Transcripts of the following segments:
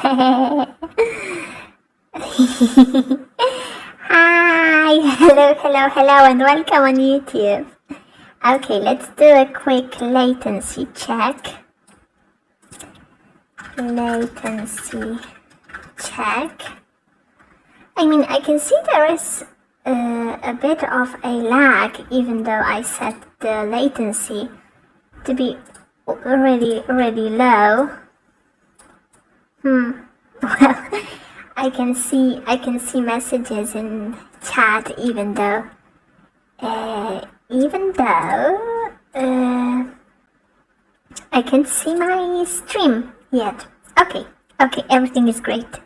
Hi, hello, and welcome on YouTube. Okay, let's do a quick latency check. I mean, I can see there is a bit of a lag, even though I set the latency to be really low. Well, I can see messages in chat, even though I can't see my stream yet. Okay, everything is great.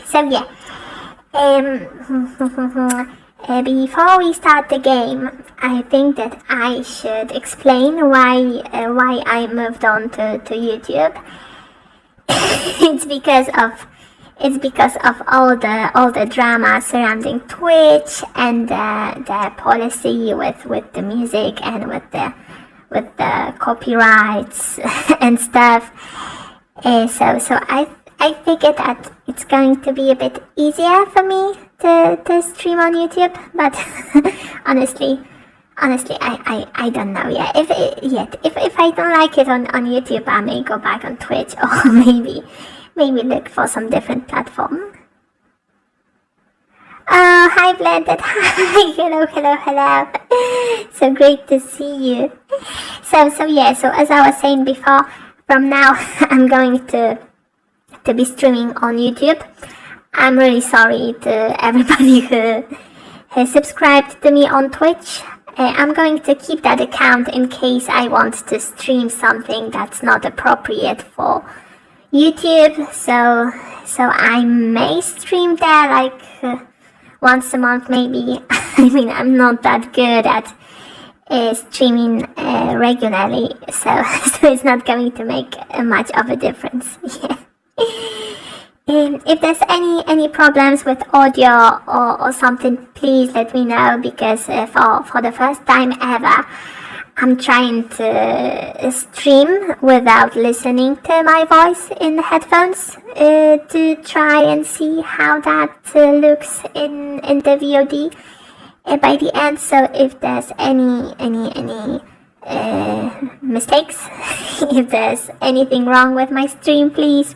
So yeah, before we start the game, I think that I should explain why I moved on to YouTube. It's because of all the drama surrounding Twitch and the policy with the music and with the copyrights and stuff. So I figured that it's going to be a bit easier for me to stream on YouTube, but honestly, I don't know yet. If I don't like it on YouTube, I may go back on Twitch, or maybe look for some different platform. Oh, hi Blended. Hi, hello. So great to see you. So as I was saying before, from now I'm going to be streaming on YouTube. I'm really sorry to everybody who has subscribed to me on Twitch. I'm going to keep that account in case I want to stream something that's not appropriate for YouTube. So I may stream there like once a month maybe. I mean, I'm not that good at streaming regularly, so it's not going to make much of a difference. Yeah. If there's any problems with audio or something, please let me know, because for the first time ever, I'm trying to stream without listening to my voice in the headphones to try and see how that looks in the VOD by the end. So if there's any mistakes, if there's anything wrong with my stream, please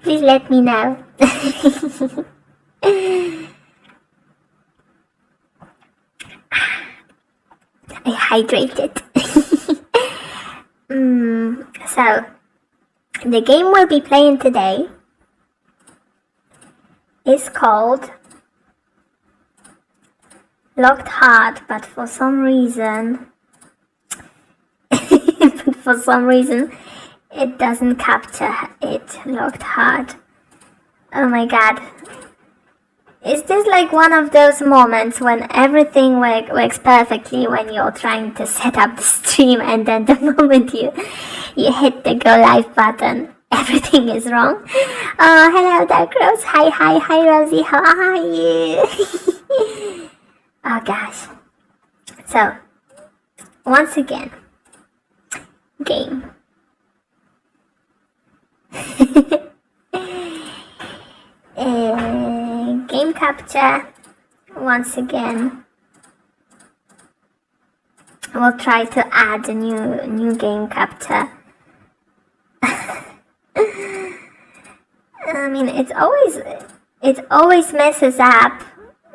let me know. I hydrated. So the game we'll be playing today is called Locked Heart, but for some reason it doesn't capture it. Locked Heart. Oh my god. Is this like one of those moments when everything works perfectly when you're trying to set up the stream, and then the moment you hit the go live button, everything is wrong? Oh, hello Dark Rose. Hi Rosie, how are you? Oh gosh. So, once again, game. Game capture. Once again, we'll try to add a new game capture. I mean, it always messes up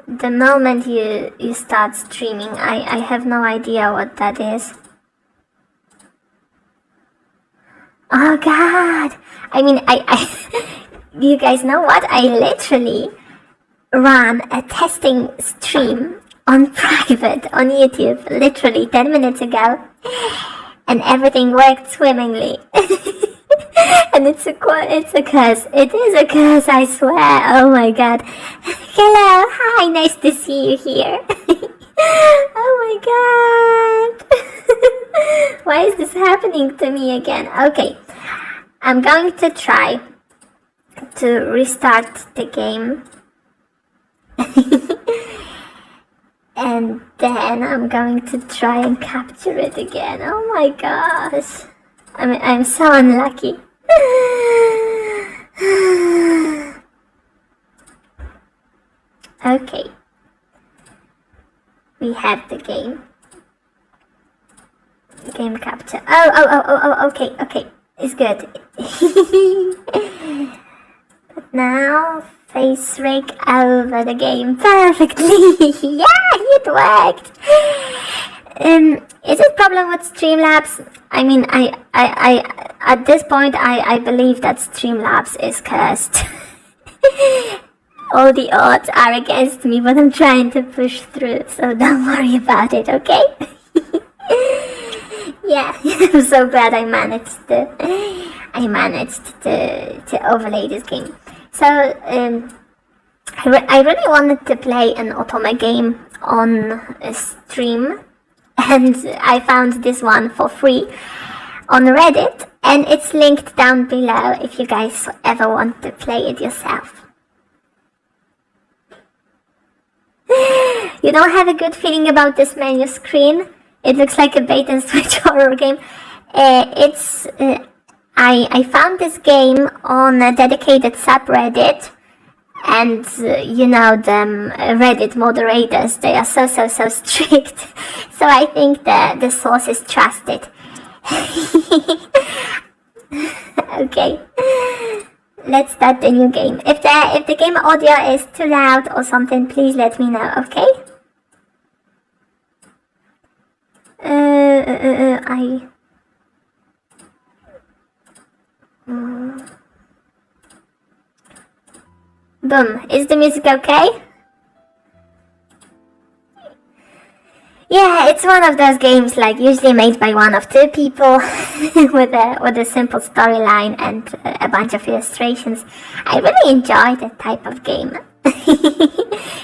the moment you start streaming. I have no idea what that is. Oh god. I mean, I you guys know what? I literally ran a testing stream on private on YouTube literally 10 minutes ago, and everything worked swimmingly. And it's a curse. It is a curse, I swear. Oh my god. Hello, hi, nice to see you here. Oh my god. Why is this happening to me again? Okay, I'm going to try to restart the game. And then I'm going to try and capture it again. Oh my gosh. I'm so unlucky. Okay. We have the game. Game capture. Oh, okay. It's good. But now, face rig over the game perfectly. Yeah, it worked. Is it problem with Streamlabs? I mean, I at this point, I believe that Streamlabs is cursed. All the odds are against me, but I'm trying to push through, so don't worry about it, okay? Yeah, I'm so glad I managed to overlay this game. So, I really wanted to play an Otome game on a stream, and I found this one for free on Reddit, and it's linked down below if you guys ever want to play it yourself. You don't have a good feeling about this menu screen? It looks like a bait and switch horror game. I found this game on a dedicated subreddit, and you know them Reddit moderators, they are so strict. So I think the source is trusted. Okay. Let's start the new game. If the game audio is too loud or something, please let me know, okay? Boom. Is the music okay? Yeah, it's one of those games like usually made by one of two people with a simple storyline and a bunch of illustrations. I really enjoy that type of game.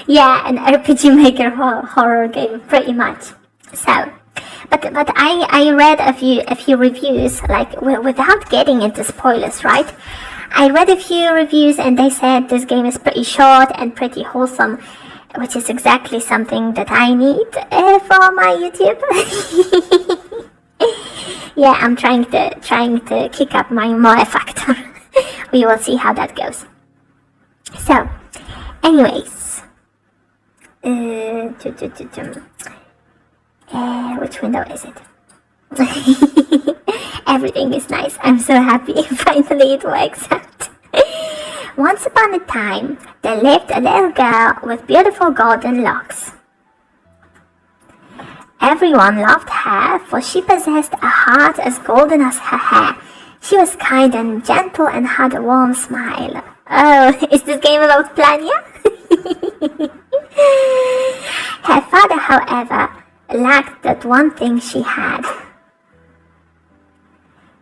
Yeah, an RPG Maker horror game, pretty much. So, but I read a few reviews, like without getting into spoilers, right? I read a few reviews and they said this game is pretty short and pretty wholesome, which is exactly something that I need for my YouTube. Yeah, I'm trying to kick up my moe factor. We will see how that goes. So, anyways, which window is it? Everything is nice. I'm so happy. Finally, it works out. Once upon a time, there lived a little girl with beautiful golden locks. Everyone loved her, for she possessed a heart as golden as her hair. She was kind and gentle and had a warm smile. Oh, is this game about Plania? Her father, however, lacked that one thing she had.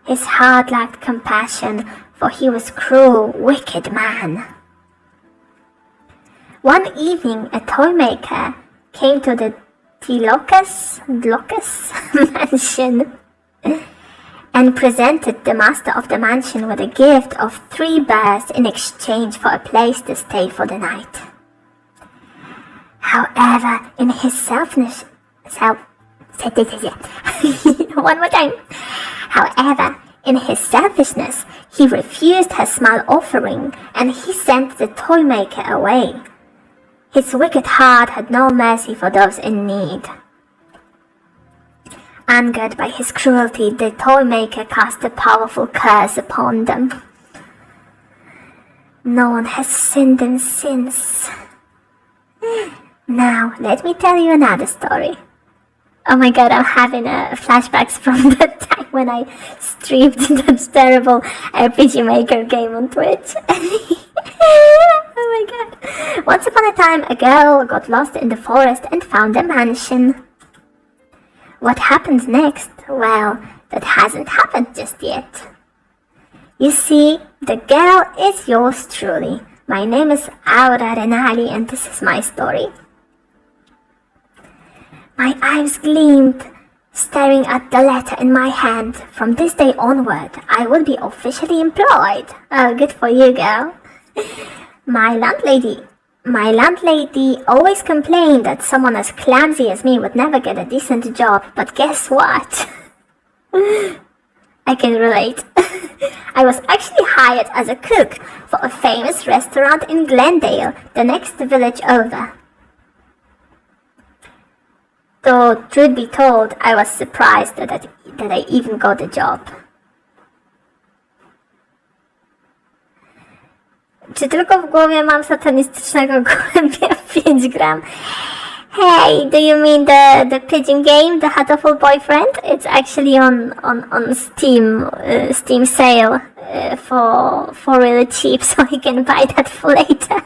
His heart lacked compassion, for he was a cruel, wicked man. One evening, a toy maker came to the Dilocus mansion and presented the master of the mansion with a gift of 3 birds in exchange for a place to stay for the night. However, in his selfishness, one more time. However, in his selfishness, he refused her small offering, and he sent the toy maker away. His wicked heart had no mercy for those in need. Angered by his cruelty, the toy maker cast a powerful curse upon them. No one has sinned them since. Now, let me tell you another story. Oh my god, I'm having flashbacks from that time when I streamed that terrible RPG Maker game on Twitch. Oh my god. Once upon a time, a girl got lost in the forest and found a mansion. What happened next? Well, that hasn't happened just yet. You see, the girl is yours truly. My name is Aura Renali and this is my story. My eyes gleamed, staring at the letter in my hand. From this day onward, I will be officially employed. Oh, good for you, girl. My landlady always complained that someone as clumsy as me would never get a decent job, but guess what? I can relate. I was actually hired as a cook for a famous restaurant in Glendale, the next village over. Though, truth be told, I was surprised that I even got the job. Czy tylko w głowie mam satanistycznego gołębia w 5 gram? Hey, do you mean the pigeon game, the Hatoful Boyfriend? It's actually on Steam sale for really cheap, so you can buy that for later.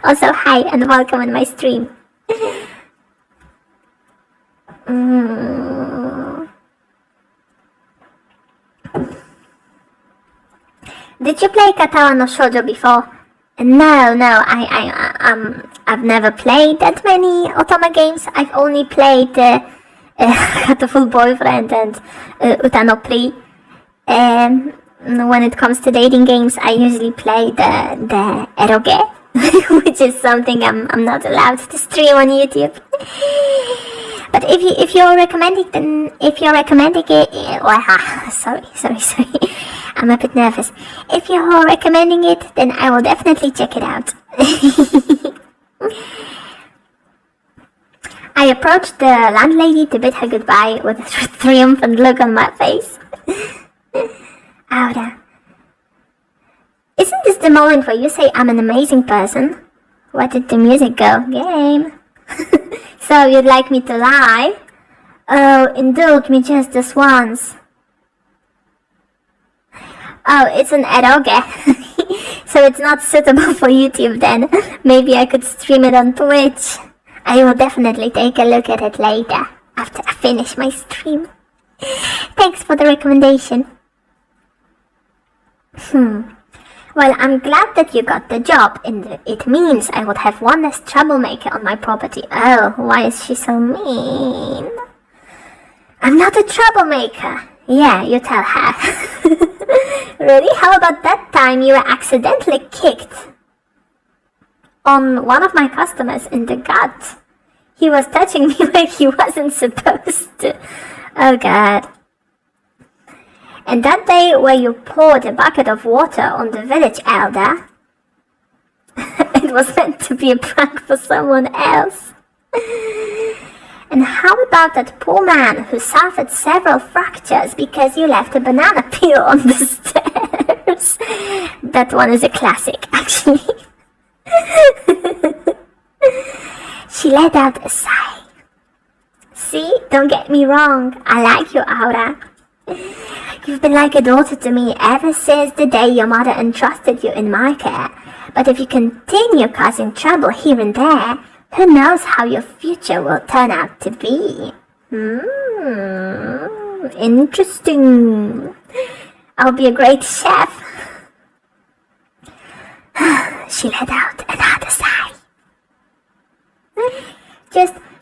Also, hi and welcome in my stream. Did you play Katawa no Shoujo before? No, I've never played that many Otome games. I've only played Hatoful Boyfriend and Utanopri. When it comes to dating games, I usually play the eroge, which is something I'm not allowed to stream on YouTube. But if you're recommending it, sorry. I'm a bit nervous. If you're recommending it, then I will definitely check it out. I approached the landlady to bid her goodbye with a triumphant look on my face. Aura, isn't this the moment where you say I'm an amazing person? Where did the music go? Game. So you'd like me to lie? Oh, indulge me just this once. Oh, it's an eroge. So it's not suitable for YouTube then. Maybe I could stream it on Twitch. I will definitely take a look at it later, after I finish my stream. Thanks for the recommendation. Well, I'm glad that you got the job. It means I would have one less troublemaker on my property. Oh, why is she so mean? I'm not a troublemaker. Yeah, you tell her. Really? How about that time you were accidentally kicked on one of my customers in the gut? He was touching me where he wasn't supposed to. Oh god. And that day where you poured a bucket of water on the village elder, it was meant to be a prank for someone else. And how about that poor man who suffered several fractures because you left a banana peel on the stairs? That one is a classic, actually. She let out a sigh. See, don't get me wrong, I like you, Aura. You've been like a daughter to me ever since the day your mother entrusted you in my care. But if you continue causing trouble here and there, who knows how your future will turn out to be? Interesting. I'll be a great chef. She let out another sigh.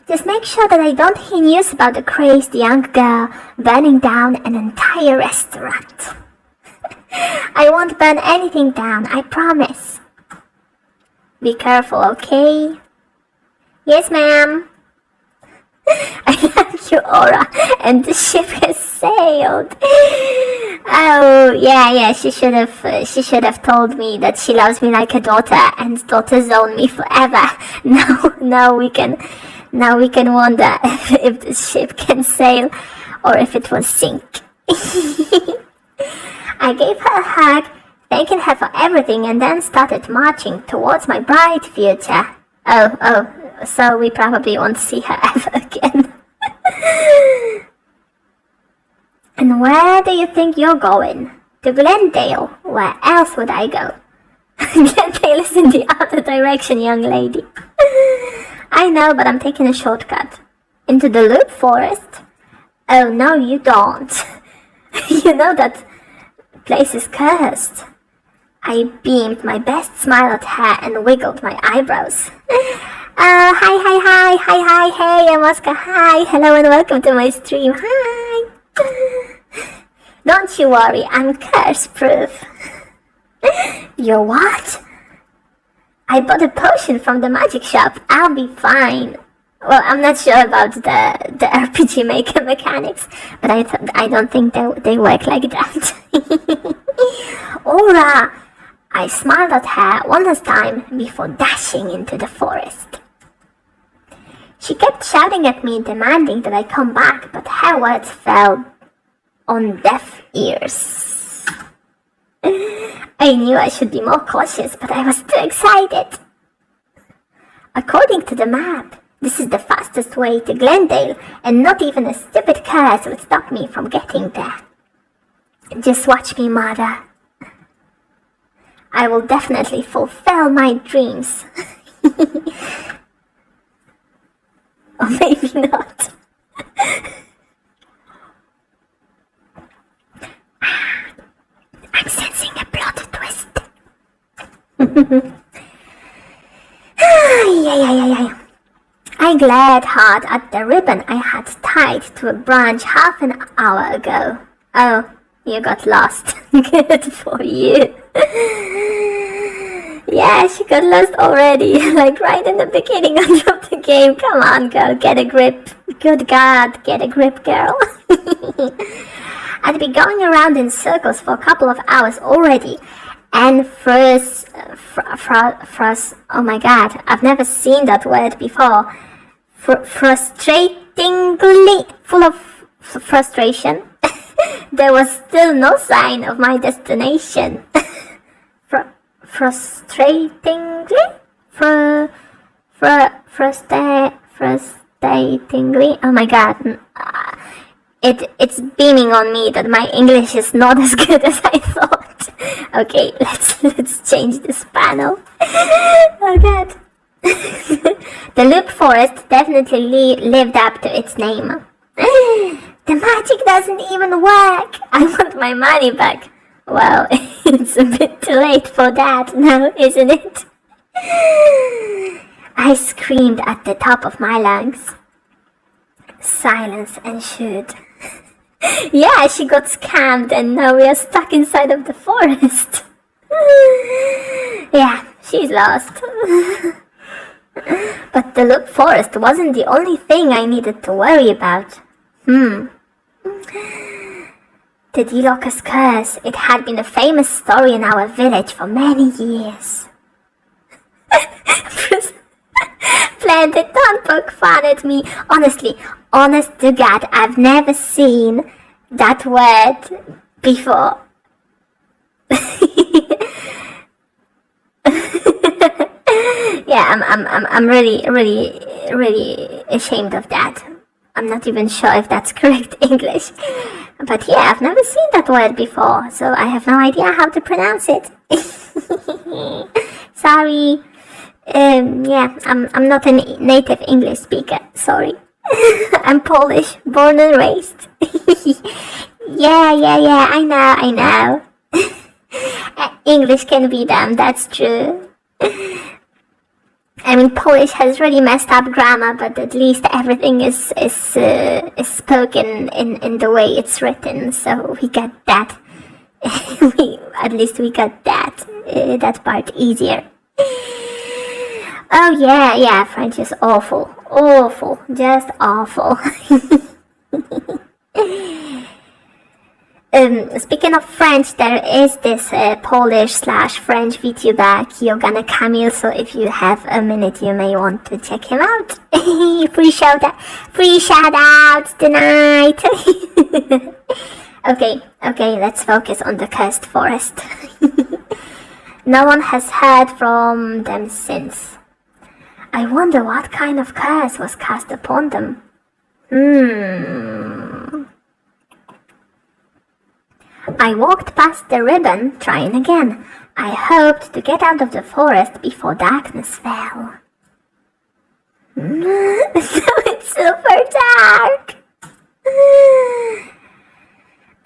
Just make sure that I don't hear news about the crazed young girl burning down an entire restaurant. I won't burn anything down, I promise. Be careful, okay? Yes, ma'am. I like your aura, and the ship has sailed. Oh, yeah, she should have told me that she loves me like a daughter, and daughters own me forever. Now we can wonder if the ship can sail, or if it will sink. I gave her a hug, thanking her for everything, and then started marching towards my bright future. Oh, so we probably won't see her ever again. And where do you think you're going? To Glendale. Where else would I go? Glendale is in the other direction, young lady. I know, but I'm taking a shortcut. Into the Loop Forest? Oh, no, you don't. You know that place is cursed. I beamed my best smile at her and wiggled my eyebrows. Hi, hey, I'm Oscar, hi, hello and welcome to my stream, hi. Don't you worry, I'm curse-proof. You're what? I bought a potion from the magic shop, I'll be fine. Well, I'm not sure about the RPG Maker mechanics, but I don't think they work like that. Aura! I smiled at her one last time before dashing into the forest. She kept shouting at me, demanding that I come back, but her words fell on deaf ears. I knew I should be more cautious, but I was too excited. According to the map, this is the fastest way to Glendale, and not even a stupid curse would stop me from getting there. Just watch me, Mother. I will definitely fulfill my dreams. Or maybe not. I'm sensing a plot twist. Yeah. I glared hard at the ribbon I had tied to a branch half an hour ago. Oh, you got lost. Good for you. Yeah, she got lost already. Like right in the beginning of the game. Come on, girl, get a grip. Good God, get a grip, girl. I'd be going around in circles for a couple of hours already. And oh my God, I've never seen that word before. Frustratingly full of frustration. There was still no sign of my destination. Frustratingly? Frustratingly? Oh my God. It's beaming on me that my English is not as good as I thought. Okay, let's change this panel. Oh God. The Loop Forest definitely lived up to its name. The magic doesn't even work. I want my money back. Well, it's a bit too late for that now, isn't it? I screamed at the top of my lungs. Silence ensued. Yeah, she got scammed and now we are stuck inside of the forest. Yeah, she's lost. But the Loop Forest wasn't the only thing I needed to worry about. The Delocus curse, it had been a famous story in our village for many years. Planted, don't poke fun at me. Honestly, honest to God, I've never seen that word before. Yeah, I'm really ashamed of that. I'm not even sure if that's correct English. But yeah, I've never seen that word before, so I have no idea how to pronounce it. Sorry. Yeah, I'm not a native English speaker, sorry. I'm Polish, born and raised. Yeah, I know. English can be done, that's true. I mean, Polish has really messed up grammar, but at least everything is spoken in the way it's written, so we got that. At least we got that part easier. Oh yeah, French is awful, just awful. Speaking of French, there is this Polish/French VTuber, Kyogana Camille, so if you have a minute, you may want to check him out. Free shout out tonight. Okay, let's focus on the cursed forest. No one has heard from them since. I wonder what kind of curse was cast upon them. I walked past the ribbon, trying again. I hoped to get out of the forest before darkness fell. It's super dark.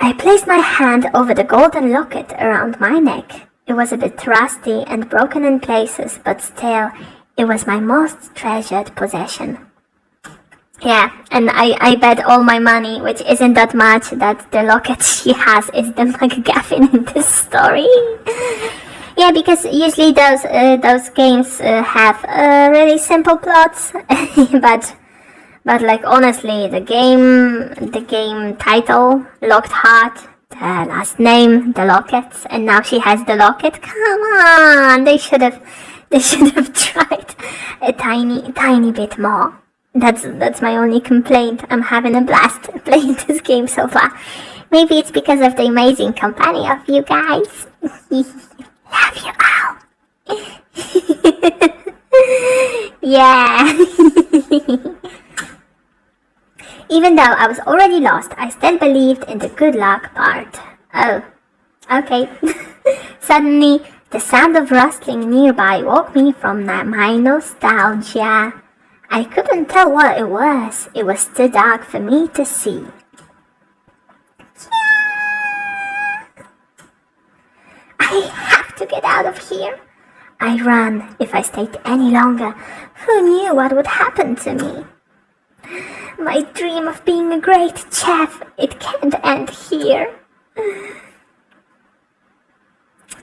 I placed my hand over the golden locket around my neck. It was a bit rusty and broken in places, but still, it was my most treasured possession. Yeah, and I bet all my money, which isn't that much, that the locket she has is the MacGuffin in this story. Yeah, because usually those games have really simple plots, but But like honestly, the game title, Locked Heart, the last name, the lockets, and now she has the locket. Come on, they should have tried a tiny bit more. That's my only complaint. I'm having a blast playing this game so far. Maybe it's because of the amazing company of you guys. Love you all. Yeah. Even though I was already lost, I still believed in the good luck part. Oh, okay. Suddenly, the sound of rustling nearby woke me from my nostalgia. I couldn't tell what it was. It was too dark for me to see. I have to get out of here. I ran. If I stayed any longer, who knew what would happen to me? My dream of being a great chef, it can't end here.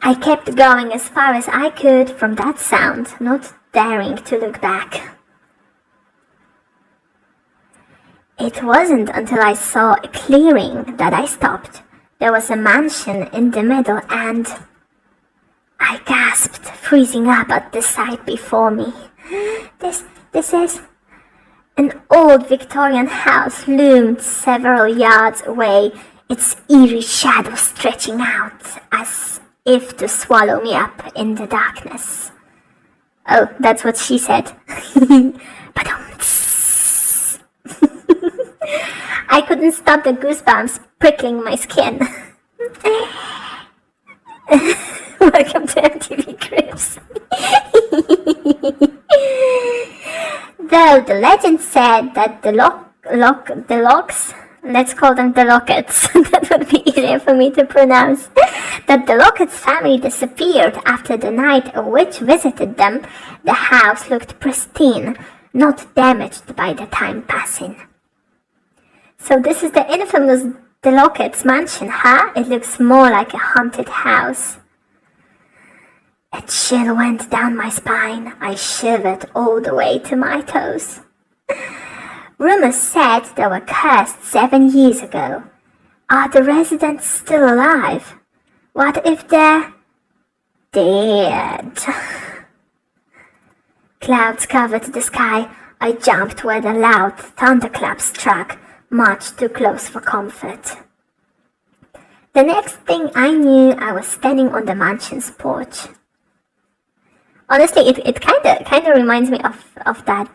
I kept going as far as I could from that sound, not daring to look back. It wasn't until I saw a clearing that I stopped. There was a mansion in the middle and I gasped, freezing up at the sight before me. This is... An old Victorian house loomed several yards away, its eerie shadow stretching out as if to swallow me up in the darkness. Oh, that's what she said. But I couldn't stop the goosebumps prickling my skin. Welcome to MTV Cribs. Though the legend said that the locks, let's call them the Lockets, that would be easier for me to pronounce, that the Lockets family disappeared after the night a witch visited them, the house looked pristine, not damaged by the time passing. So this is the infamous the Lockets mansion, huh? It looks more like a haunted house. A chill went down my spine. I shivered all the way to my toes. Rumors said they were cursed 7 years ago. Are the residents still alive? What if they're dead? Clouds covered the sky. I jumped where the loud thunderclap struck, much too close for comfort. The next thing I knew, I was standing on the mansion's porch. Honestly, it kind of reminds me of that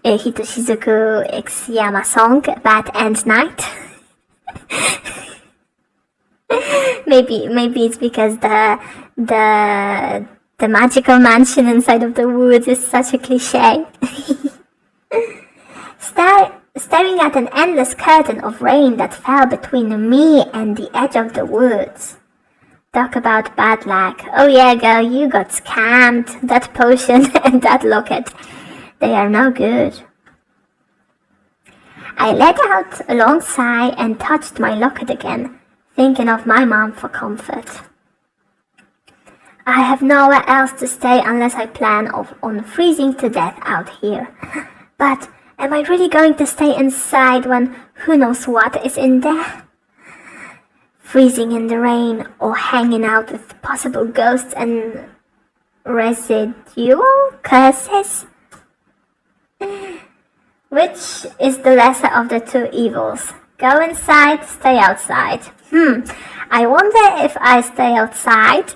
Hitoshizuku Xyama song, Bad End Night. maybe it's because the magical mansion inside of the woods is such a cliche. Staring at an endless curtain of rain that fell between me and the edge of the woods. Talk about bad luck. Oh yeah, girl, you got scammed. That potion and that locket, they are no good. I let out a long sigh and touched my locket again, thinking of my mom for comfort. I have nowhere else to stay unless I plan on freezing to death out here. But am I really going to stay inside when who knows what is in there? Freezing in the rain or hanging out with possible ghosts and residual curses? Which is the lesser of the two evils? Go inside, stay outside. I wonder if I stay outside,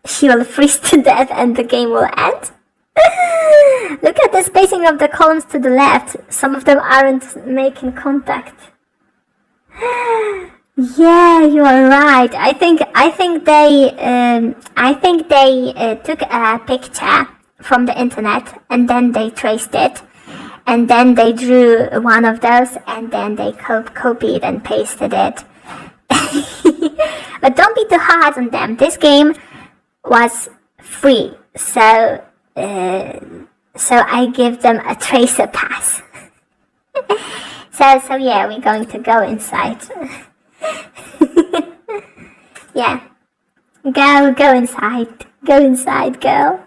she will freeze to death and the game will end? Look at the spacing of the columns to the left. Some of them aren't making contact. Yeah, you are right. I think they took a picture from the internet and then they traced it, and then they drew one of those and then they copied and pasted it. But don't be too hard on them. This game was free, so I give them a tracer pass. So yeah, we're going to go inside. Yeah, go inside, girl.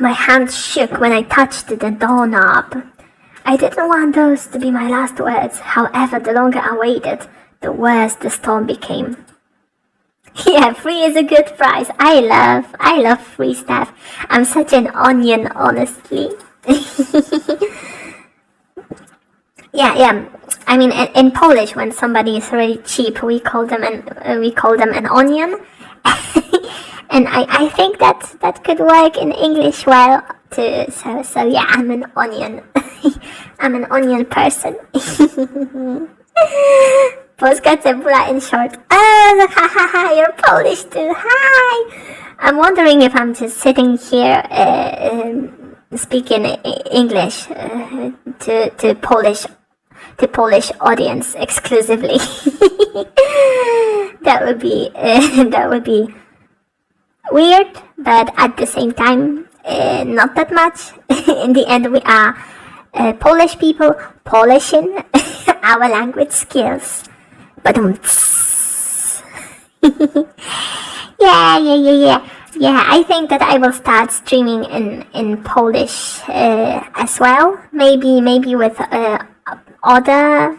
My hand shook when I touched the doorknob. I didn't want those to be my last words. However, the longer I waited, the worse the storm became. Yeah, free is a good price. I love free stuff. I'm such an onion, honestly. Yeah. I mean, in Polish, when somebody is really cheap, we call them an onion. And I think that could work in English well too. So yeah, I'm an onion. I'm an onion person. Polska cebula in short. Oh, ha, you're Polish too. Hi. I'm wondering if I'm just sitting here speaking English to Polish audience exclusively. That would be weird, but at the same time, not that much. In the end, we are Polish people polishing our language skills. But yeah. I think that I will start streaming in Polish as well. Maybe with other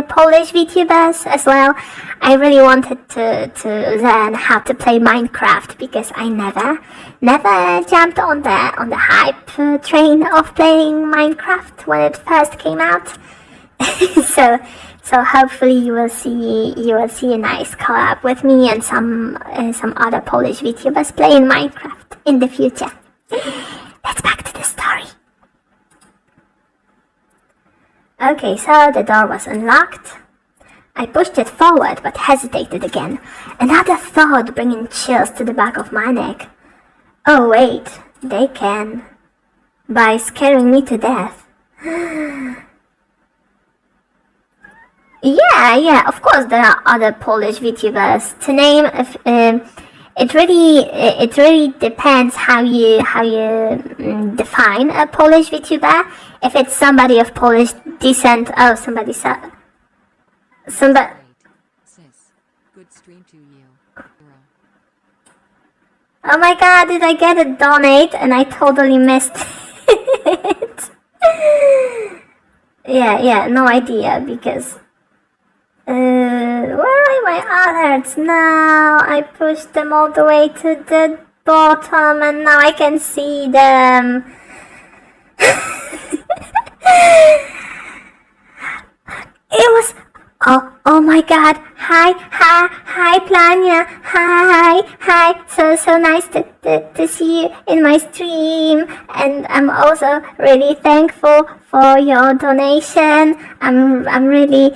Polish VTubers as well. I really wanted to learn how to play Minecraft because I never jumped on the hype train of playing Minecraft when it first came out. So hopefully you will see a nice collab with me and some other Polish VTubers playing Minecraft in the future. Let's back to the story. Okay, so the door was unlocked. I pushed it forward but hesitated again, another thought bringing chills to the back of my neck. Oh wait, they can. By scaring me to death. Yeah, of course there are other Polish VTubers. To name, it really depends how you define a Polish VTuber. If it's somebody of Polish descent, somebody. Good stream to you. Oh my god, did I get a donate and I totally missed it? Yeah, no idea because where are my alerts now? I pushed them all the way to the bottom and now I can see them. It was oh my god. Hi Plania. Hi. So nice to see you in my stream, and I'm also really thankful for your donation. I'm really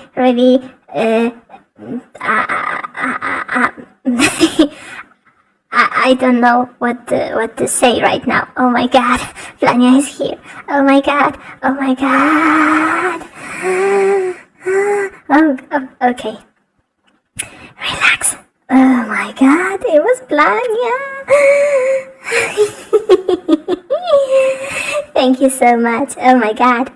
I don't know what to say right now. Oh my god, Plania is here. Oh my god. Oh, okay. Relax. Oh my god, it was Plania. Thank you so much. Oh my god.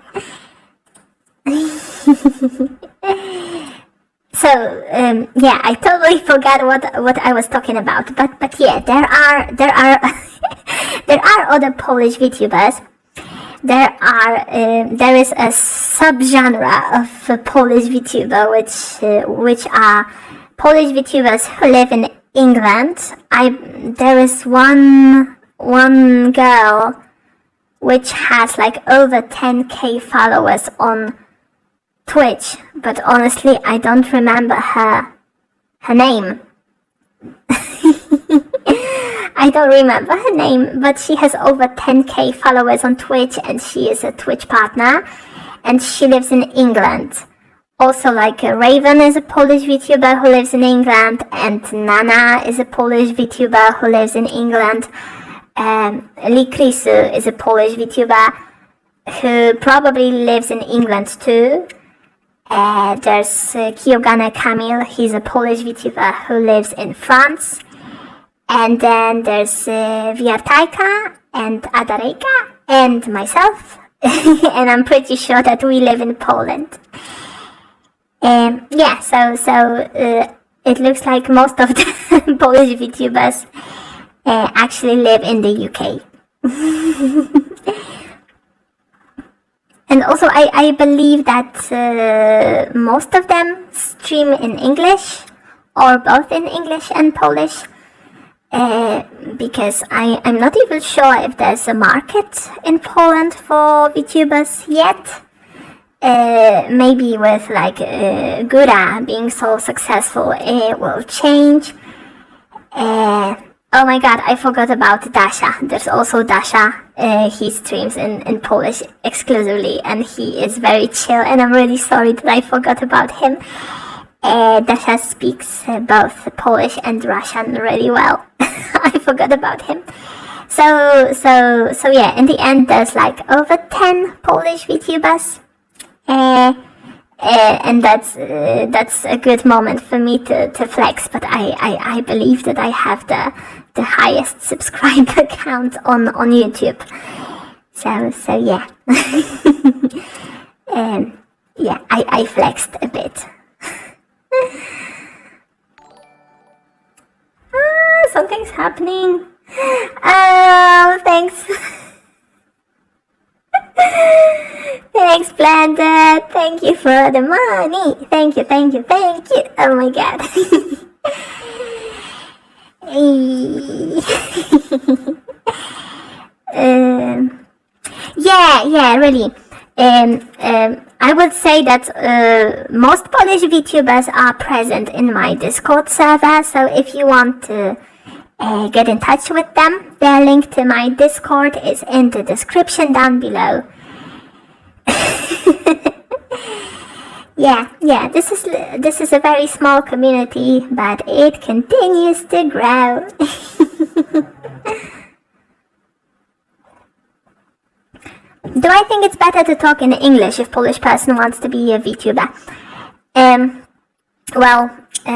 So, yeah, I totally forgot what I was talking about. But yeah, there are there are other Polish VTubers. There is a subgenre of Polish VTuber which are Polish VTubers who live in England. There is one girl which has like over 10k followers on Twitch, but honestly I don't remember her name. I don't remember her name, but she has over 10k followers on Twitch and she is a Twitch partner and she lives in England. Also, like Raven is a Polish VTuber who lives in England, and Nana is a Polish VTuber who lives in England. Likrisu is a Polish VTuber who probably lives in England too. There's Kiyogane Kamil, he's a Polish VTuber who lives in France. And then there's Viartajka and Adarejka and myself. And I'm pretty sure that we live in Poland. Yeah, so it looks like most of the Polish VTubers actually live in the UK. And also, I believe that most of them stream in English, or both in English and Polish, because I'm not even sure if there's a market in Poland for VTubers yet. Maybe with like Gura being so successful, it will change. Oh my god, I forgot about Dasha. There's also Dasha. He streams in Polish exclusively, and he is very chill, and I'm really sorry that I forgot about him. Dasha speaks both Polish and Russian really well. I forgot about him. So yeah, in the end there's like over 10 Polish VTubers. And that's a good moment for me to flex, but I believe that I have the highest subscriber count on YouTube. So yeah. Yeah, I flexed a bit. Something's happening. Oh, thanks. Thanks, Blender. Thank you for the money. Thank you. Oh my god. Yeah, really. I would say that most Polish VTubers are present in my Discord server, so if you want to get in touch with them, their link to my Discord is in the description down below. Yeah, this is a very small community, but it continues to grow. Do I think it's better to talk in English if Polish person wants to be a VTuber? Well,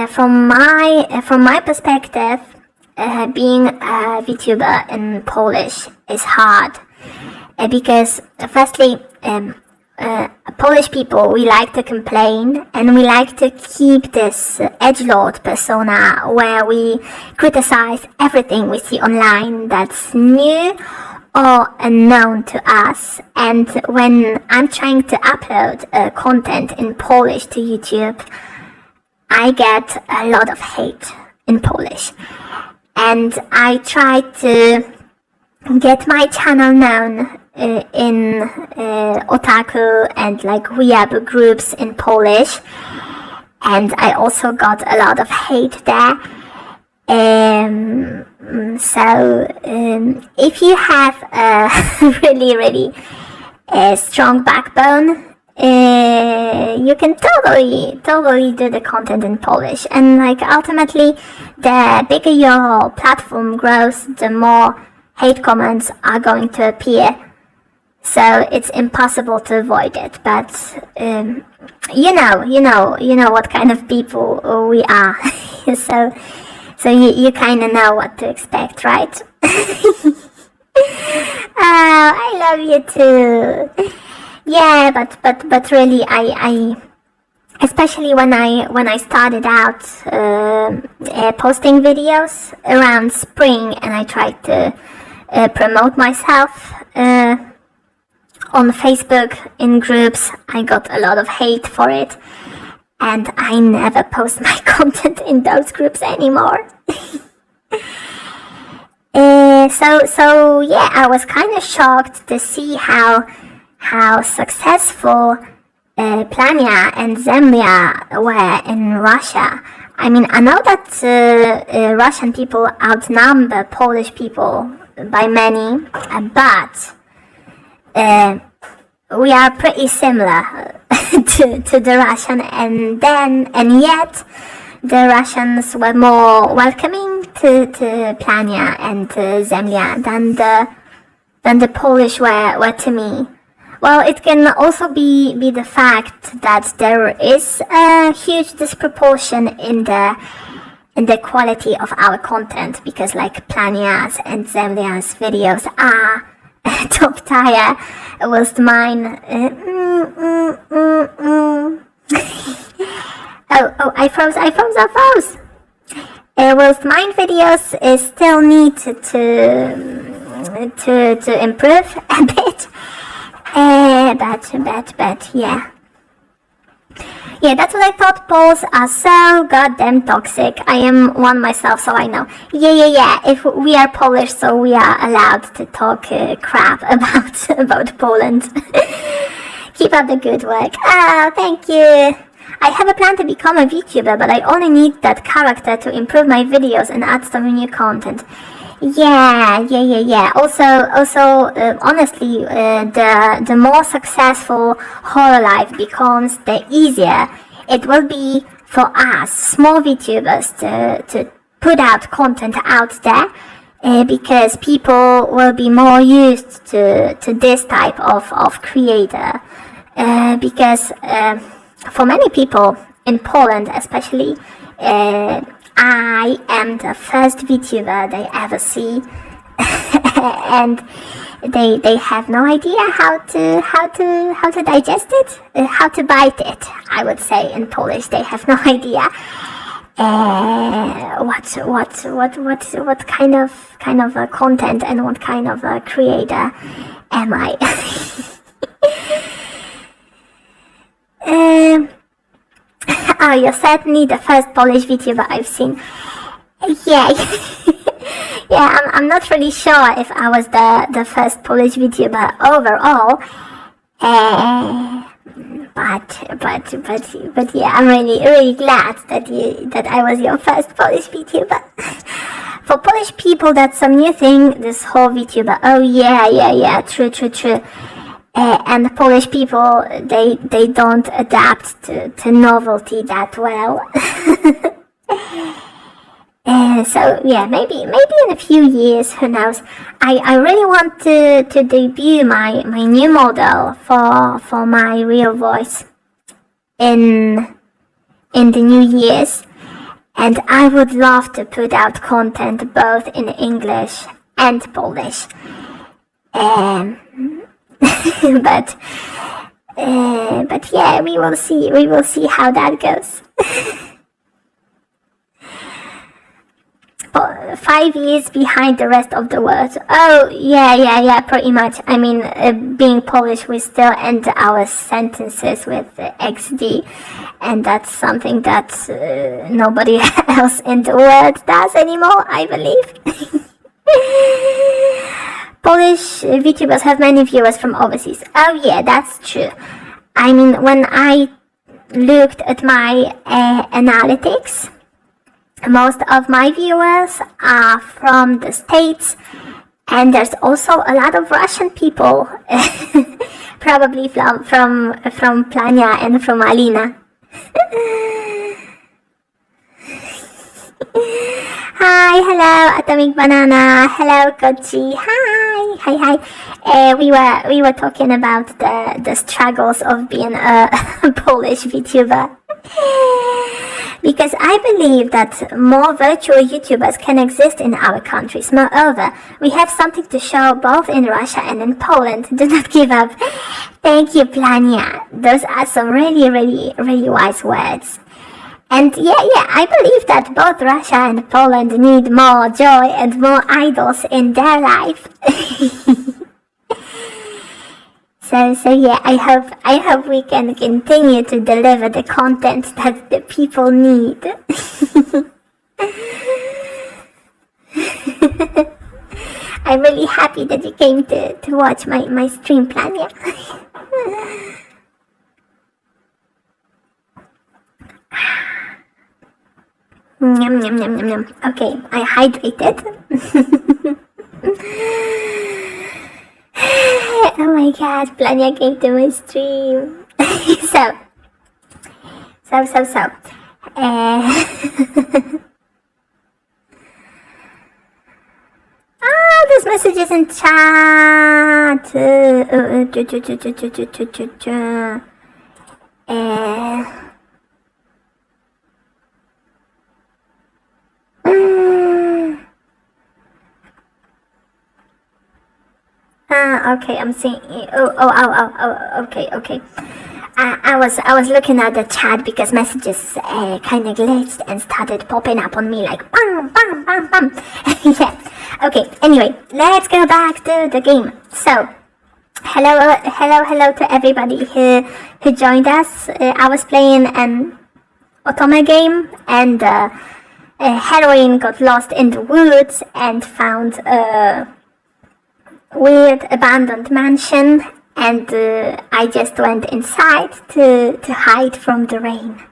from my perspective, being a VTuber in Polish is hard, because firstly, Polish people, we like to complain, and we like to keep this edgelord persona where we criticize everything we see online that's new or unknown to us. And when I'm trying to upload content in Polish to YouTube, I get a lot of hate in Polish. And I try to get my channel known in otaku and like weeaboo groups in Polish, and I also got a lot of hate there. So if you have a really strong backbone, you can totally do the content in Polish, and like ultimately, the bigger your platform grows, the more hate comments are going to appear. So it's impossible to avoid it, but you know what kind of people we are. so you kind of know what to expect, right? I love you too. Yeah, but really, I especially when I started out posting videos around spring, and I tried to promote myself on Facebook in groups, I got a lot of hate for it, and I never post my content in those groups anymore. So yeah, I was kind of shocked to see how successful Plania and Zemlya were in Russia. I mean, I know that Russian people outnumber Polish people by many, but we are pretty similar to the Russian, and yet the Russians were more welcoming to Plania and to Zemlya than the Polish were to me. Well, it can also be the fact that there is a huge disproportion in the quality of our content, because like Plania's and Zemlya's videos are top tier, whilst mine I froze. Whilst mine videos still need to to improve a bit. But yeah. Yeah, that's what I thought. Polls are so goddamn toxic. I am one myself, so I know. Yeah. If we are Polish, so we are allowed to talk crap about Poland. Keep up the good work. Oh, thank you. I have a plan to become a VTuber, but I only need that character to improve my videos and add some new content. Yeah. Also, honestly, the more successful horror life becomes, the easier it will be for us, small VTubers, to put out content out there, because people will be more used to this type of creator. Because for many people in Poland, especially, I am the first VTuber they ever see, and they have no idea how to digest it, how to bite it. I would say in Polish, they have no idea what kind of a content and what kind of a creator am I. Oh, you're certainly the first Polish VTuber I've seen. Yeah, yeah. I'm not really sure if I was the first Polish VTuber overall. But yeah, I'm really glad that I was your first Polish VTuber. For Polish people, that's some new thing. This whole VTuber. Oh yeah. True. And the Polish people, they don't adapt to novelty that well. So yeah, maybe in a few years, who knows. I really want to debut my new model for my real voice in the new years, and I would love to put out content both in English and Polish. But yeah, we will see how that goes. 5 years behind the rest of the world. Oh yeah, pretty much. I mean, being Polish, we still end our sentences with XD, and that's something that nobody else in the world does anymore, I believe. Polish VTubers have many viewers from overseas. Oh yeah, that's true. I mean, when I looked at my analytics, most of my viewers are from the States, and there's also a lot of Russian people, probably from Plania and from Alina. Hi, hello, Atomic Banana. Hello, Kochi. Hi. We were talking about the struggles of being a Polish VTuber. Because I believe that more virtual YouTubers can exist in our countries. Moreover, we have something to show both in Russia and in Poland. Do not give up. Thank you, Plania. Those are some really wise words. And yeah, I believe that both Russia and Poland need more joy and more idols in their life. So yeah, I hope we can continue to deliver the content that the people need. I'm really happy that you came to watch my stream, Plania. Yum. Okay, I hydrated. Oh my god, Plania came to my stream. So. There's messages in chat. Okay, I'm seeing. Okay. I was looking at the chat because messages kind of glitched and started popping up on me like bam. Yeah. Okay, anyway, let's go back to the game. So, hello to everybody who joined us. I was playing an Otome game, and a heroine got lost in the woods and found a weird abandoned mansion, and I just went inside to hide from the rain.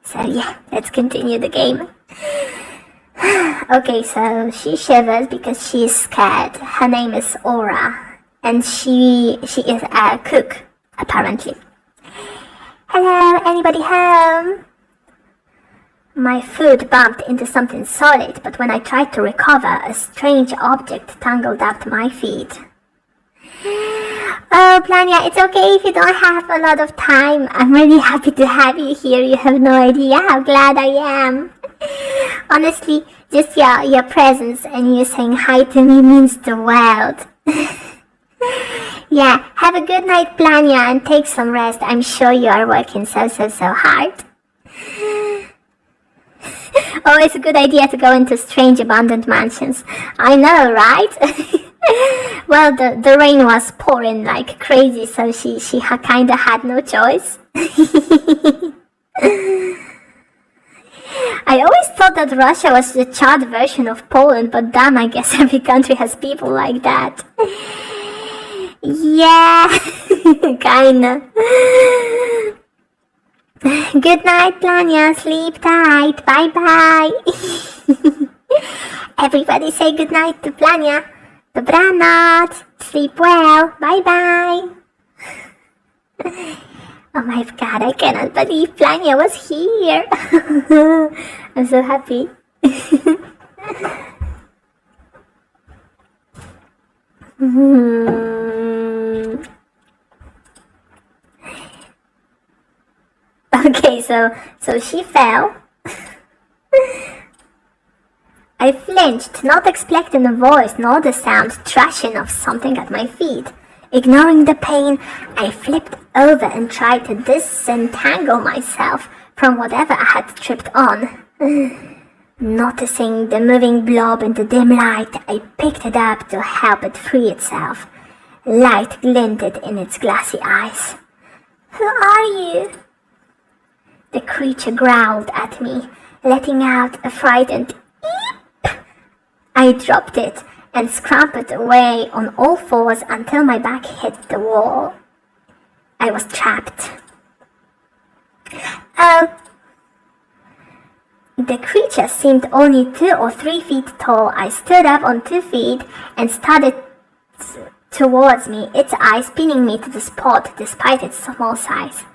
So yeah, let's continue the game. Okay, so she shivers because she's scared. Her name is Aura, and she is a cook, apparently. Hello, anybody home? My foot bumped into something solid, but when I tried to recover, a strange object tangled up my feet. Oh, Planya, it's okay if you don't have a lot of time. I'm really happy to have you here. You have no idea how glad I am. Honestly, just your presence and you saying hi to me means the world. Yeah, have a good night, Planya, and take some rest. I'm sure you are working so hard. Oh, it's a good idea to go into strange abandoned mansions. I know, right? Well, the rain was pouring like crazy, so she kinda had no choice. I always thought that Russia was the Chad version of Poland, but damn, I guess every country has people like that. Yeah, kinda. Good night, Planya. Sleep tight. Bye-bye. Everybody say good night to Planya. Dobranoc. Sleep well. Bye-bye. Oh my god, I cannot believe Planya was here. I'm so happy. Okay, so she fell. I flinched, not expecting a voice nor the sound thrashing of something at my feet. Ignoring the pain, I flipped over and tried to disentangle myself from whatever I had tripped on. Noticing the moving blob in the dim light, I picked it up to help it free itself. Light glinted in its glassy eyes. Who are you? The creature growled at me, letting out a frightened eep. I dropped it and scrambled away on all fours until my back hit the wall. I was trapped. Oh. The creature seemed only 2 or 3 feet tall. I stood up on 2 feet and started towards me, its eyes pinning me to the spot despite its small size.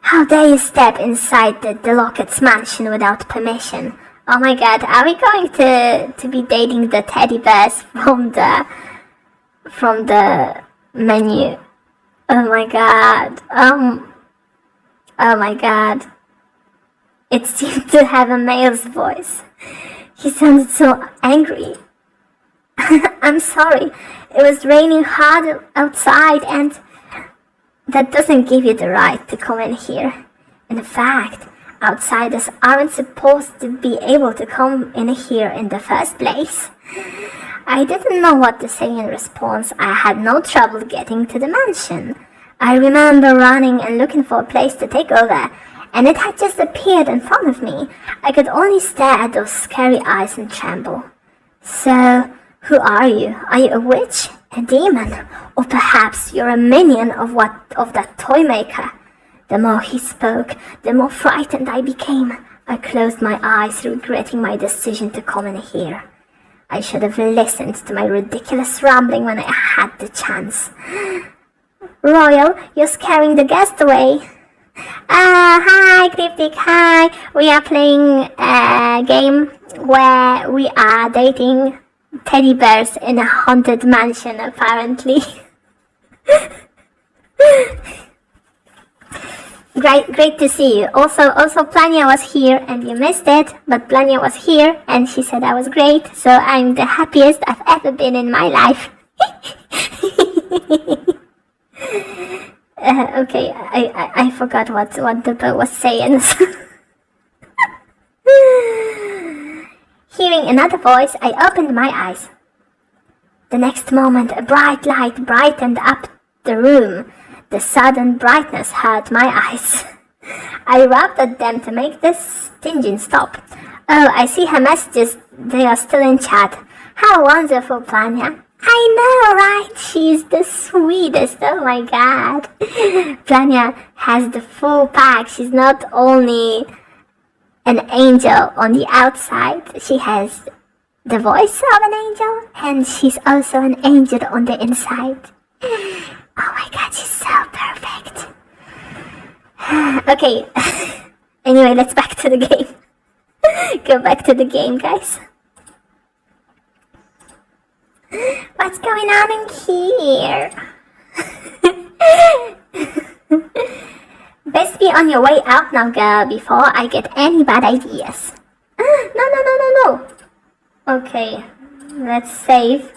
How dare you step inside the Locket's mansion without permission? Oh my god, are we going to be dating the teddy bears from the menu? Oh my god. Oh my god. It seemed to have a male's voice. He sounded so angry. I'm sorry. It was raining hard outside, and that doesn't give you the right to come in here. In fact, outsiders aren't supposed to be able to come in here in the first place. I didn't know what to say in response. I had no trouble getting to the mansion. I remember running and looking for a place to take over, and it had just appeared in front of me. I could only stare at those scary eyes and tremble. So, who are you? Are you a witch? A demon? Or perhaps you're a minion of that toy maker? The more he spoke, the more frightened I became. I closed my eyes, regretting my decision to come in here. I should have listened to my ridiculous rambling when I had the chance. Royal, you're scaring the guest away. Hi, Cryptic, hi. We are playing a game where we are dating teddy bears in a haunted mansion, apparently. Great to see you. Also, Planya was here and you missed it, but Planya was here and she said I was great, so I'm the happiest I've ever been in my life. Okay, I forgot what the bird was saying. Hearing another voice, I opened my eyes. The next moment, a bright light brightened up the room. The sudden brightness hurt my eyes. I rubbed at them to make the stinging stop. Oh, I see her messages. They are still in chat. How wonderful, Planya. I know, right? She's the sweetest. Oh my god. Planya has the full pack. She's not only an angel on the outside, she has the voice of an angel, and she's also an angel on the inside. Oh my god, she's so perfect. Okay. Anyway, let's back to the game. Go back to the game, guys. What's going on in here? Best be on your way out now, girl, before I get any bad ideas. No. Okay, let's save.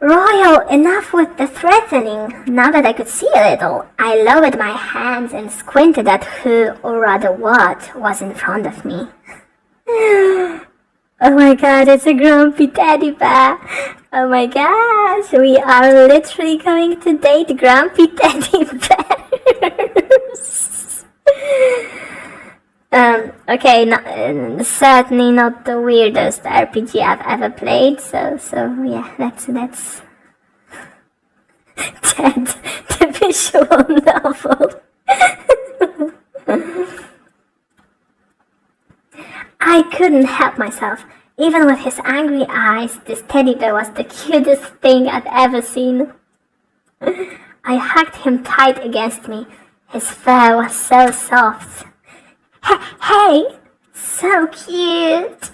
Royal, enough with the threatening. Now that I could see a little, I lowered my hands and squinted at who, or rather what, was in front of me. Oh my god, it's a grumpy teddy bear. Oh my gosh, we are literally going to date grumpy teddy bears. Okay, certainly not the weirdest RPG I've ever played, so yeah, that's Ted, the visual novel. I couldn't help myself. Even with his angry eyes, this teddy bear was the cutest thing I'd ever seen. I hugged him tight against me. His fur was so soft. Hey, so cute.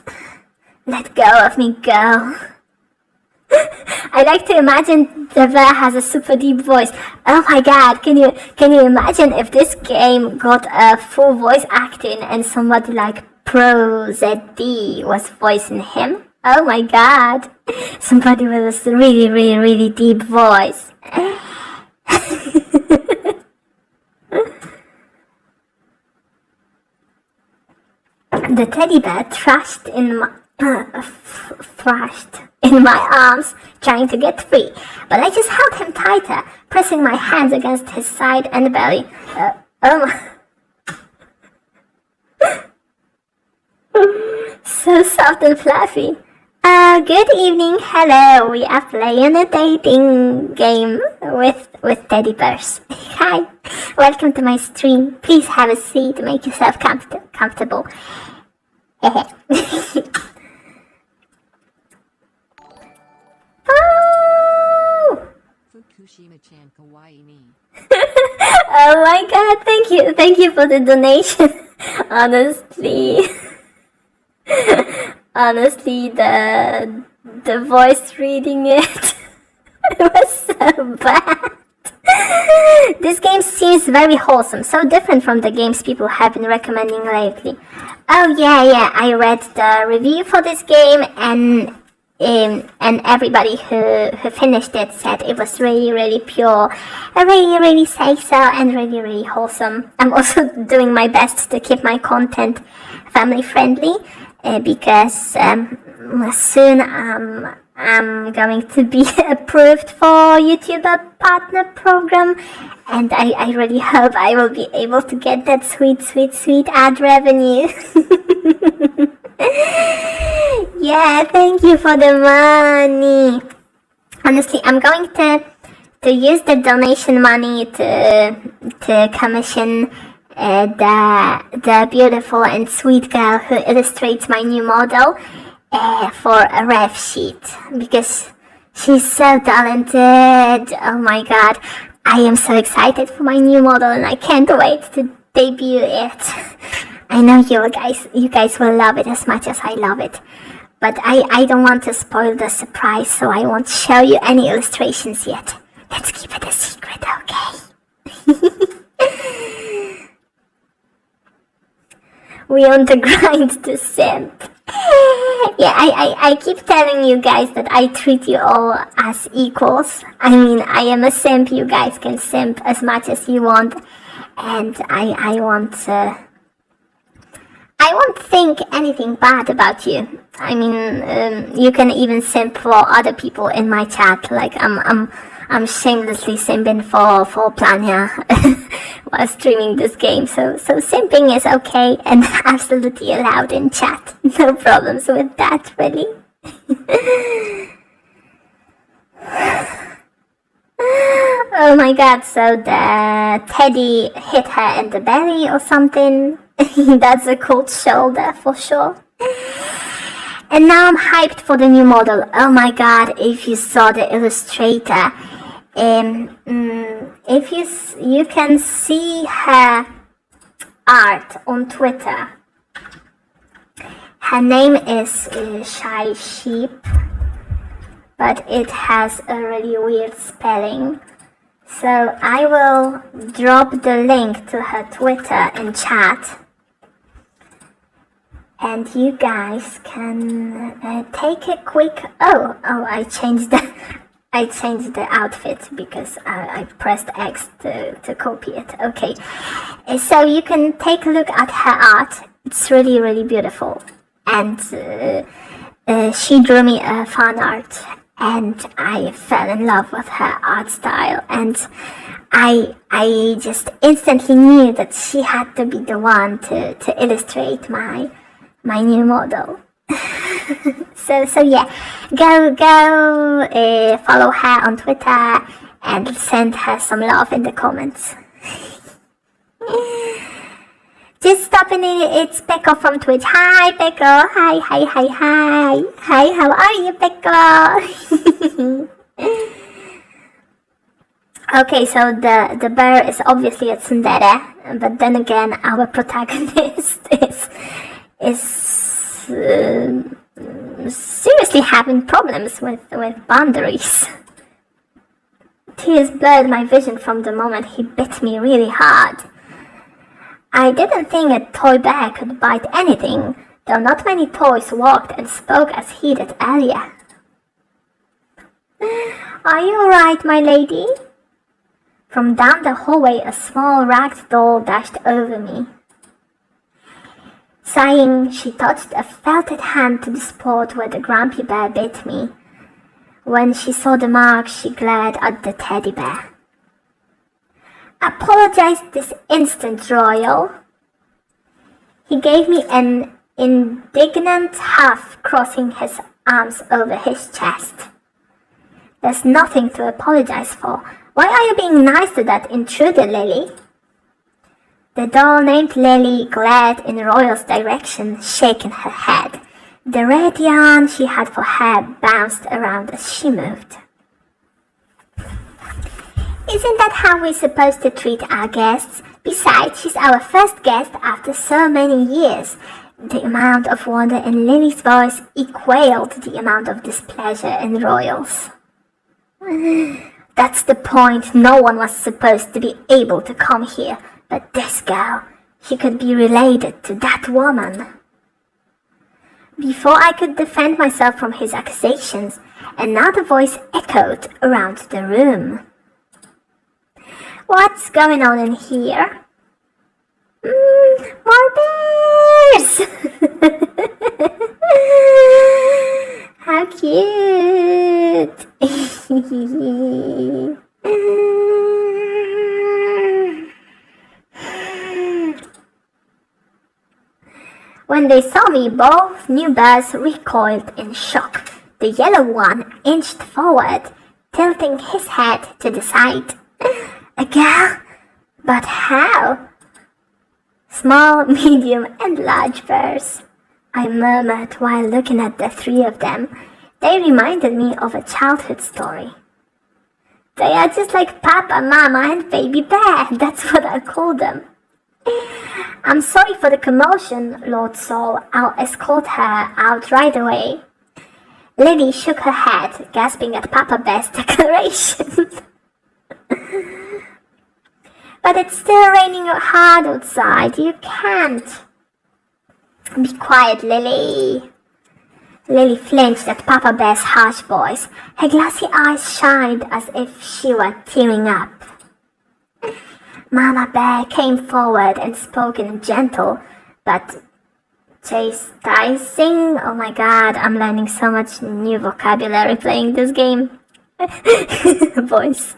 Let go of me, girl. I like to imagine the bear has a super deep voice. Oh my god, can you imagine if this game got a full voice acting and somebody like Pro ZD was voicing him? Oh my god, somebody with a really deep voice. The teddy bear thrashed in my arms, trying to get free, but I just held him tighter, pressing my hands against his side and belly. So soft and fluffy. Good evening, hello, we are playing a dating game with teddy bears. Hi, welcome to my stream. Please have a seat, make yourself comfortable. Oh! Fukushima-chan kawaii ni. Oh my god, thank you for the donation. Honestly, the voice reading it, it was so bad. This game seems very wholesome, so different from the games people have been recommending lately. Oh yeah, I read the review for this game, and everybody who finished it said it was really pure, really say-so, and really wholesome. I'm also doing my best to keep my content family friendly, because soon I'm going to be approved for YouTuber partner program, and I really hope I will be able to get that sweet ad revenue. Yeah, thank you for the money. Honestly, I'm going to use the donation money to commission the beautiful and sweet girl who illustrates my new model for a ref sheet, because she's so talented. Oh my god, I am so excited for my new model, and I can't wait to debut it. I know you guys will love it as much as I love it, but I don't want to spoil the surprise, so I won't show you any illustrations yet. Let's keep it a secret, okay? We on the grind to simp. Yeah, I keep telling you guys that I treat you all as equals. I mean, I am a simp, you guys can simp as much as you want, and I want I won't think anything bad about you. I mean, you can even simp for other people in my chat. Like I'm shamelessly simping for Planya while streaming this game. So simping is okay and absolutely allowed in chat. No problems with that, really. Oh my god, so the teddy hit her in the belly or something. That's a cold shoulder for sure. And now I'm hyped for the new model. Oh my god, if you saw the illustrator, if you can see her art on Twitter. Her name is Shy Sheep, but it has a really weird spelling. So I will drop the link to her Twitter in chat, and you guys can take a quick. Oh! I changed the outfit because I pressed X to copy it. Okay, so you can take a look at her art. It's really, really beautiful, and she drew me a fan art. And I fell in love with her art style, and I just instantly knew that she had to be the one to illustrate my new model. so yeah, go follow her on Twitter and send her some love in the comments. Just stopping in, it's Pekko from Twitch. Hi Pekko, hi, how are you Pekko? Okay, so the bear is obviously a tsundere, but then again our protagonist is seriously having problems with boundaries. Tears blurred my vision from the moment he bit me really hard. I didn't think a toy bear could bite anything, though not many toys walked and spoke as he did earlier. Are you alright, my lady? From down the hallway, a small raged doll dashed over me. Sighing, she touched a felted hand to the spot where the grumpy bear bit me. When she saw the mark, she glared at the teddy bear. Apologize this instant, Royal. He gave me an indignant huff, crossing his arms over his chest. There's nothing to apologize for. Why are you being nice to that intruder, Lily? The doll named Lily glared in Royal's direction, shaking her head. The red yarn she had for hair bounced around as she moved. Isn't that how we're supposed to treat our guests? Besides, she's our first guest after so many years. The amount of wonder in Lily's voice equaled the amount of displeasure in Royal's. That's the point. No one was supposed to be able to come here, but this girl, she could be related to that woman. Before I could defend myself from his accusations, another voice echoed around the room. What's going on in here? More bears! How cute! When they saw me, both new bears recoiled in shock. The yellow one inched forward, tilting his head to the side. A girl? But how? Small, medium, and large bears, I murmured while looking at the three of them. They reminded me of a childhood story. They are just like Papa, Mama, and Baby Bear. That's what I call them. I'm sorry for the commotion, Lord Sol. I'll escort her out right away. Lily shook her head, gasping at Papa Bear's declaration. But it's still raining hard outside. You can't. Be quiet, Lily. Lily flinched at Papa Bear's harsh voice. Her glassy eyes shined as if she were tearing up. Mama Bear came forward and spoke in a gentle but Chastising? Oh my god, I'm learning so much new vocabulary playing this game. Voice.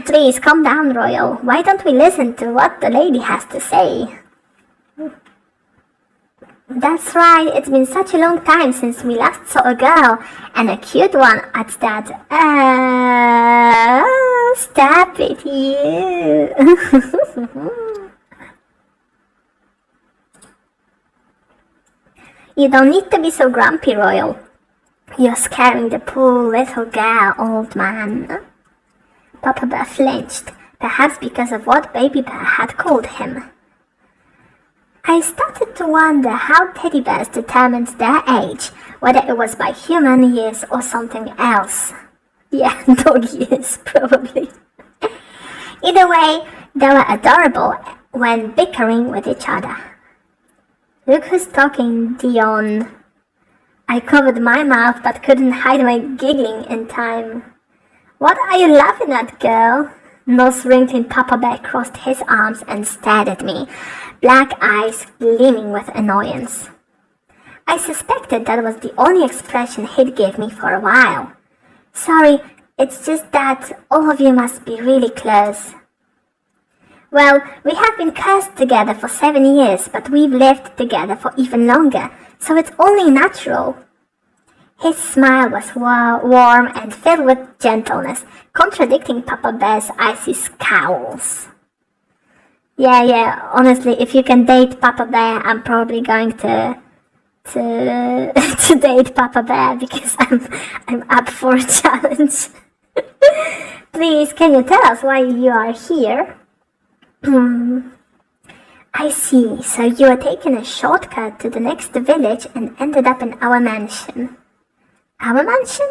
Please, calm down, Royal. Why don't we listen to what the lady has to say? That's right, it's been such a long time since we last saw a girl, and a cute one at that. Stop it, you. You don't need to be so grumpy, Royal. You're scaring the poor little girl, old man. Papa Bear flinched, perhaps because of what Baby Bear had called him. I started to wonder how teddy bears determined their age, whether it was by human years or something else. Yeah, dog years, probably. Either way, they were adorable when bickering with each other. Look who's talking, Dion. I covered my mouth but couldn't hide my giggling in time. What are you laughing at, girl? Nose wrinkling, Papa Bear crossed his arms and stared at me, black eyes gleaming with annoyance. I suspected that was the only expression he'd give me for a while. Sorry, it's just that all of you must be really close. Well, we have been cursed together for 7 years, but we've lived together for even longer, so it's only natural. His smile was warm and filled with gentleness, contradicting Papa Bear's icy scowls. Yeah, honestly, if you can date Papa Bear, I'm probably going to date Papa Bear because I'm up for a challenge. Please, can you tell us why you are here? I see, so you are taking a shortcut to the next village and ended up in our mansion. Our mansion?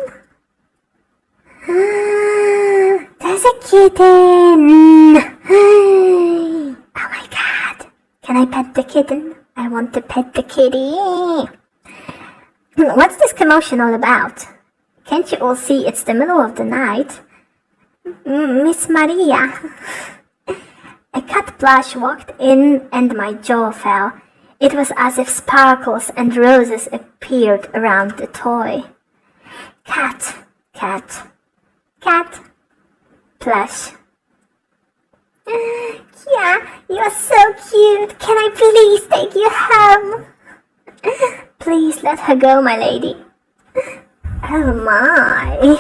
There's a kitten! Oh my god. Can I pet the kitten? I want to pet the kitty. What's this commotion all about? Can't you all see it's the middle of the night? Miss Maria. A cat blush walked in and my jaw fell. It was as if sparkles and roses appeared around the toy. Cat, plush. Yeah, you're so cute. Can I please take you home? Please let her go, my lady. Oh my.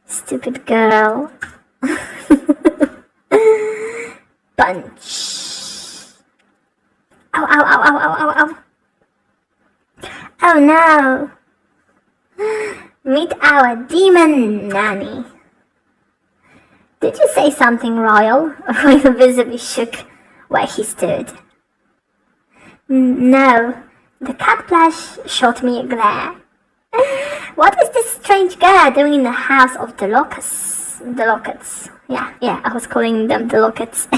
Stupid girl. Punch. Ow. Oh no. Meet our demon nanny. Did you say something, Royal? Royal visibly shook where he stood. No, the cat plush shot me a glare. What is this strange girl doing in the house of the Locusts? The Lockets. Yeah, I was calling them the Lockets.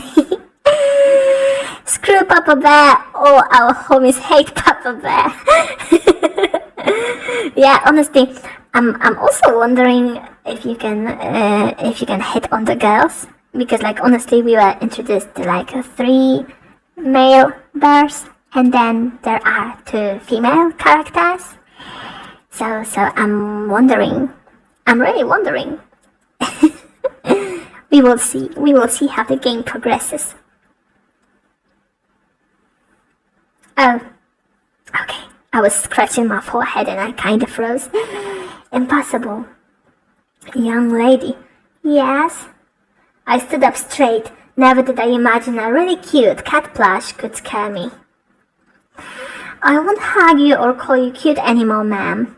Screw Papa Bear. All our homies hate Papa Bear. Yeah, honestly, I'm also wondering if you can hit on the girls, because like honestly we were introduced to like 3 male bears and then there are 2 female characters. So I'm really wondering. We will see how the game progresses. Oh, okay. I was scratching my forehead and I kind of froze. Impossible. Young lady. Yes? I stood up straight. Never did I imagine a really cute cat plush could scare me. I won't hug you or call you cute anymore, ma'am.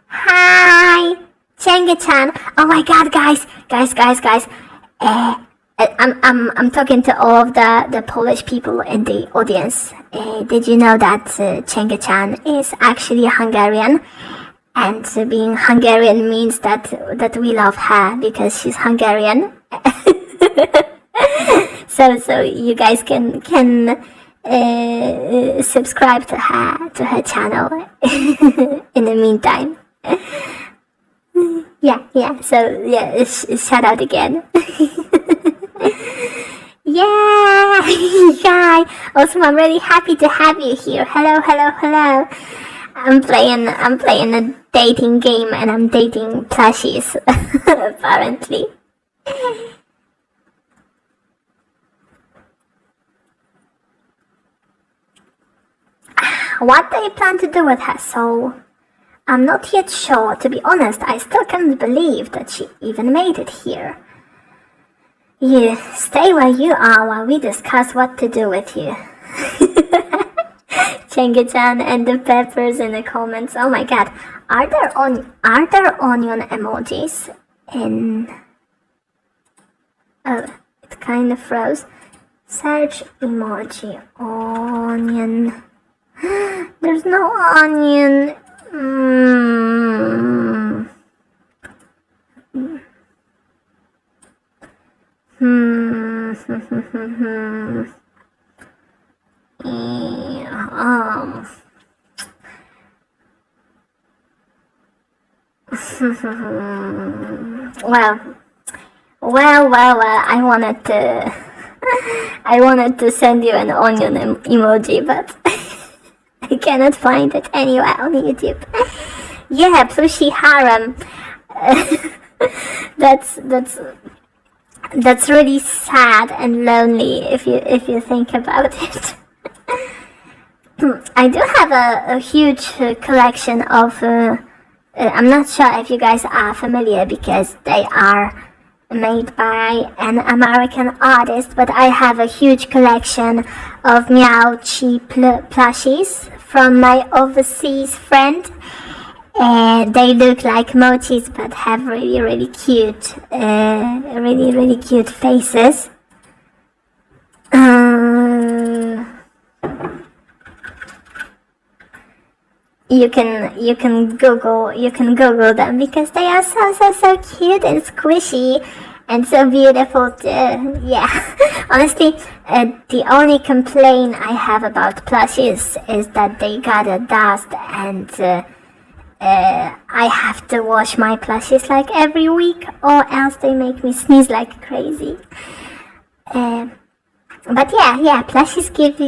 Hi! Chenge-chan. Oh my god, guys. I'm talking to all of the Polish people in the audience. Did you know that Chenge-chan is actually Hungarian? And being Hungarian means that we love her because she's Hungarian. so you guys can subscribe to her channel in the meantime. Yeah, so shout out again. Yeah, hi. Also, I'm really happy to have you here. Hello, hello, hello. I'm playing a dating game and I'm dating plushies, apparently. What do you plan to do with her soul? I'm not yet sure. To be honest, I still can't believe that she even made it here. You stay where you are while we discuss what to do with you. Chengi-chan and the peppers in the comments. Oh my god. Are there onion emojis in... Oh, it kind of froze. Search emoji. Onion. There's no onion. Well, I wanted to send you an onion emoji, but I cannot find it anywhere on YouTube. Yeah, plushie harem. That's really sad and lonely if you think about it. I do have a huge collection of. I'm not sure if you guys are familiar because they are made by an American artist, but I have a huge collection of Meowchi plushies from my overseas friend. They look like mochis but have really cute, really cute faces. You can Google them because they are so cute and squishy and so beautiful too. Yeah, honestly, the only complaint I have about plushies is that they got a dust and I have to wash my plushies like every week or else they make me sneeze like crazy. But yeah, plushies give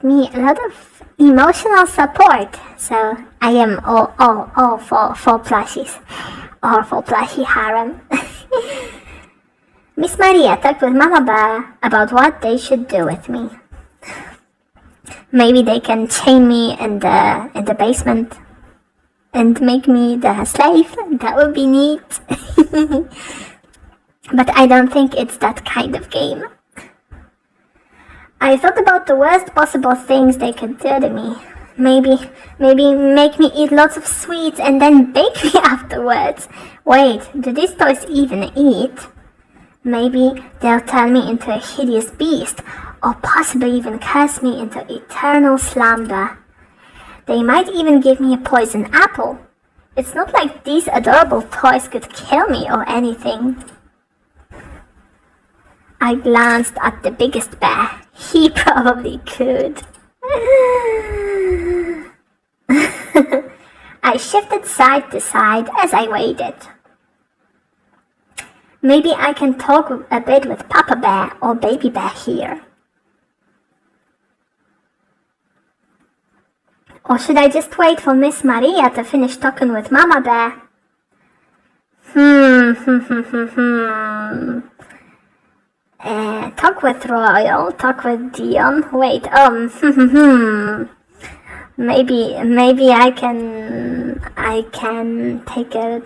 me a lot of emotional support, so I am all for plushies, or for plushie harem. Miss Maria talked with Mama Bear about what they should do with me. Maybe they can chain me in the basement and make me the slave. That would be neat. But I don't think it's that kind of game. I thought about the worst possible things they could do to me. Maybe make me eat lots of sweets and then bake me afterwards. Wait, do these toys even eat? Maybe they'll turn me into a hideous beast, or possibly even curse me into eternal slumber. They might even give me a poison apple. It's not like these adorable toys could kill me or anything. I glanced at the biggest bear. He probably could. I shifted side to side as I waited. Maybe I can talk a bit with Papa Bear or Baby Bear here. Or should I just wait for Miss Maria to finish talking with Mama Bear? Talk with Royal, talk with Dion. Wait, maybe I can take a.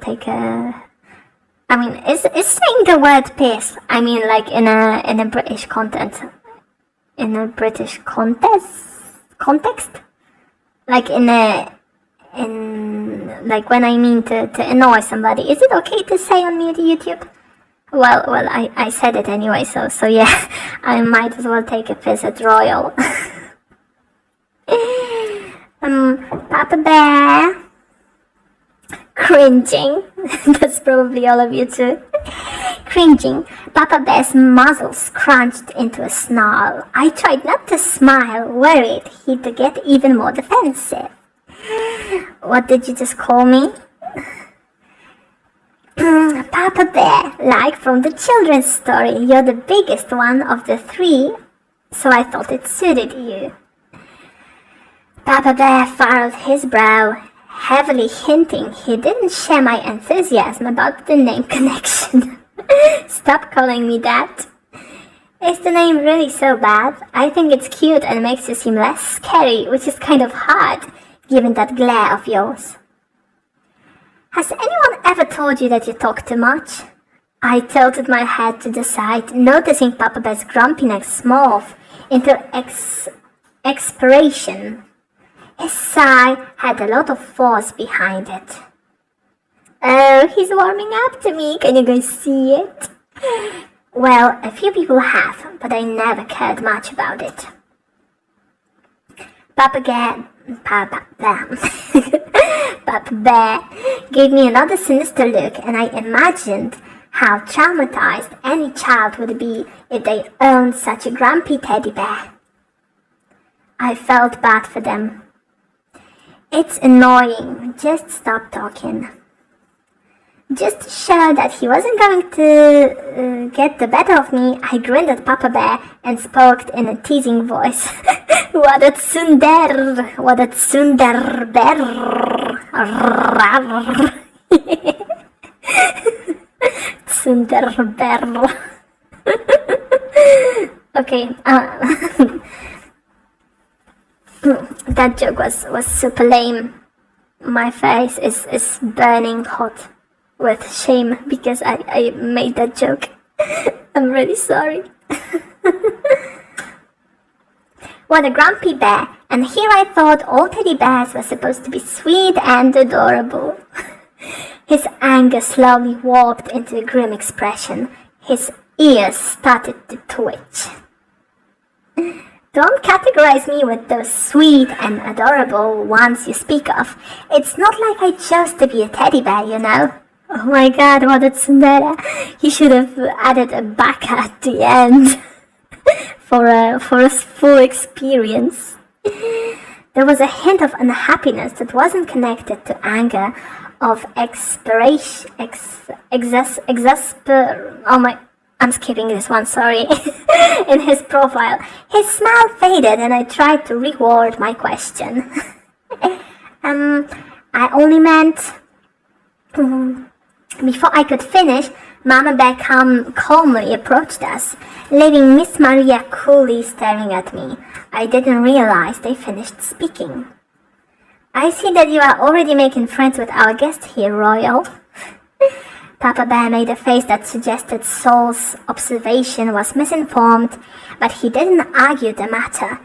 I mean, is saying the word piss? I mean, like in a British context, context, like like when I mean to annoy somebody. Is it okay to say on YouTube? Well, I said it anyway, so yeah, I might as well take a piss at Royal. Papa Bear. Cringing. That's probably all of you too. Cringing. Papa Bear's muzzle scrunched into a snarl. I tried not to smile, worried he'd get even more defensive. What did you just call me? Papa Bear, like from the children's story, you're the biggest one of the three, so I thought it suited you. Papa Bear furrowed his brow, heavily hinting he didn't share my enthusiasm about the name connection. Stop calling me that. Is the name really so bad? I think it's cute and makes you seem less scary, which is kind of hard, given that glare of yours. Has anyone ever told you that you talk too much? I tilted my head to the side, noticing Papa Bear's grumpiness morph into expiration. His sigh had a lot of force behind it. Oh, he's warming up to me. Can you guys see it? Well, a few people have, but I never cared much about it. Papa Bear gave me another sinister look, and I imagined how traumatized any child would be if they owned such a grumpy teddy bear. I felt bad for them. It's annoying. Just stop talking. Just to show that he wasn't going to get the better of me, I grinned at Papa Bear and spoke in a teasing voice. What a tsundere! What a tsundere bear! Tsundere bear. Okay, that joke was super lame. My face is burning hot with shame because I made that joke. I'm really sorry. What a grumpy bear, and here I thought all teddy bears were supposed to be sweet and adorable. His anger slowly warped into a grim expression. His ears started to twitch. Don't categorize me with those sweet and adorable ones you speak of. It's not like I chose to be a teddy bear, you know. Oh my god, what a tsundere. He should have added a baka at the end for a full experience. There was a hint of unhappiness that wasn't connected to anger, of I'm skipping this one, sorry. In his profile. His smile faded and I tried to reword my question. I only meant... Before I could finish, Mama Bear calmly approached us, leaving Miss Maria coolly staring at me. I didn't realize they finished speaking. I see that you are already making friends with our guest here, Royal. Papa Bear made a face that suggested Saul's observation was misinformed, but he didn't argue the matter.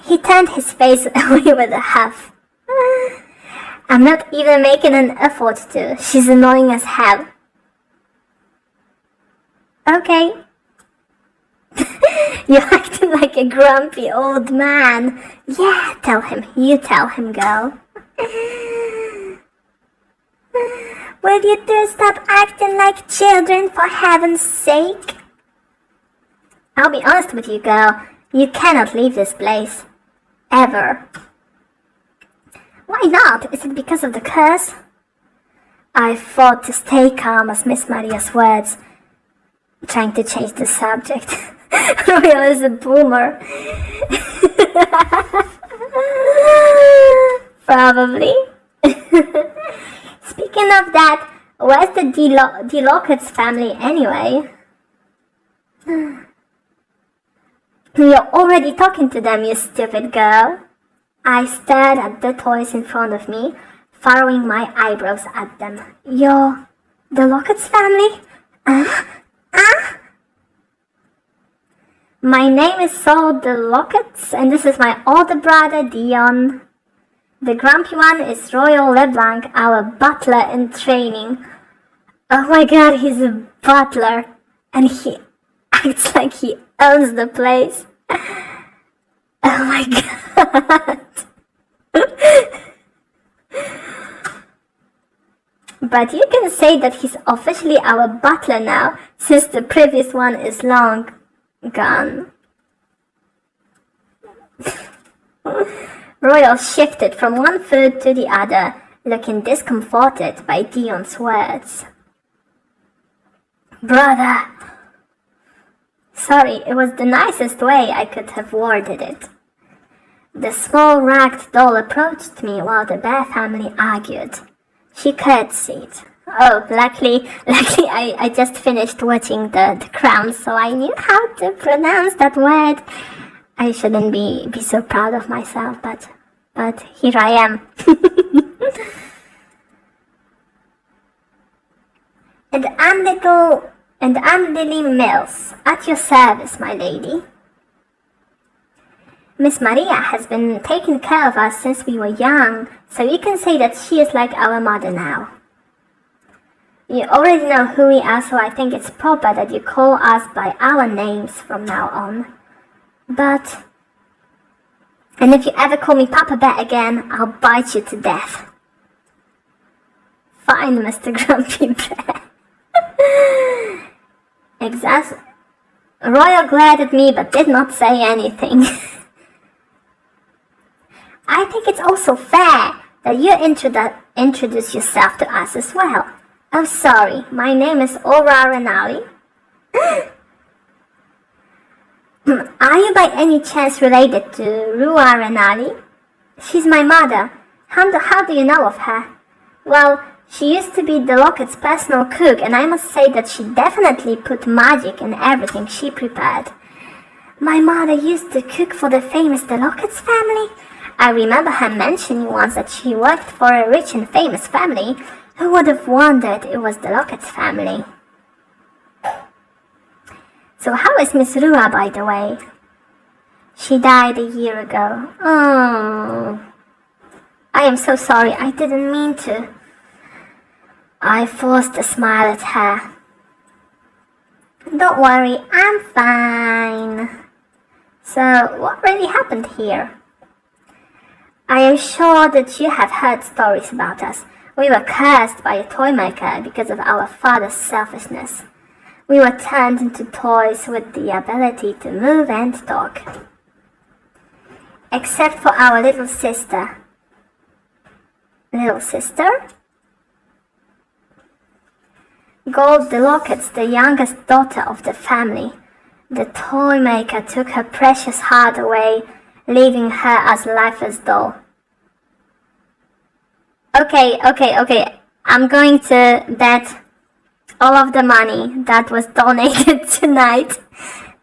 He turned his face away with a huff. I'm not even making an effort to. She's annoying as hell. Okay. You're acting like a grumpy old man. Yeah, tell him. You tell him, girl. Will you two stop acting like children, for heaven's sake? I'll be honest with you, girl. You cannot leave this place. Ever. Why not? Is it because of the curse? I fought to stay calm as Miss Maria's words, trying to change the subject. Royal is a boomer. Probably. Speaking of that, where's the DeLocket's family anyway? You're already talking to them, you stupid girl. I stared at the toys in front of me, furrowing my eyebrows at them. You're the Lockett's family? My name is Saul the Locketts, and this is my older brother, Dion. The grumpy one is Royal LeBlanc, our butler in training. Oh my god, he's a butler, and he acts like he owns the place. Oh my god. But you can say that he's officially our butler now, since the previous one is long gone. Royal shifted from one foot to the other, looking discomforted by Dion's words. Brother! Sorry, it was the nicest way I could have worded it. The small ragged doll approached me while the bear family argued. She curtsied. Oh, luckily I just finished watching the Crown, so I knew how to pronounce that word. I shouldn't be so proud of myself, but here I am. And I'm Lily Mills, at your service, my lady. Miss Maria has been taking care of us since we were young, so you can say that she is like our mother now. You already know who we are, so I think it's proper that you call us by our names from now on. And if you ever call me Papa Bear again, I'll bite you to death. Fine, Mr. Grumpy Bear. Royal glared at me but did not say anything. I think it's also fair that you introduce yourself to us as well. Oh, sorry, my name is Aura Renali. Are you by any chance related to Rua Renali? She's my mother. How do you know of her? Well, she used to be the Locket's personal cook, and I must say that she definitely put magic in everything she prepared. My mother used to cook for the famous the Locket's family. I remember her mentioning once that she worked for a rich and famous family. Who would have wondered it was the Locket's family? So how is Miss Rua, by the way? She died a year ago. Oh, I am so sorry. I didn't mean to. I forced a smile at her. Don't worry, I'm fine. So, what really happened here? I am sure that you have heard stories about us. We were cursed by a toy maker because of our father's selfishness. We were turned into toys with the ability to move and talk. Except for our little sister. Little sister? Gold the Locket's the youngest daughter of the family. The toy maker took her precious heart away, leaving her as lifeless doll. Okay. I'm going to bet all of the money that was donated tonight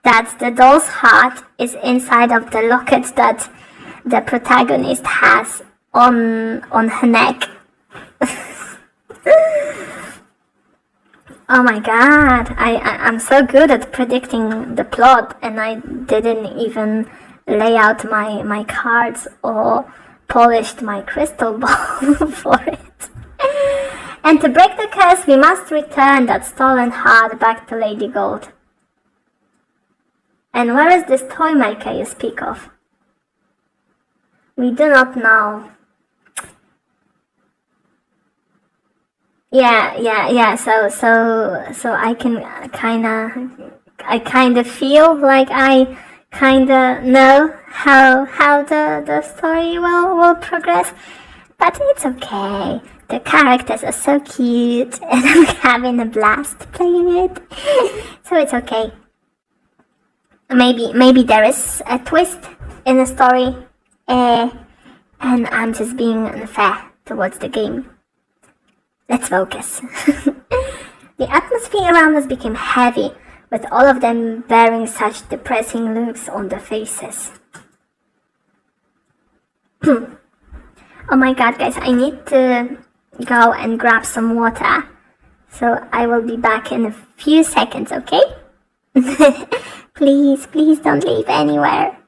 that the doll's heart is inside of the locket that the protagonist has on her neck. Oh my god, I'm so good at predicting the plot, and I didn't even lay out my cards or polished my crystal ball for it. And to break the curse, we must return that stolen heart back to Lady Gold. And where is this toy maker you speak of? We do not know. Yeah. So I kind of feel like I kind of know how the story will progress, but it's okay. The characters are so cute, and I'm having a blast playing it, so it's okay. Maybe there is a twist in the story, and I'm just being unfair towards the game. Let's focus. The atmosphere around us became heavy, with all of them bearing such depressing looks on their faces. Oh my god, guys, I need to go and grab some water. So I will be back in a few seconds, okay? Please don't leave anywhere.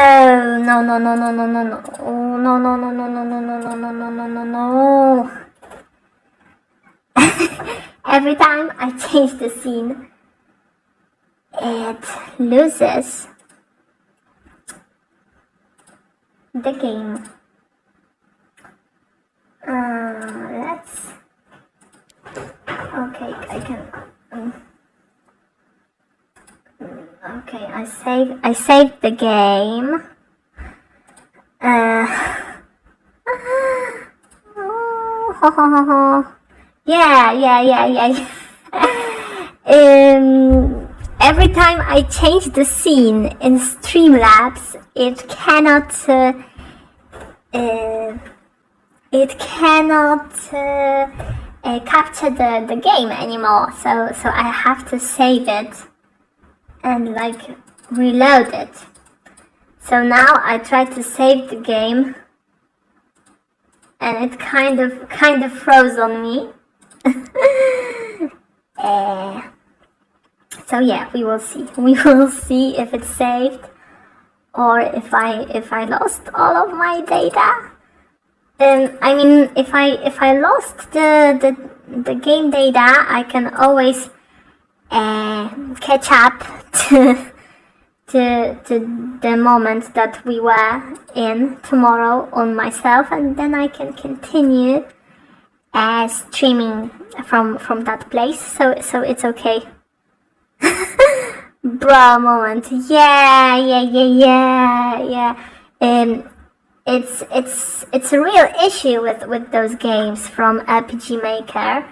Oh, no, no, no, no, no, no, no. Oh, no, no, no, no, no, no, no, no, no, no, no, no, no. Every time I change the scene, it loses the game. Let's... Okay, I can... Okay, I saved the game. Yeah. Every time I change the scene in Streamlabs, it cannot capture the game anymore. So I have to save it and like reload it. So now I try to save the game, and it kind of froze on me. So yeah, we will see. We will see if it's saved or if I lost all of my data. I mean, if I lost the game data, I can always catch up to the moment that we were in tomorrow on myself, and then I can continue streaming from that place. So it's okay. Bro moment. Yeah. It's a real issue with those games from RPG Maker.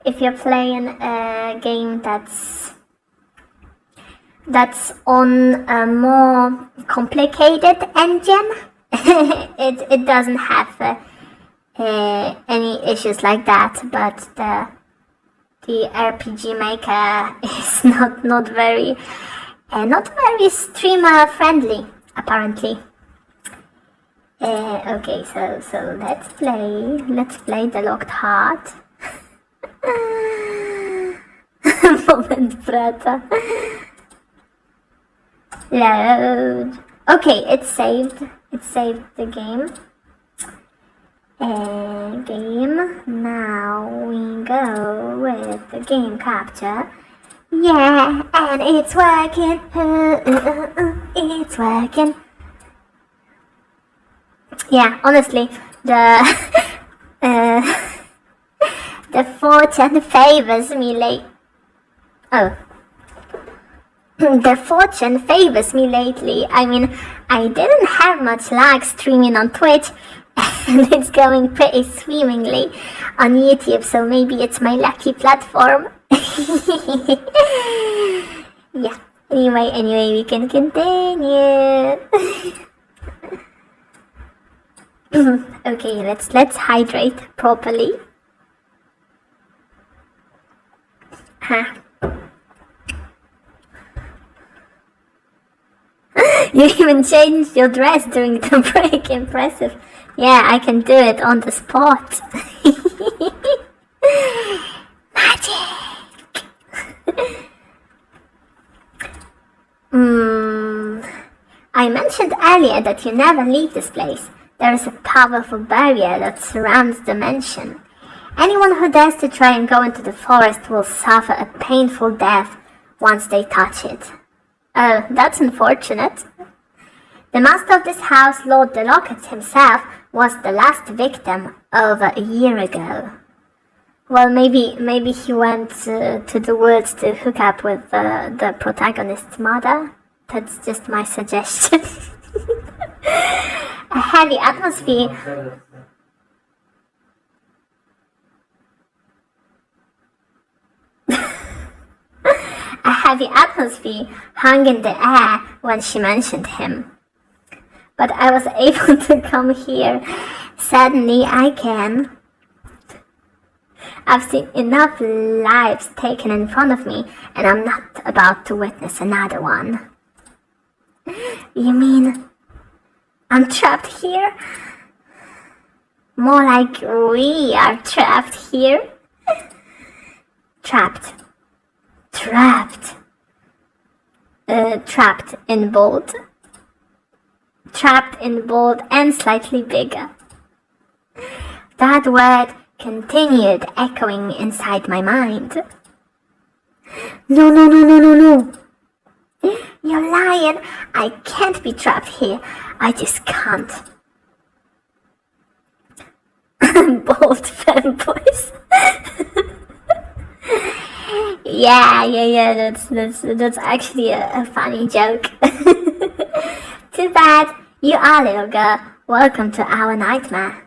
if you're playing a game that's on a more complicated engine, it doesn't have any issues like that. But the RPG Maker is not very streamer friendly, apparently. Okay, so let's play the Locked Heart. Moment praca. Load. Okay, it's saved the game. Game. Now we go with the game capture. Yeah, and it's working. It's working. Yeah, honestly, the fortune favors me the fortune favors me lately. I mean, I didn't have much lag streaming on Twitch, and it's going pretty swimmingly on YouTube, so maybe it's my lucky platform. Yeah, anyway, we can continue. Okay, let's hydrate properly. You even changed your dress during the break. Impressive. Yeah, I can do it on the spot. Magic! I mentioned earlier that you never leave this place. There is a powerful barrier that surrounds the mansion. Anyone who dares to try and go into the forest will suffer a painful death once they touch it. Oh, that's unfortunate. The master of this house, Lord the Lockets himself, was the last victim over a year ago. Well, maybe he went to the woods to hook up with the protagonist's mother. That's just my suggestion. A heavy atmosphere. A heavy atmosphere hung in the air when she mentioned him. But I was able to come here. Suddenly I can. I've seen enough lives taken in front of me, and I'm not about to witness another one. You mean I'm trapped here? More like we are trapped here. Trapped. trapped in bold. Trapped in bold and slightly bigger. That word continued echoing inside my mind. No, no, no, no, no, no. You're lying. I can't be trapped here. I just can't. Bold fanboys. Yeah. That's actually a funny joke. Too bad. You are, little girl. Welcome to our nightmare.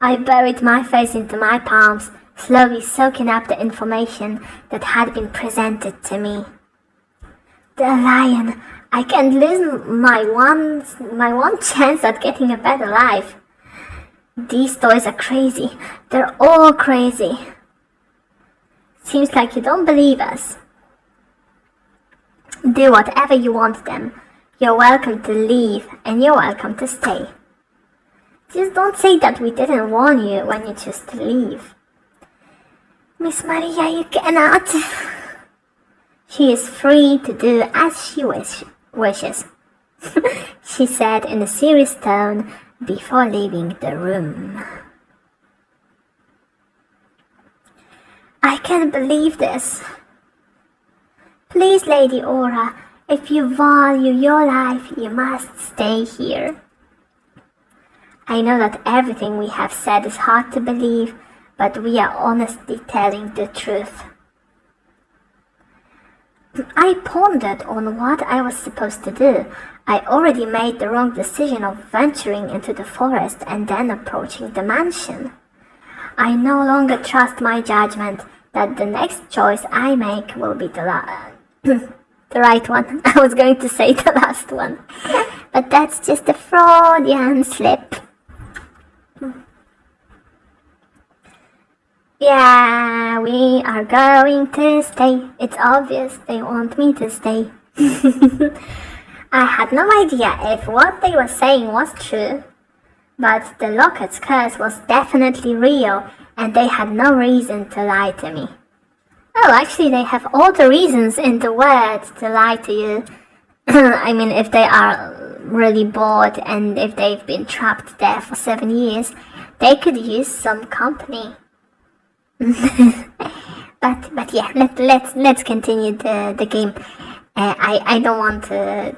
I buried my face into my palms, slowly soaking up the information that had been presented to me. The lion. I can't lose my one chance at getting a better life. These toys are crazy. They're all crazy. Seems like you don't believe us. Do whatever you want them. You're welcome to leave and you're welcome to stay. Just don't say that we didn't warn you when you chose to leave. Miss Maria, you cannot. She is free to do as she wishes, she said in a serious tone before leaving the room. I can't believe this. Please, Lady Aura, if you value your life, you must stay here. I know that everything we have said is hard to believe, but we are honestly telling the truth. I pondered on what I was supposed to do. I already made the wrong decision of venturing into the forest and then approaching the mansion. I no longer trust my judgment that the next choice I make will be the right one. I was going to say the last one, but that's just a Freudian slip. Yeah, we are going to stay. It's obvious they want me to stay. I had no idea if what they were saying was true, but the locket's curse was definitely real and they had no reason to lie to me. Oh, actually they have all the reasons in the world to lie to you. I mean, if they are really bored and if they've been trapped there for 7 years, they could use some company. but yeah, let's continue the game. I don't want to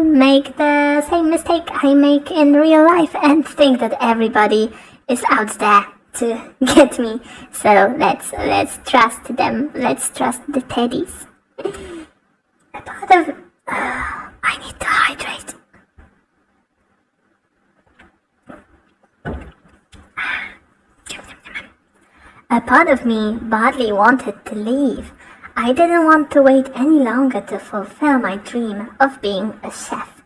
make the same mistake I make in real life and think that everybody is out there to get me. So let's trust them. Let's trust the teddies. A part of I need to hydrate. A part of me badly wanted to leave. I didn't want to wait any longer to fulfill my dream of being a chef.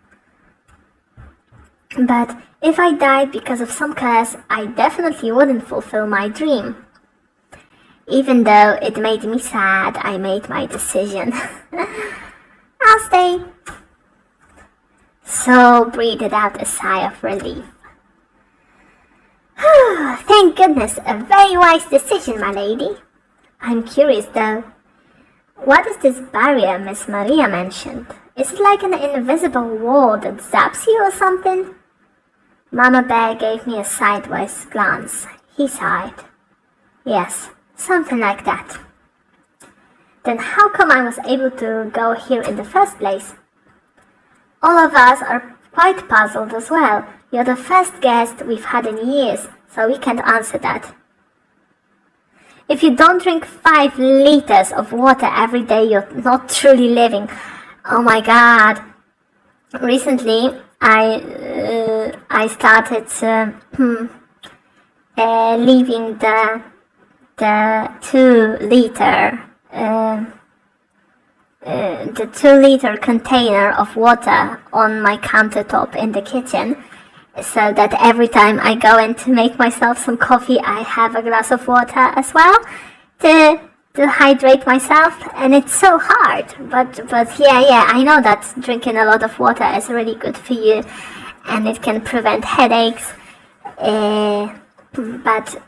But if I died because of some curse, I definitely wouldn't fulfill my dream. Even though it made me sad, I made my decision. I'll stay. So breathed out a sigh of relief. Thank goodness, a very wise decision, my lady. I'm curious though, what is this barrier Miss Maria mentioned? Is it like an invisible wall that zaps you or something? Mama Bear gave me a sideways glance. He sighed. Yes, something like that. Then how come I was able to go here in the first place? All of us are quite puzzled as well. You're the first guest we've had in years, so we can't answer that. If you don't drink 5 liters of water every day, you're not truly living. Oh my god. Recently, I started leaving the 2-liter container of water on my countertop in the kitchen, so that every time I go in to make myself some coffee, I have a glass of water as well to hydrate myself. And it's so hard, but yeah, I know that drinking a lot of water is really good for you and it can prevent headaches, but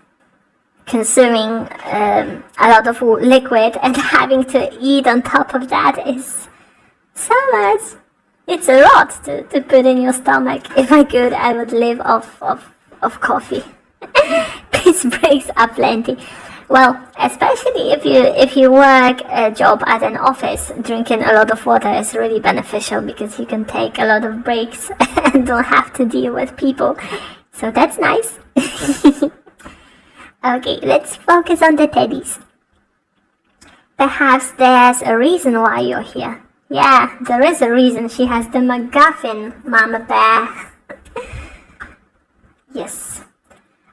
consuming a lot of liquid and having to eat on top of that is so much. It's a lot to put in your stomach. If I could, I would live off coffee. This breaks up plenty. Well, especially if you work a job at an office, drinking a lot of water is really beneficial because you can take a lot of breaks and don't have to deal with people. So that's nice. Okay, let's focus on the teddies. Perhaps there's a reason why you're here. Yeah, there is a reason. She has the MacGuffin, Mama Bear. Yes.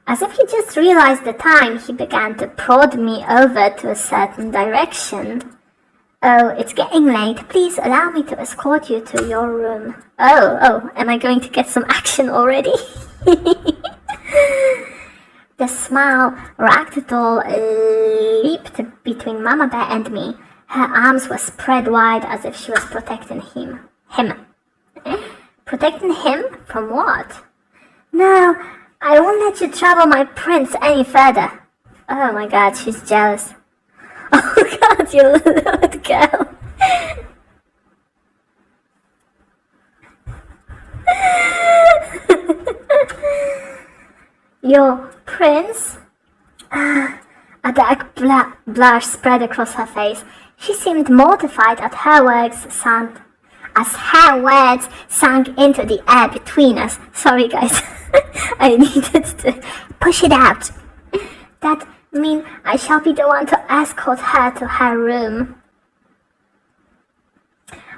As if he just realized the time, he began to prod me over to a certain direction. Oh, it's getting late. Please allow me to escort you to your room. Oh, am I going to get some action already? The small ragdoll leaped between Mama Bear and me. Her arms were spread wide as if she was protecting him. Protecting him? From what? No, I won't let you trouble my prince any further. Oh my god, she's jealous. Oh god, you little girl. Your prince? A dark blush spread across her face. She seemed mortified at her words sank into the air between us. Sorry guys, I needed to push it out. That mean I shall be the one to escort her to her room.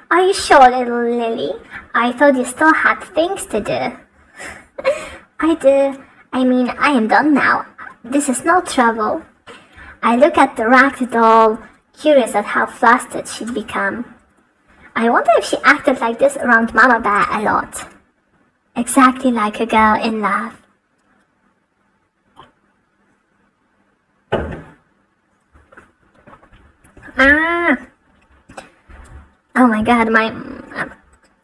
Are you sure, little Lily? I thought you still had things to do. I do. I mean, I am done now. This is no trouble. I look at the ragdoll, curious at how flustered she'd become. I wonder if she acted like this around Mama Bear a lot. Exactly like a girl in love. Oh my god,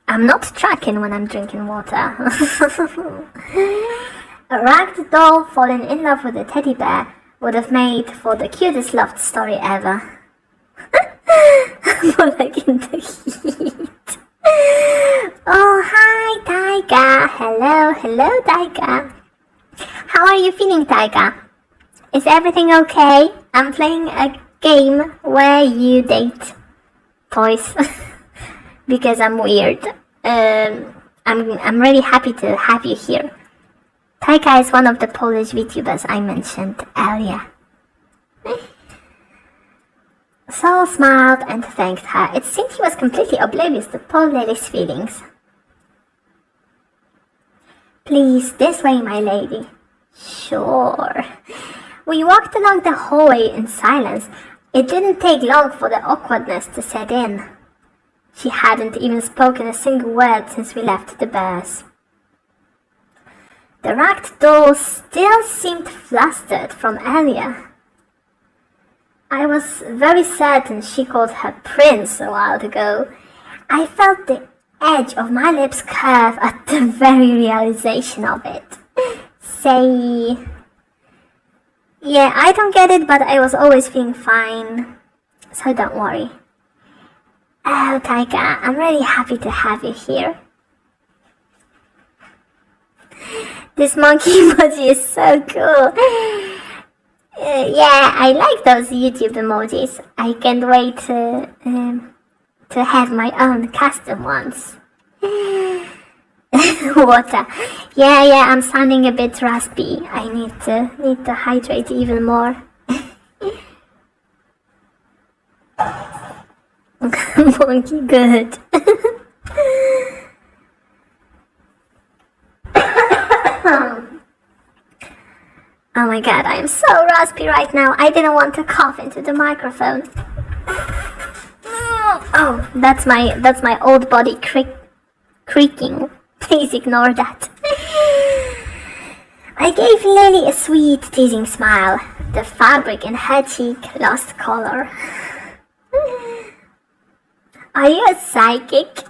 I'm not tracking when I'm drinking water. A ragdoll falling in love with a teddy bear would have made for the cutest love story ever. More like in the heat. Oh, hi, Taiga. Hello, Taiga. How are you feeling, Taiga? Is everything okay? I'm playing a game where you date toys because I'm weird. I'm really happy to have you here. Taika is one of the Polish VTubers I mentioned earlier. Saul smiled and thanked her. It seemed he was completely oblivious to poor Lily's feelings. Please, this way, my lady. Sure. We walked along the hallway in silence. It didn't take long for the awkwardness to set in. She hadn't even spoken a single word since we left the bears. The ragdoll still seemed flustered from earlier. I was very certain she called her prince a while ago. I felt the edge of my lips curve at the very realization of it. Say... Yeah, I don't get it, but I was always feeling fine. So don't worry. Oh, Taika, I'm really happy to have you here. This monkey emoji is so cool. Yeah, I like those YouTube emojis. I can't wait to have my own custom ones. Water. Yeah, I'm sounding a bit raspy. I need to hydrate even more. Monkey good. Oh my god, I am so raspy right now. I didn't want to cough into the microphone. Oh, that's my old body creaking. Please ignore that. I gave Lily a sweet, teasing smile. The fabric in her cheek lost color. Are you a psychic?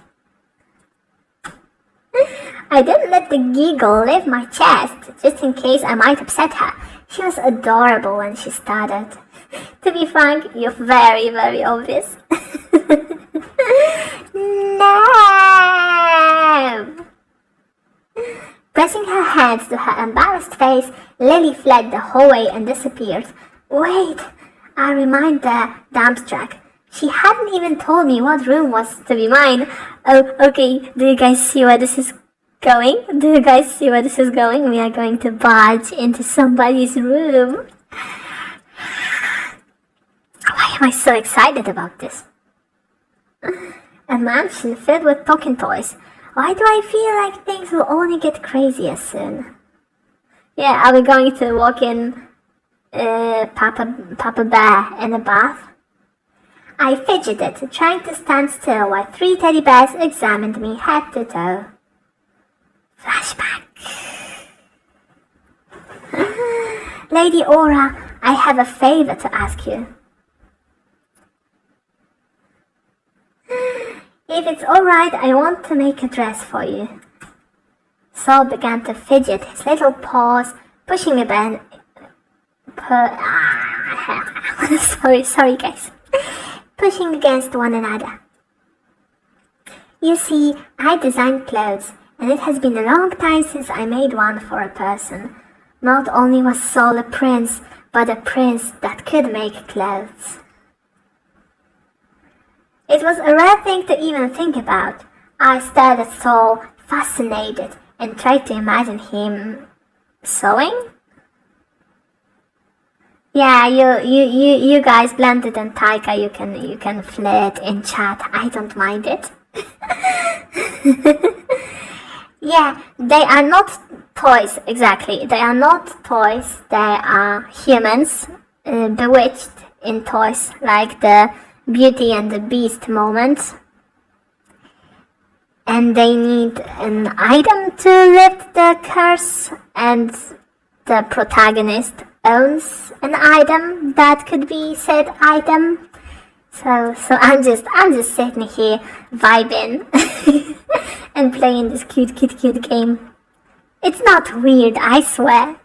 I didn't let the giggle leave my chest, just in case I might upset her. She was adorable when she started. To be frank, you're very, very obvious. No! Pressing her hands to her embarrassed face, Lily fled the hallway and disappeared. Wait, I remind the dumbstruck. She hadn't even told me what room was to be mine. Oh, okay, do you guys see where this is going? We are going to barge into somebody's room. Why am I so excited about this? A mansion filled with talking toys. Why do I feel like things will only get crazier soon? Yeah, are we going to walk in Papa Bear in a bath? I fidgeted, trying to stand still while 3 teddy bears examined me head to toe. Flashback. Lady Aura, I have a favor to ask you. If it's alright, I want to make a dress for you. Saul began to fidget, his little paws pushing sorry guys. Pushing against one another. You see, I design clothes, and it has been a long time since I made one for a person. Not only was Saul a prince, but a prince that could make clothes. It was a rare thing to even think about. I stared at Saul, fascinated, and tried to imagine him sewing. Yeah, you guys, Blended and Taika, you can flirt in chat. I don't mind it. Yeah, they are not toys exactly. They are not toys. They are humans, bewitched in toys, like the Beauty and the Beast moment. And they need an item to lift the curse, and the protagonist owns an item that could be said item. So I'm just sitting here vibing and playing this cute game. It's not weird, I swear.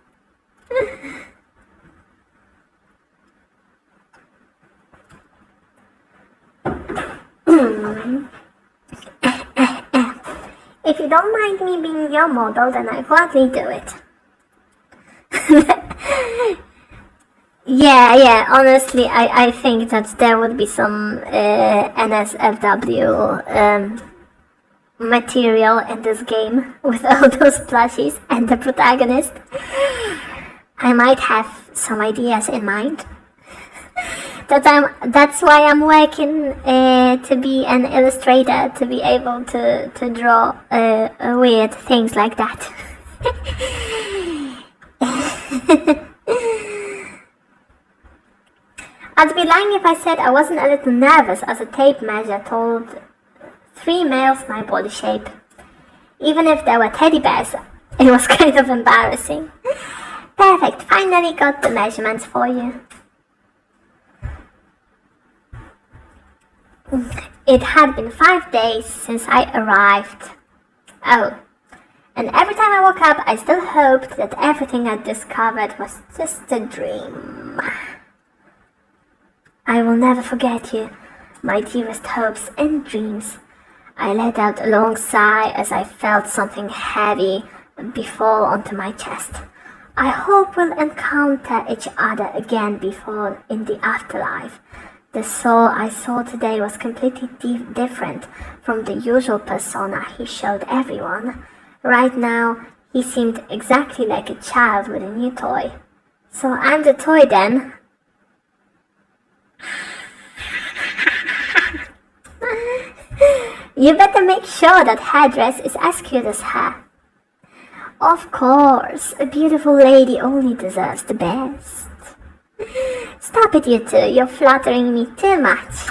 If you don't mind me being your model, then I'll gladly do it. Yeah, honestly, I think that there would be some NSFW material in this game with all those plushies and the protagonist. I might have some ideas in mind. That's why I'm working to be an illustrator, to be able to draw weird things like that. I'd be lying if I said I wasn't a little nervous as a tape measure told 3 males my body shape. Even if there were teddy bears, it was kind of embarrassing. Perfect, finally got the measurements for you. It had been 5 days since I arrived. Oh, and every time I woke up, I still hoped that everything I discovered was just a dream. I will never forget you, my dearest hopes and dreams. I let out a long sigh as I felt something heavy befall onto my chest. I hope we'll encounter each other again before in the afterlife. The soul I saw today was completely different from the usual persona he showed everyone. Right now, he seemed exactly like a child with a new toy. So I'm the toy then? You better make sure that headdress is as cute as her. Of course, a beautiful lady only deserves the best. Stop it, you two, you're flattering me too much.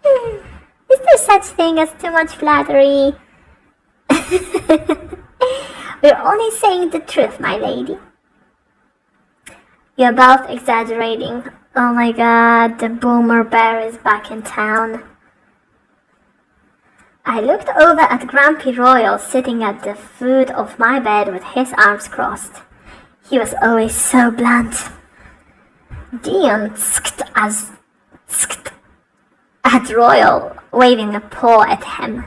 Is there such thing as too much flattery? We're only saying the truth, my lady. You're both exaggerating. Oh my god, the boomer bear is back in town. I looked over at Grumpy Royal sitting at the foot of my bed with his arms crossed. He was always so blunt. Dion sked at Royal, waving a paw at him.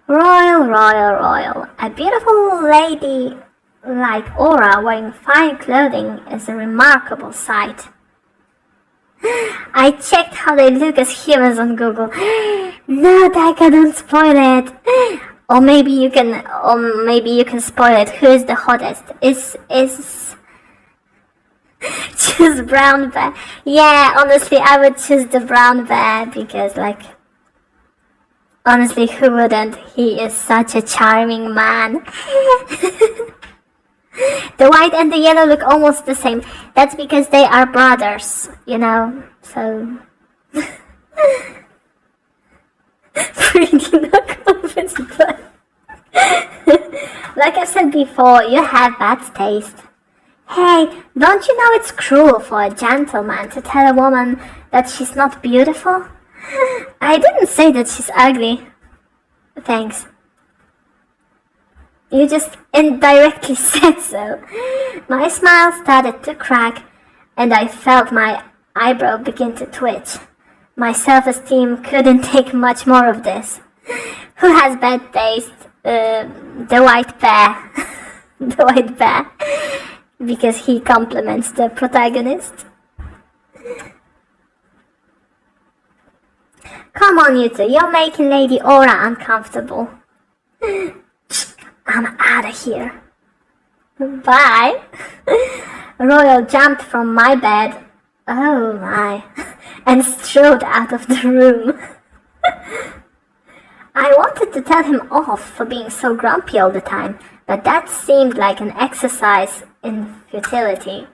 Royal, Royal, Royal, a beautiful lady like Aura wearing fine clothing is a remarkable sight. I checked how they look as humans on Google. No, Daika, don't spoil it. Or maybe you can spoil it. Who is the hottest? Is choose brown bear. Yeah, honestly, I would choose the brown bear because, like, honestly, who wouldn't? He is such a charming man. The white and the yellow look almost the same. That's because they are brothers, you know, so... Pretty knockoff, but... Like I said before, you have bad taste. Hey, don't you know it's cruel for a gentleman to tell a woman that she's not beautiful? I didn't say that she's ugly. Thanks. You just indirectly said so. My smile started to crack, and I felt my eyebrow begin to twitch. My self-esteem couldn't take much more of this. Who has bad taste? The white bear. The white bear. Because he compliments the protagonist. Come on, you two. You're making Lady Aura uncomfortable. I'm out of here. Bye. Royal jumped from my bed. Oh my. And strode out of the room. I wanted to tell him off for being so grumpy all the time, but that seemed like an exercise in futility.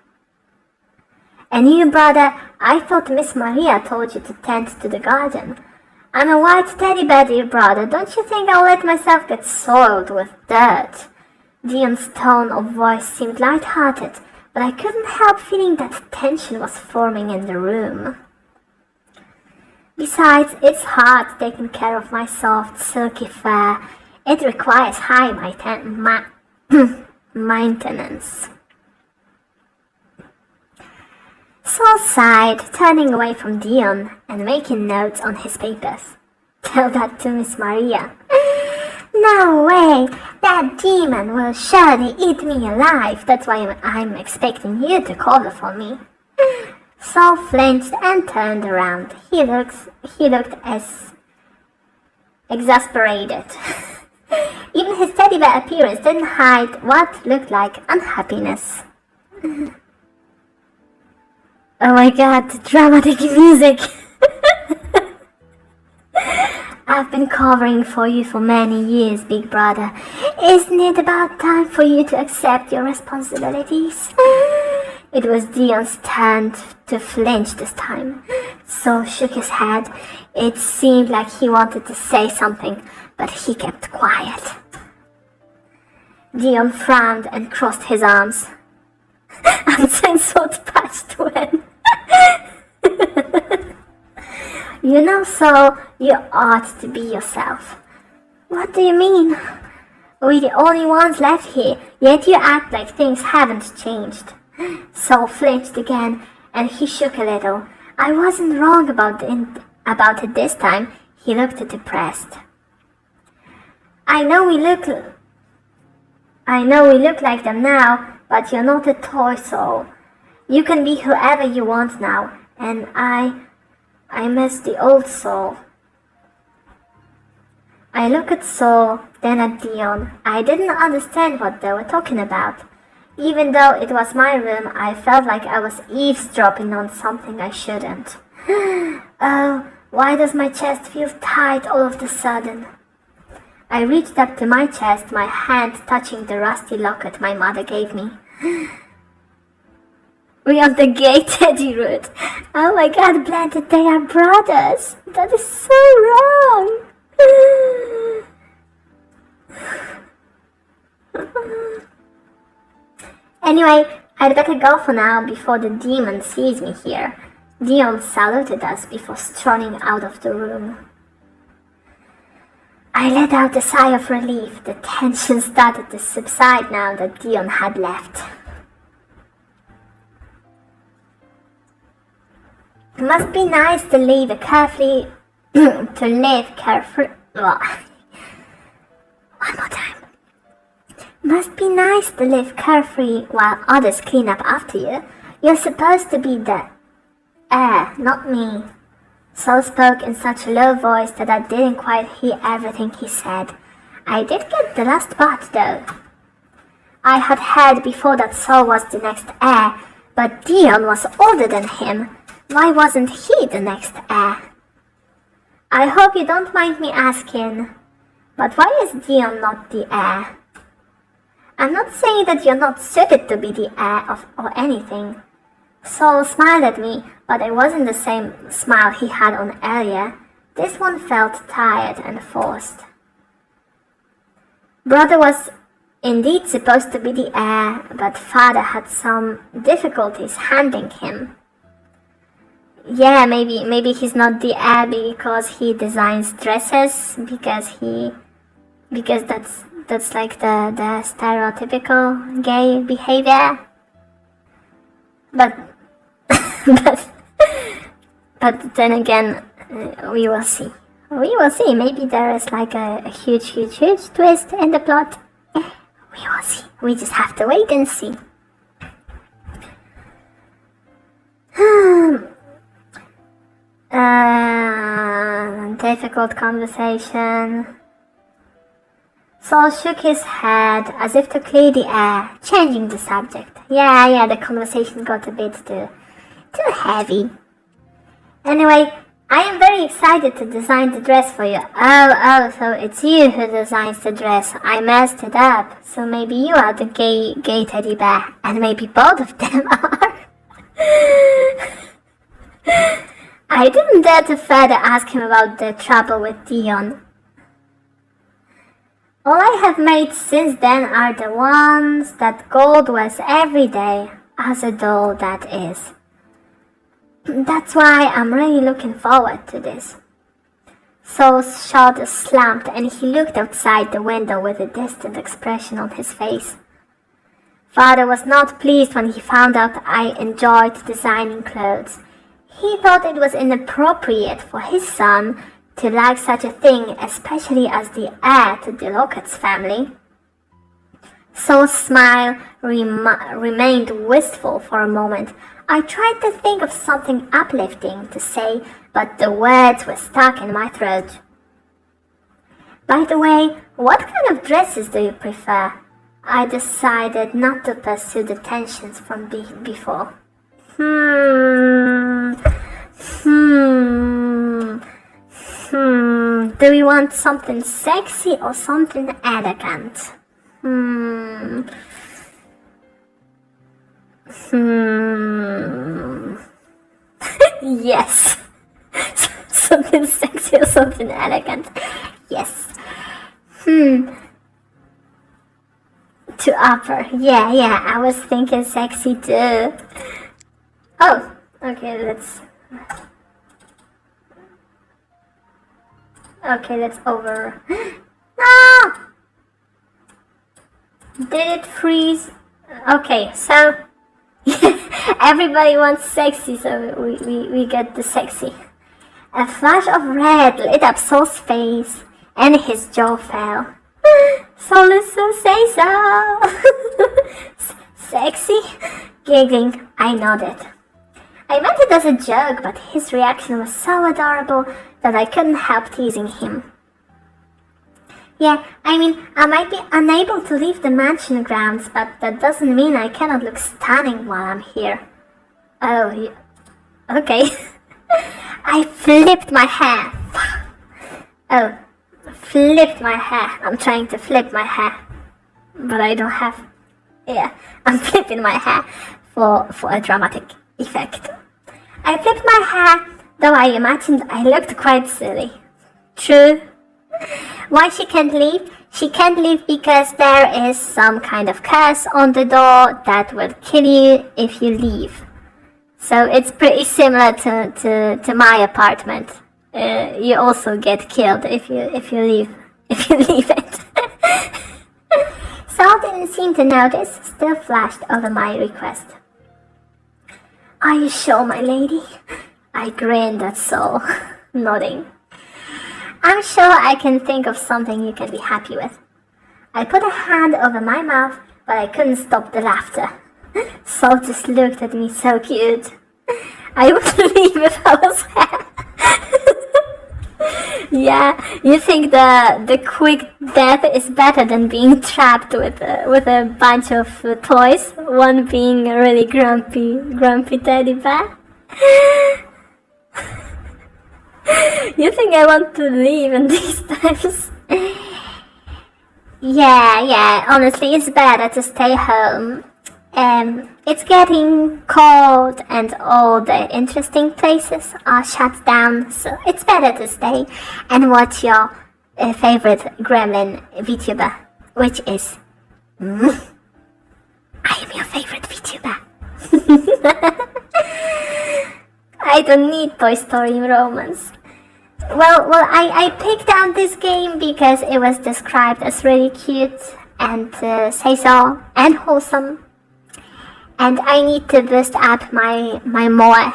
And you, brother, I thought Miss Maria told you to tend to the garden. I'm a white teddy bear, dear brother. Don't you think I'll let myself get soiled with dirt? Dion's tone of voice seemed light-hearted, but I couldn't help feeling that tension was forming in the room. Besides, it's hard taking care of my soft, silky fur. It requires high maintenance. Saul sighed, turning away from Dion and making notes on his papers. Tell that to Miss Maria. No way! That demon will surely eat me alive. That's why I'm expecting you to cover for me. Saul flinched and turned around. He looked as exasperated. Even his teddy bear appearance didn't hide what looked like unhappiness. Oh my god, dramatic music! I've been covering for you for many years, big brother. Isn't it about time for you to accept your responsibilities? It was Dion's turn to flinch this time. Saul shook his head. It seemed like he wanted to say something, but he kept quiet. Dion frowned and crossed his arms. Uncensored past when. You know, Saul, you ought to be yourself. What do you mean? We're the only ones left here, yet you act like things haven't changed. Saul flinched again, and he shook a little. I wasn't wrong about it this time. He looked depressed. I know we look like them now, but you're not a toy, Saul. You can be whoever you want now, and I miss the old Saul. I looked at Saul, then at Dion. I didn't understand what they were talking about. Even though it was my room, I felt like I was eavesdropping on something I shouldn't. Oh, why does my chest feel tight all of a sudden? I reached up to my chest, my hand touching the rusty locket my mother gave me. We are the gay Teddy Root. Oh my god, Blended, they are brothers. That is so wrong. Anyway, I'd better go for now before the demon sees me here. Dion saluted us before strolling out of the room. I let out a sigh of relief. The tension started to subside now that Dion had left. It must be nice to live carefully. One more time. Must be nice to live carefree while others clean up after you. You're supposed to be the heir, not me. Saul spoke in such a low voice that I didn't quite hear everything he said. I did get the last part though. I had heard before that Saul was the next heir, but Dion was older than him. Why wasn't he the next heir? I hope you don't mind me asking, but why is Dion not the heir? I'm not saying that you're not suited to be the heir of or anything. Saul smiled at me, but it wasn't the same smile he had on earlier. This one felt tired and forced. Brother was indeed supposed to be the heir, but father had some difficulties handing him. Yeah, maybe he's not the heir because he designs dresses, because that's like the stereotypical gay behavior. But but then again, we will see. We will see. Maybe there is like a huge twist in the plot. We will see. We just have to wait and see. Difficult conversation. Saul shook his head as if to clear the air, changing the subject. Yeah, the conversation got a bit too heavy. Anyway, I am very excited to design the dress for you. Oh, so it's you who designs the dress. I messed it up. So maybe you are the gay teddy bear, and maybe both of them are. I didn't dare to further ask him about the trouble with Dion. All I have made since then are the ones that gold wears every day, as a doll that is. That's why I'm really looking forward to this. Saul's shoulders slumped and he looked outside the window with a distant expression on his face. Father was not pleased when he found out I enjoyed designing clothes. He thought it was inappropriate for his son to like such a thing, especially as the heir to the Locket's family. Saul's smile remained wistful for a moment. I tried to think of something uplifting to say, but the words were stuck in my throat. By the way, what kind of dresses do you prefer? I decided not to pursue the tensions from before. Do we want something sexy or something elegant? Yes. Something sexy or something elegant. Yes. To upper. Yeah, I was thinking sexy too. Oh, okay, let's over. No! Did it freeze? Okay, so everybody wants sexy, so we get the sexy. A flash of red lit up Saul's face, and his jaw fell. Saul so say so. Sexy? Giggling, I nodded. I meant it as a joke, but his reaction was so adorable that I couldn't help teasing him. Yeah, I mean, I might be unable to leave the mansion grounds, but that doesn't mean I cannot look stunning while I'm here. Oh, okay. I flipped my hair. Flipped my hair. I'm trying to flip my hair, but I don't have... Yeah, I'm flipping my hair for a dramatic effect. I flipped my hair, though I imagined I looked quite silly. True. Why she can't leave? She can't leave because there is some kind of curse on the door that will kill you if you leave. So it's pretty similar to my apartment. You also get killed if you leave if you leave it. Saul didn't seem to notice, still flashed over my request. Are you sure, my lady? I grinned at Saul, nodding. I'm sure I can think of something you can be happy with. I put a hand over my mouth, but I couldn't stop the laughter. Saul just looked at me so cute. I would leave if I was her. Yeah, you think the quick death is better than being trapped with a bunch of toys, one being a really grumpy teddy bear? You think I want to leave in these times? Yeah, honestly, it's better to stay home. It's getting cold and all the interesting places are shut down, so it's better to stay and watch your favorite gremlin VTuber, which is... I am your favorite VTuber. I don't need Toy Story romance. Well, I picked out this game because it was described as really cute and say so and wholesome. And I need to boost up my more.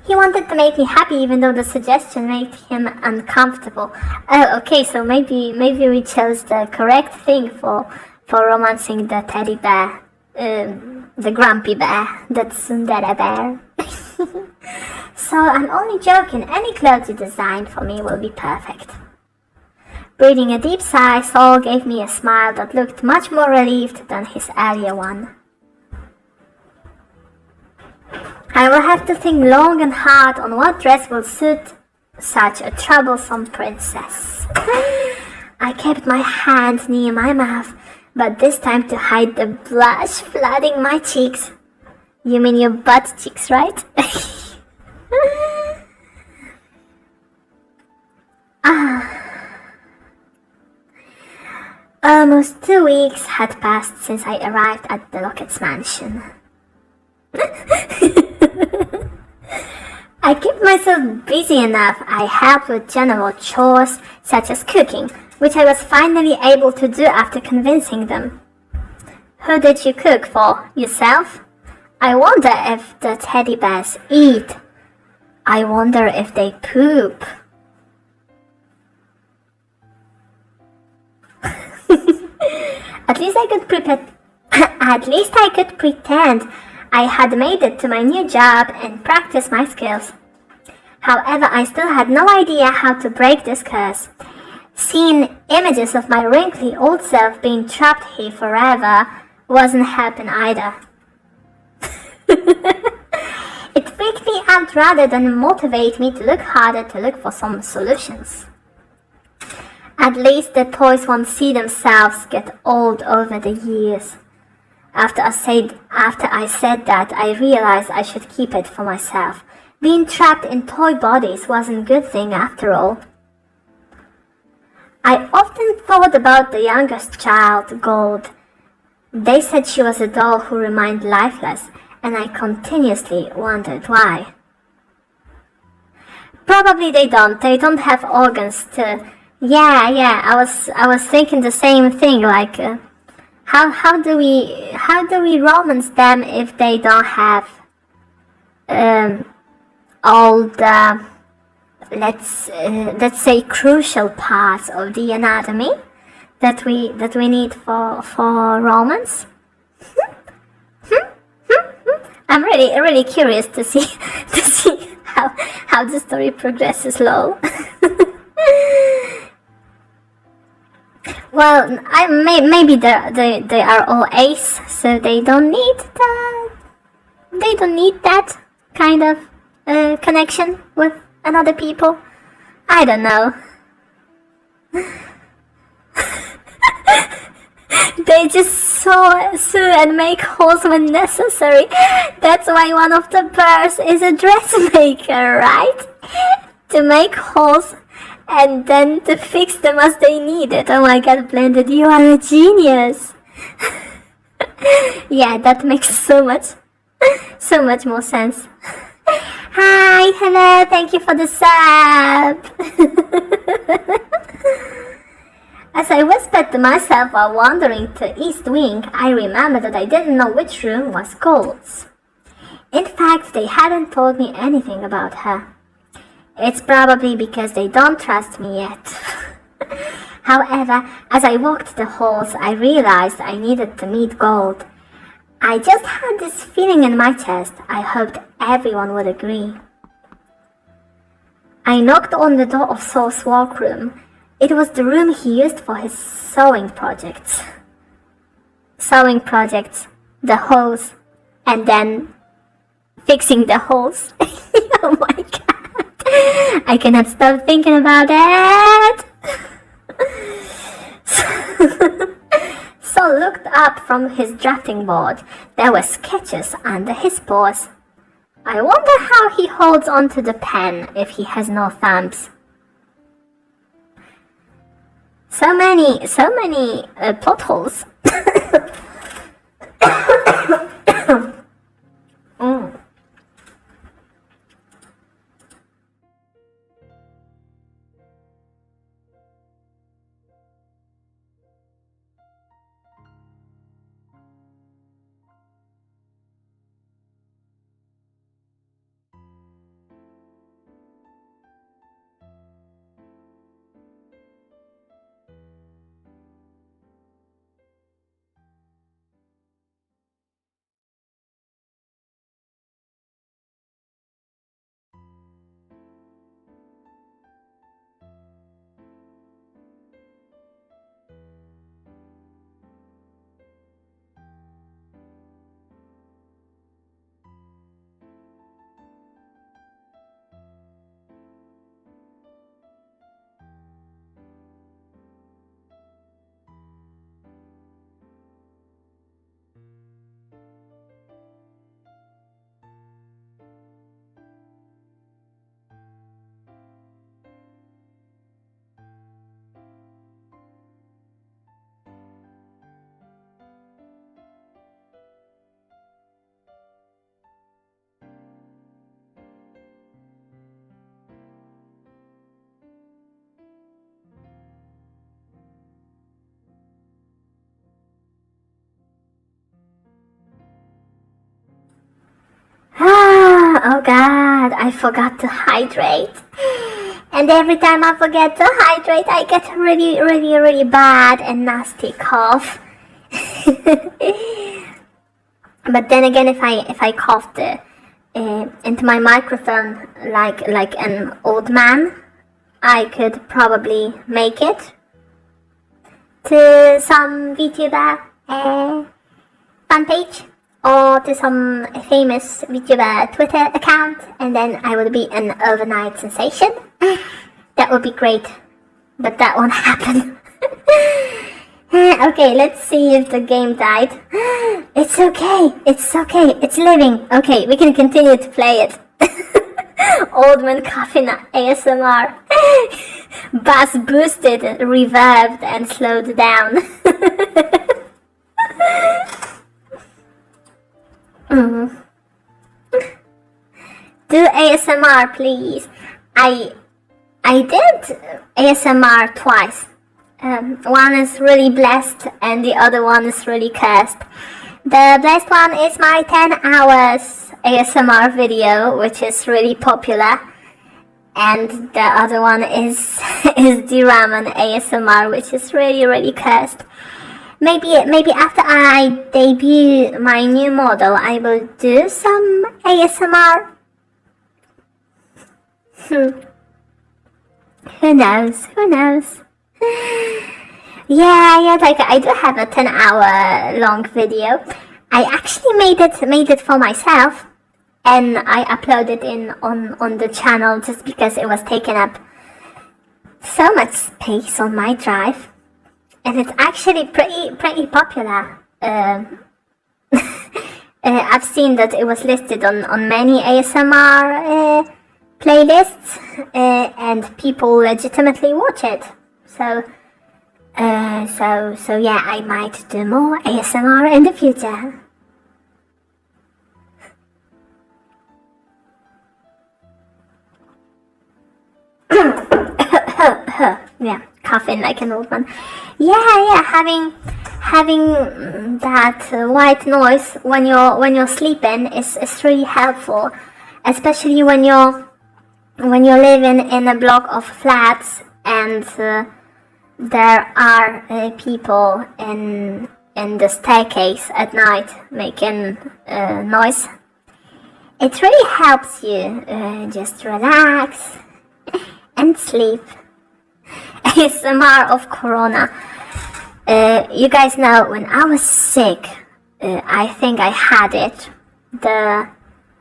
He wanted to make me happy even though the suggestion made him uncomfortable. Oh, okay, so maybe we chose the correct thing for romancing the teddy bear. The grumpy bear, the tsundere bear. So I'm only joking, any clothes you design for me will be perfect. Breathing a deep sigh, Saul gave me a smile that looked much more relieved than his earlier one. I will have to think long and hard on what dress will suit such a troublesome princess. I kept my hand near my mouth, but this time to hide the blush flooding my cheeks. You mean your butt cheeks, right? Almost 2 weeks had passed since I arrived at the Locket's mansion. I kept myself busy enough. I helped with general chores such as cooking, which I was finally able to do after convincing them. Who did you cook for? Yourself? I wonder if the teddy bears eat. I wonder if they poop. At least I could pretend I had made it to my new job and practice my skills. However, I still had no idea how to break this curse. Seeing images of my wrinkly old self being trapped here forever wasn't helping either. It freaked me out rather than motivate me to look harder to look for some solutions. At least the toys won't see themselves get old over the years. After I said that, I realized I should keep it for myself. Being trapped in toy bodies wasn't a good thing after all. I often thought about the youngest child, Gold. They said she was a doll who remained lifeless, and I continuously wondered why. Probably they don't have organs to... Yeah, I was thinking the same thing, like, how do we romance them if they don't have, all the, let's say crucial parts of the anatomy that we need for romance? I'm really curious to see how the story progresses, lol. Well, maybe they are all ace, so they don't need that. They don't need that kind of connection with another people. I don't know. They just sew and make holes when necessary. That's why one of the bears is a dressmaker, right? To make holes and then to fix them as they need it. Oh my god, Blended, you are a genius. Yeah, that makes so much more sense. Hi, hello, thank you for the sub. As I whispered to myself while wandering to East Wing, I remembered that I didn't know which room was Gold's. In fact, they hadn't told me anything about her. It's probably because they don't trust me yet. However, as I walked the halls, I realized I needed to meet Gold. I just had this feeling in my chest. I hoped everyone would agree. I knocked on the door of Saul's workroom. It was the room he used for his sewing projects. The holes, and then fixing the holes. Oh my god. I cannot stop thinking about it. Saul looked up from his drafting board. There were sketches under his paws. I wonder how he holds onto the pen if he has no thumbs. So many plot holes. Oh god, I forgot to hydrate. And every time I forget to hydrate, I get a really bad and nasty cough. But then again, if I coughed into my microphone like an old man, I could probably make it to some VTuber fan page or to some famous VTuber Twitter account, and then I would be an overnight sensation. That would be great, but that won't happen. Okay, let's see if the game died. It's okay, it's living. Okay, we can continue to play it. Old man coughing ASMR. Bass boosted, reverbed, and slowed down. Do ASMR, please. I did ASMR twice. One is really blessed and the other one is really cursed. The blessed one is my 10 hours ASMR video, which is really popular. And the other one is the ramen ASMR, which is really cursed. Maybe after I debut my new model, I will do some ASMR. Who knows? Yeah, like I do have a 10-hour long video. I actually made it for myself, and I uploaded it on the channel just because it was taking up so much space on my drive. And it's actually pretty popular. I've seen that it was listed on many ASMR playlists, and people legitimately watch it. So yeah, I might do more ASMR in the future. yeah, coughing like an old man. Yeah, having that white noise when you're sleeping is really helpful, especially when you're living in a block of flats and there are people in the staircase at night making noise. It really helps you just relax and sleep. ASMR of Corona. You guys know when I was sick, I think I had it, the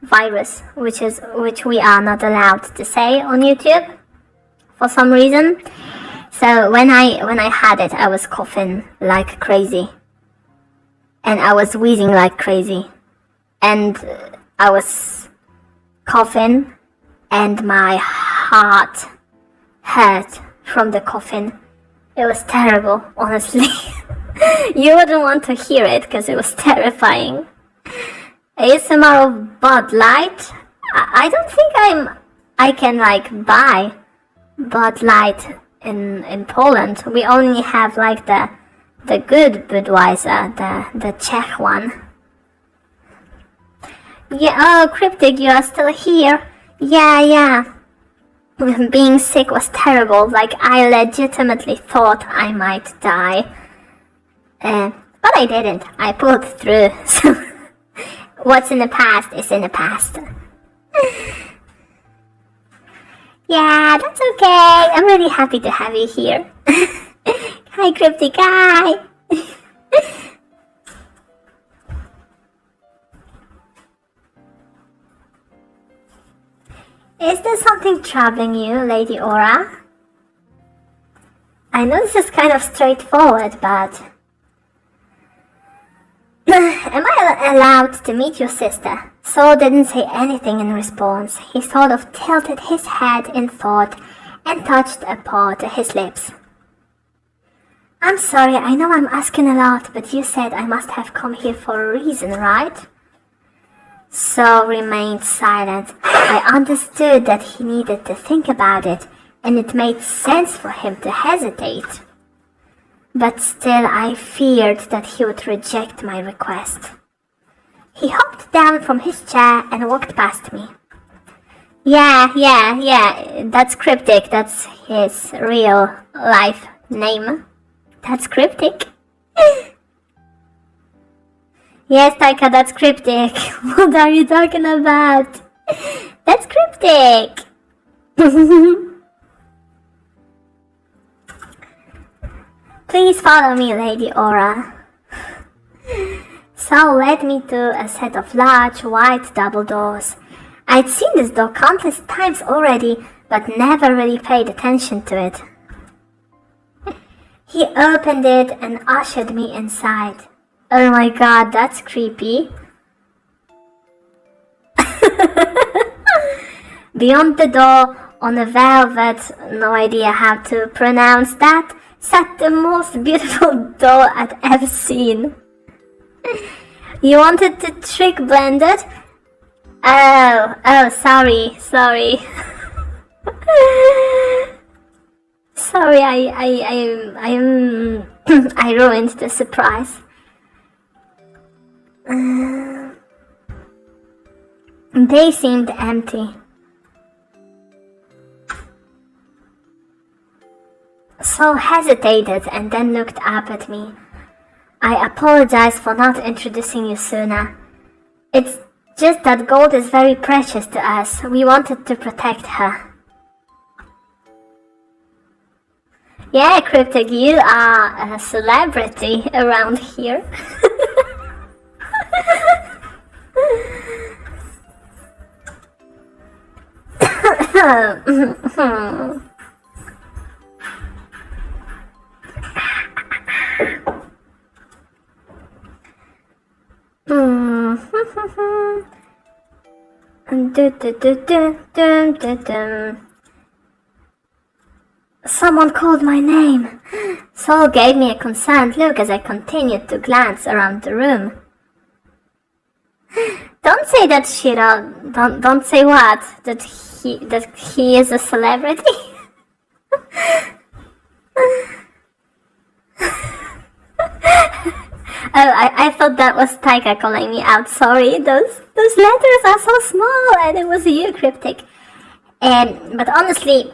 virus, which we are not allowed to say on YouTube for some reason. So when I had it, I was coughing like crazy, and I was wheezing like crazy, and I was coughing, and my heart hurt from the coughing. It was terrible, honestly. You wouldn't want to hear it because it was terrifying. ASMR of Bud Light. I don't think I can like buy Bud Light in Poland. We only have like the good Budweiser, the Czech one. Yeah, oh, Cryptic, you are still here. Yeah. Being sick was terrible. Like, I legitimately thought I might die. But I didn't. I pulled through. So, what's in the past is in the past. Yeah, that's okay. I'm really happy to have you here. Hi, Cryptic. Hi. Is there something troubling you, Lady Aura? I know this is kind of straightforward, but... Am I allowed to meet your sister? Saul didn't say anything in response. He sort of tilted his head in thought and touched a paw to his lips. I'm sorry, I know I'm asking a lot, but you said I must have come here for a reason, right? Saul remained silent. I understood that he needed to think about it, and it made sense for him to hesitate. But still I feared that he would reject my request. He hopped down from his chair and walked past me. Yeah, that's Cryptic. That's his real life name. That's Cryptic. Yes, Taika, that's Cryptic. What are you talking about? That's Cryptic. Please follow me, Lady Aura. Saul led me to a set of large, white double doors. I'd seen this door countless times already, but never really paid attention to it. He opened it and ushered me inside. Oh my god, that's creepy. Beyond the door, on a velvet, no idea how to pronounce that, sat the most beautiful doll I'd ever seen. You wanted to trick Blended? Oh, sorry. Sorry, I ruined the surprise. They seemed empty. Saul hesitated and then looked up at me. I apologize for not introducing you sooner. It's just that gold is very precious to us. We wanted to protect her. Yeah, Cryptic, you are a celebrity around here. Someone called my name. Saul gave me a concerned look as I continued to glance around the room. Don't say that, Shiro. Don't say what? That he is a celebrity? Oh, I thought that was Taika calling me out. Sorry, those letters are so small, and it was you, Cryptic. But honestly,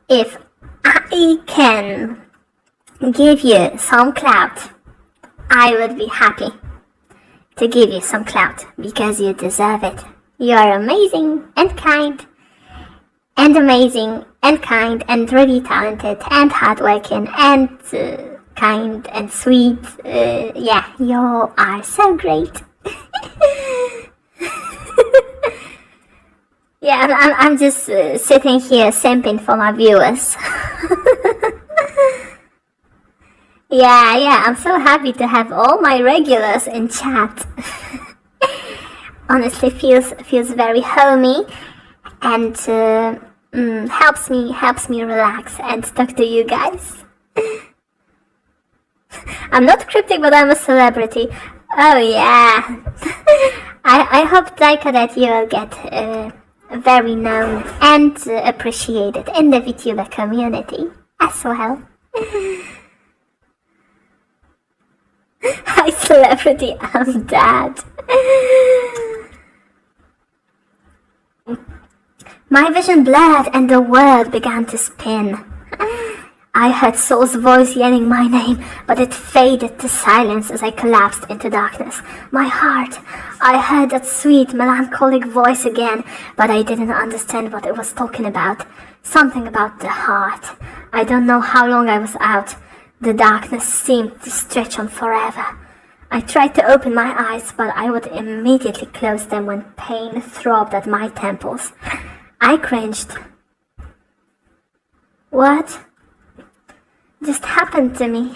if I can give you some clout, I would be happy to give you some clout because you deserve it. You are amazing and kind, and amazing and kind, and really talented and hardworking and kind and sweet. Yeah, you are so great. Yeah, I'm just sitting here simping for my viewers. Yeah, I'm so happy to have all my regulars in chat. Honestly, feels very homey, and helps me relax and talk to you guys. I'm not cryptic, but I'm a celebrity. Oh yeah. I hope, Taika, that you will get very known and appreciated in the VTuber community as well. Hi, celebrity, I'm dad. My vision blurred and the world began to spin. I heard Soul's voice yelling my name, but it faded to silence as I collapsed into darkness. My heart, I heard that sweet, melancholic voice again, but I didn't understand what it was talking about. Something about the heart. I don't know how long I was out. The darkness seemed to stretch on forever. I tried to open my eyes, but I would immediately close them when pain throbbed at my temples. I cringed. What just happened to me?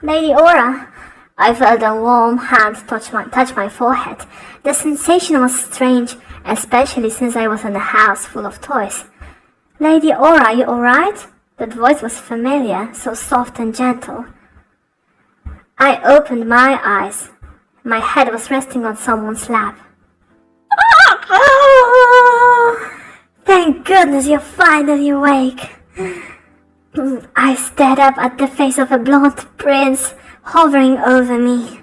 Lady Aura. I felt a warm hand touch my forehead. The sensation was strange, especially since I was in a house full of toys. Lady Aura, are you alright? That voice was familiar, so soft and gentle. I opened my eyes. My head was resting on someone's lap. Thank goodness you're finally awake. I stared up at the face of a blonde prince hovering over me.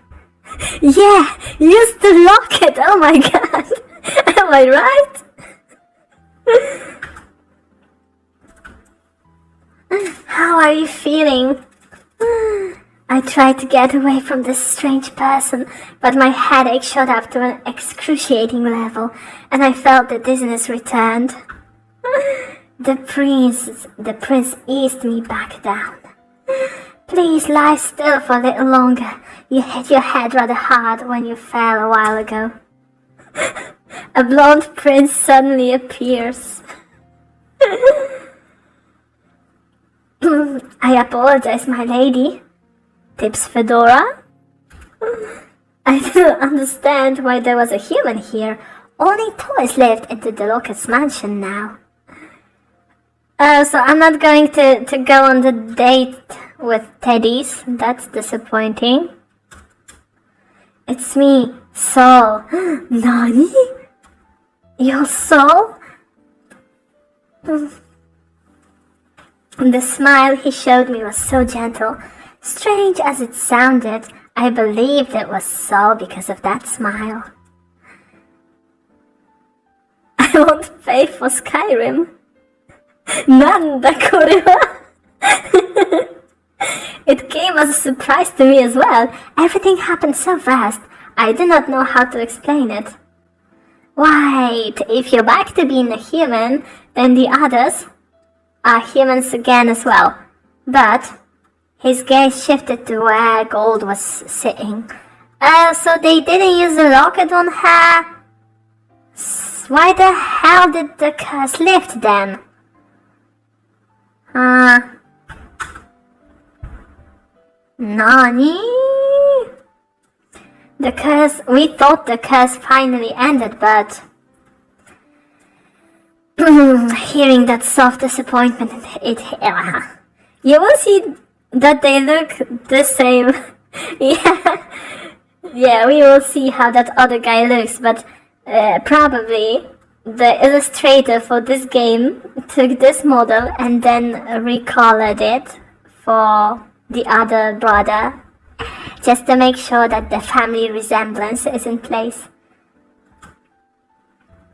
Yeah, use the locket, oh my god. Am I right? How are you feeling? I tried to get away from this strange person, but my headache shot up to an excruciating level, and I felt the dizziness returned. The prince eased me back down. Please lie still for a little longer. You hit your head rather hard when you fell a while ago. A blonde prince suddenly appears. I apologize, my lady. Tips Fedora? I didn't understand why there was a human here. Only toys lived in the Locket's mansion now. So I'm not going to go on the date with teddies. That's disappointing. It's me, Soul. Nani? Your soul? The smile he showed me was so gentle. Strange as it sounded, I believed it was so because of that smile. I won't pay for Skyrim. Nanda Kuriwa. It came as a surprise to me as well. Everything happened so fast, I do not know how to explain it. Wait, if you're back to being a human, then the others are humans again as well. But his gaze shifted to where Gold was sitting. So they didn't use the locket on her? Why the hell did the curse lift then? Nani? We thought the curse finally ended, but hearing that soft disappointment, you will see that they look the same. Yeah, we will see how that other guy looks, but probably the illustrator for this game took this model and then recolored it for the other brother, just to make sure that the family resemblance is in place.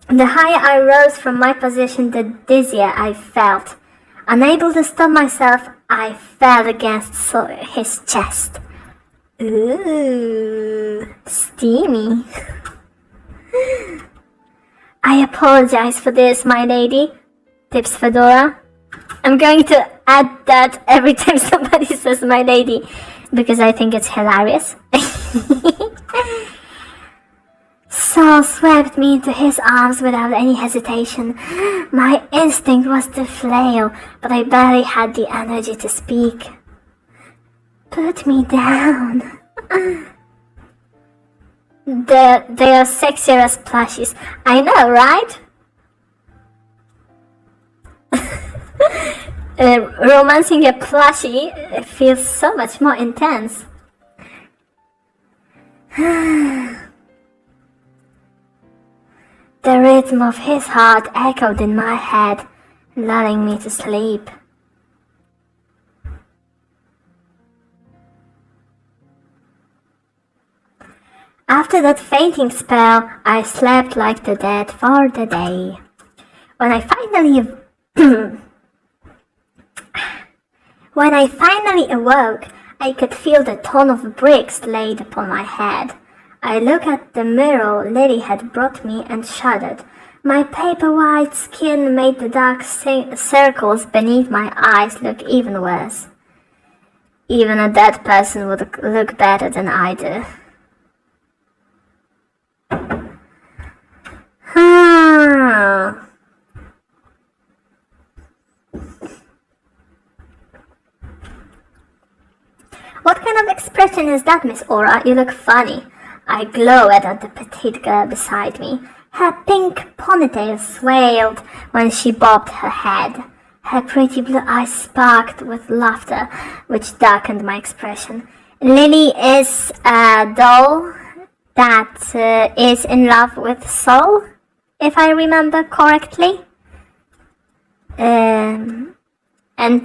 The higher I rose from my position, the dizzier I felt. Unable to stop myself, I fell against his chest. Ooh, steamy. I apologize for this, my lady, tips Fedora. I'm going to add that every time somebody says my lady, because I think it's hilarious. Saul swept me into his arms without any hesitation. My instinct was to flail, but I barely had the energy to speak. Put me down. They are sexier as plushies. I know, right? Romancing a plushie feels so much more intense. The rhythm of his heart echoed in my head, lulling me to sleep. After that fainting spell, I slept like the dead for the day. When I finally awoke, I could feel the ton of bricks laid upon my head. I looked at the mirror Lily had brought me and shuddered. My paper-white skin made the dark circles beneath my eyes look even worse. Even a dead person would look better than I do. What kind of expression is that, Miss Aura? You look funny. I glowered at the petite girl beside me. Her pink ponytail swayed when she bobbed her head. Her pretty blue eyes sparkled with laughter, which darkened my expression. Lily is a doll that is in love with Saul, if I remember correctly. And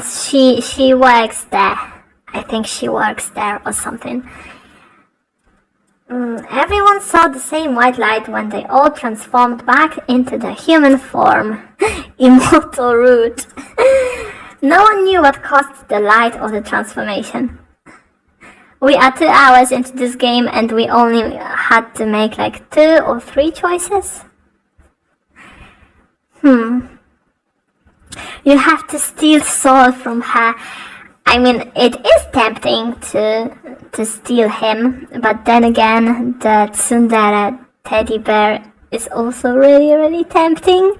she works there. I think she works there or something. Everyone saw the same white light when they all transformed back into the human form. Immortal root. No one knew what caused the light or the transformation. We are 2 hours into this game and we only had to make like 2 or 3 choices. You have to steal Saul from her. I mean, it is tempting to steal him, but then again, the tsundere teddy bear is also really, really tempting.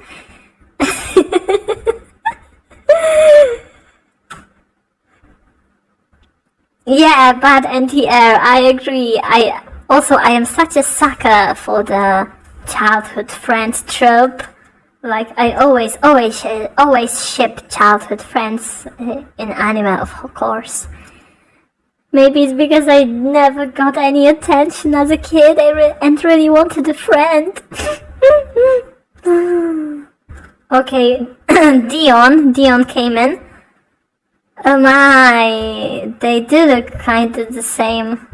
Yeah, bad anti-air, I agree. I am such a sucker for the childhood friends trope. Like, I always ship childhood friends in anime, of course. Maybe it's because I never got any attention as a kid and really wanted a friend. Okay, Dion came in. Oh my, they do look kind of the same.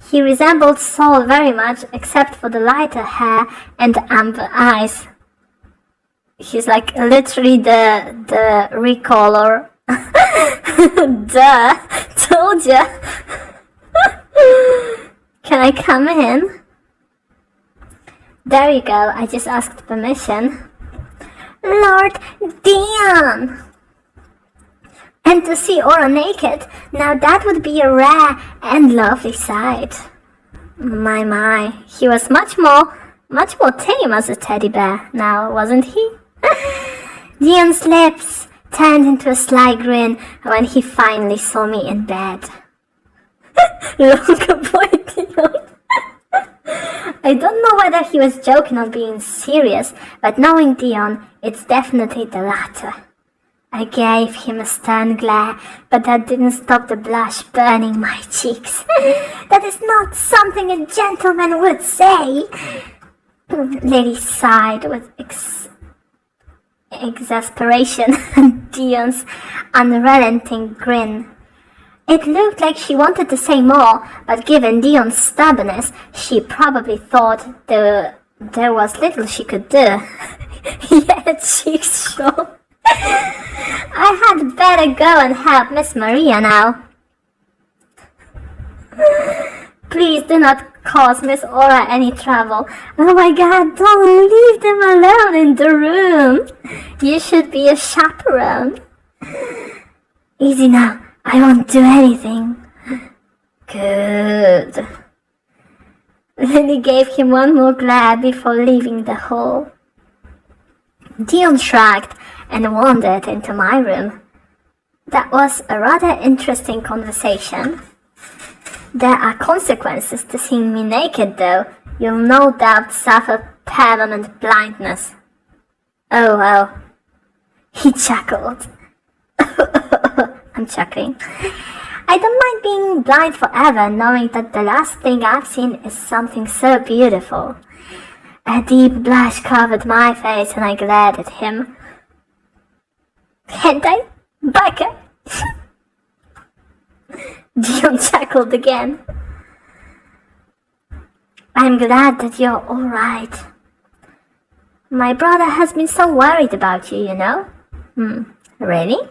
He resembled Saul very much, except for the lighter hair and the amber eyes. He's like literally the recolor. Duh, told ya. Can I come in? There you go, I just asked permission. Lord Dion! And to see Aura naked, now that would be a rare and lovely sight. My, he was much more tame as a teddy bear now, wasn't he? Dion's lips turned into a sly grin when he finally saw me in bed. Longer boy Dion. I don't know whether he was joking or being serious, but knowing Dion, it's definitely the latter. I gave him a stern glare, but that didn't stop the blush burning my cheeks. That is not something a gentleman would say. Lily sighed with exasperation and Dion's unrelenting grin. It looked like she wanted to say more, but given Dion's stubbornness, she probably thought there was little she could do. Yet she's sure. I had better go and help Miss Maria now. Please do not cause Miss Aura any trouble. Oh my god, don't leave them alone in the room. You should be a chaperone. Easy now, I won't do anything. Good. Lily gave him one more glare before leaving the hall. Dion shrugged and wandered into my room. That was a rather interesting conversation. There are consequences to seeing me naked, though. You'll no doubt suffer permanent blindness. Oh well. He chuckled. I'm chuckling. I don't mind being blind forever, knowing that the last thing I've seen is something so beautiful. A deep blush covered my face and I glared at him. Hentai? Baka? Dion chuckled again. I'm glad that you're alright. My brother has been so worried about you, you know? Really?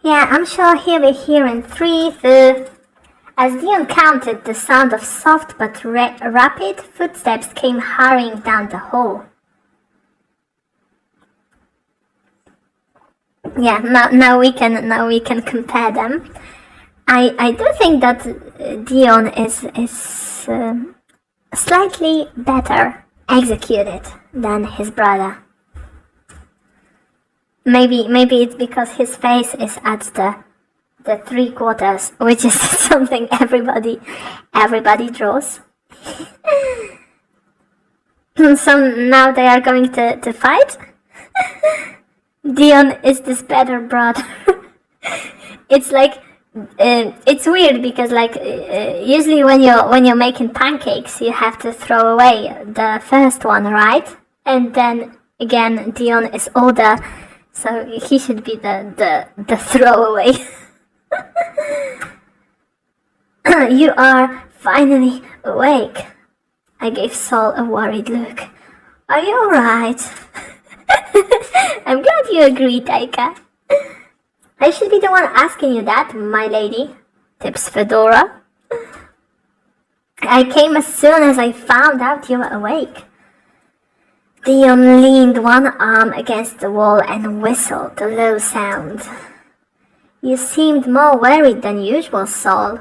Yeah, I'm sure he'll be here in 3, 2... As Dion counted, the sound of soft but rapid footsteps came hurrying down the hall. Yeah, now we can compare them. I do think that Dion is slightly better executed than his brother. Maybe it's because his face is at the 3/4, which is something everybody draws. So now they are going to fight. Dion is this better brother. It's like it's weird because like usually when you're making pancakes you have to throw away the first one, right? And then again Dion is older, so he should be the throwaway. You are finally awake. I gave Saul a worried look. Are you alright? I'm glad you agree, Taika. I should be the one asking you that, my lady, tips Fedora. I came as soon as I found out you were awake. Dion leaned one arm against the wall and whistled a low sound. You seemed more worried than usual, Saul.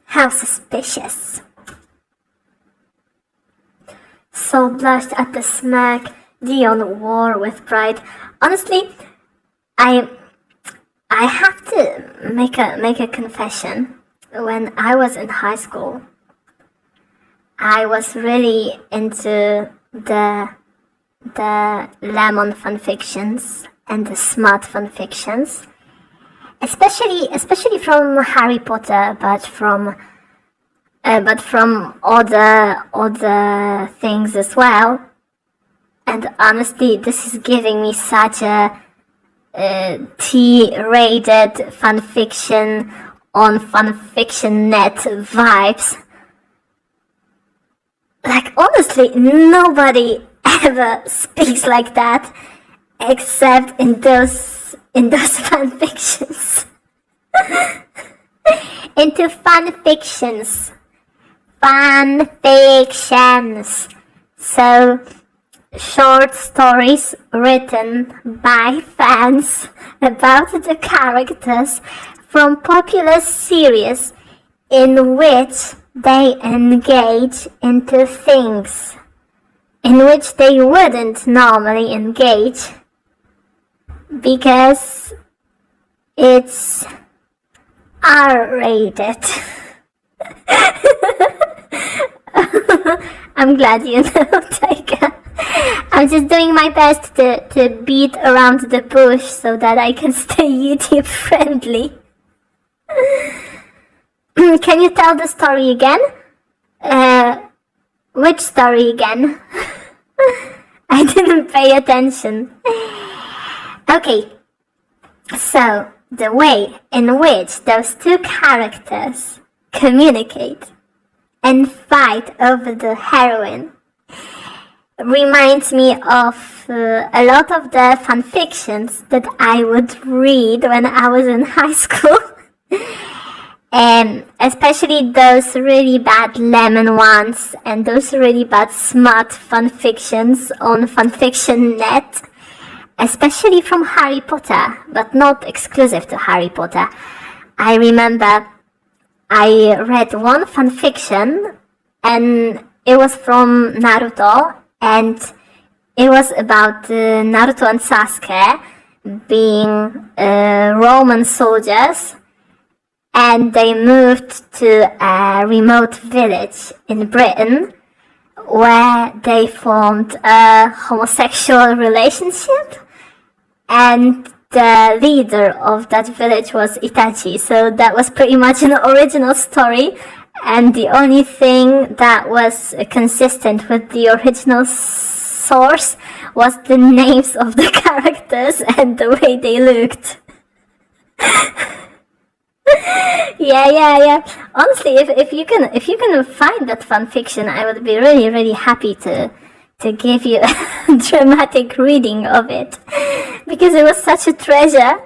How suspicious. Saul blushed at the smirk Dion wore with pride. Honestly, I have to make a confession. When I was in high school, I was really into the lemon fanfictions and the smut fanfictions, especially from Harry Potter, but from other things as well. And honestly, this is giving me such a T-rated fanfiction on fanfiction.net vibes. Like honestly, nobody ever speaks like that except in those fanfictions. Into fanfictions. So short stories written by fans about the characters from popular series in which they engage into things in which they wouldn't normally engage because it's R-rated. I'm glad you know, Taika. I'm just doing my best to beat around the bush so that I can stay YouTube friendly. Can you tell the story again? Which story again? I didn't Pay attention. Okay, so the way in which those two characters communicate and fight over the heroine reminds me of a lot of the fanfictions that I would read when I was in high school. Especially those really bad lemon ones and those really bad smart fanfictions on fanfiction.net, especially from Harry Potter, but not exclusive to Harry Potter. I remember I read one fanfiction and it was from Naruto, and it was about Naruto and Sasuke being Roman soldiers, and they moved to a remote village in Britain where they formed a homosexual relationship, and the leader of that village was Itachi. So that was pretty much an original story, and the only thing that was consistent with the original source was the names of the characters and the way they looked. Yeah. Honestly, if you can find that fanfiction, I would be really happy to give you a dramatic reading of it, because it was such a treasure.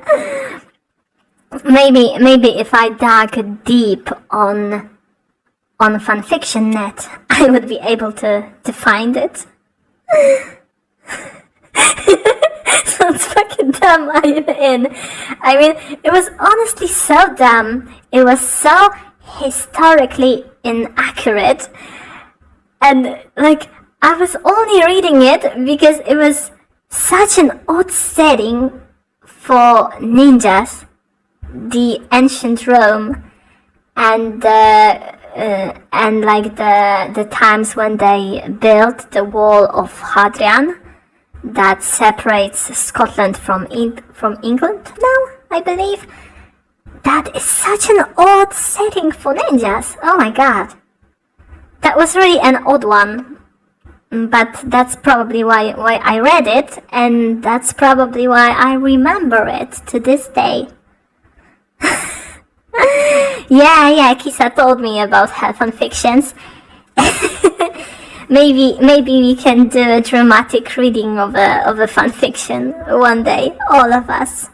Maybe if I dug deep on fanfiction.net, I would be able to find it. Sounds fucking dumb, I'm in. I mean, it was honestly so dumb. It was so historically inaccurate. And, like, I was only reading it because it was such an odd setting for ninjas, the ancient Rome, and like the times when they built the wall of Hadrian that separates Scotland from England now, I believe. That is such an odd setting for ninjas. Oh my god. That was really an odd one. But that's probably why I read it, and that's probably why I remember it to this day. Yeah, Kisa told me about her fanfictions. Maybe we can do a dramatic reading of a fanfiction one day, all of us.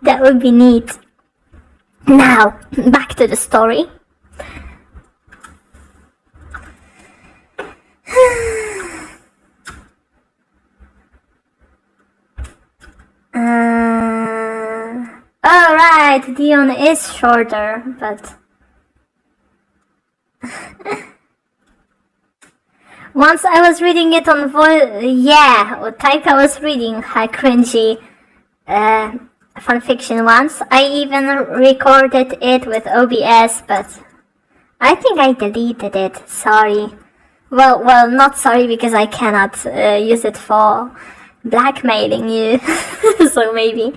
That would be neat. Now, back to the story. Alright, Dion is shorter, but... Once I was reading it on voice... Yeah, Taika was reading her cringy fanfiction once. I even recorded it with OBS, but I think I deleted it. Sorry. Well, not sorry, because I cannot use it for blackmailing you. So maybe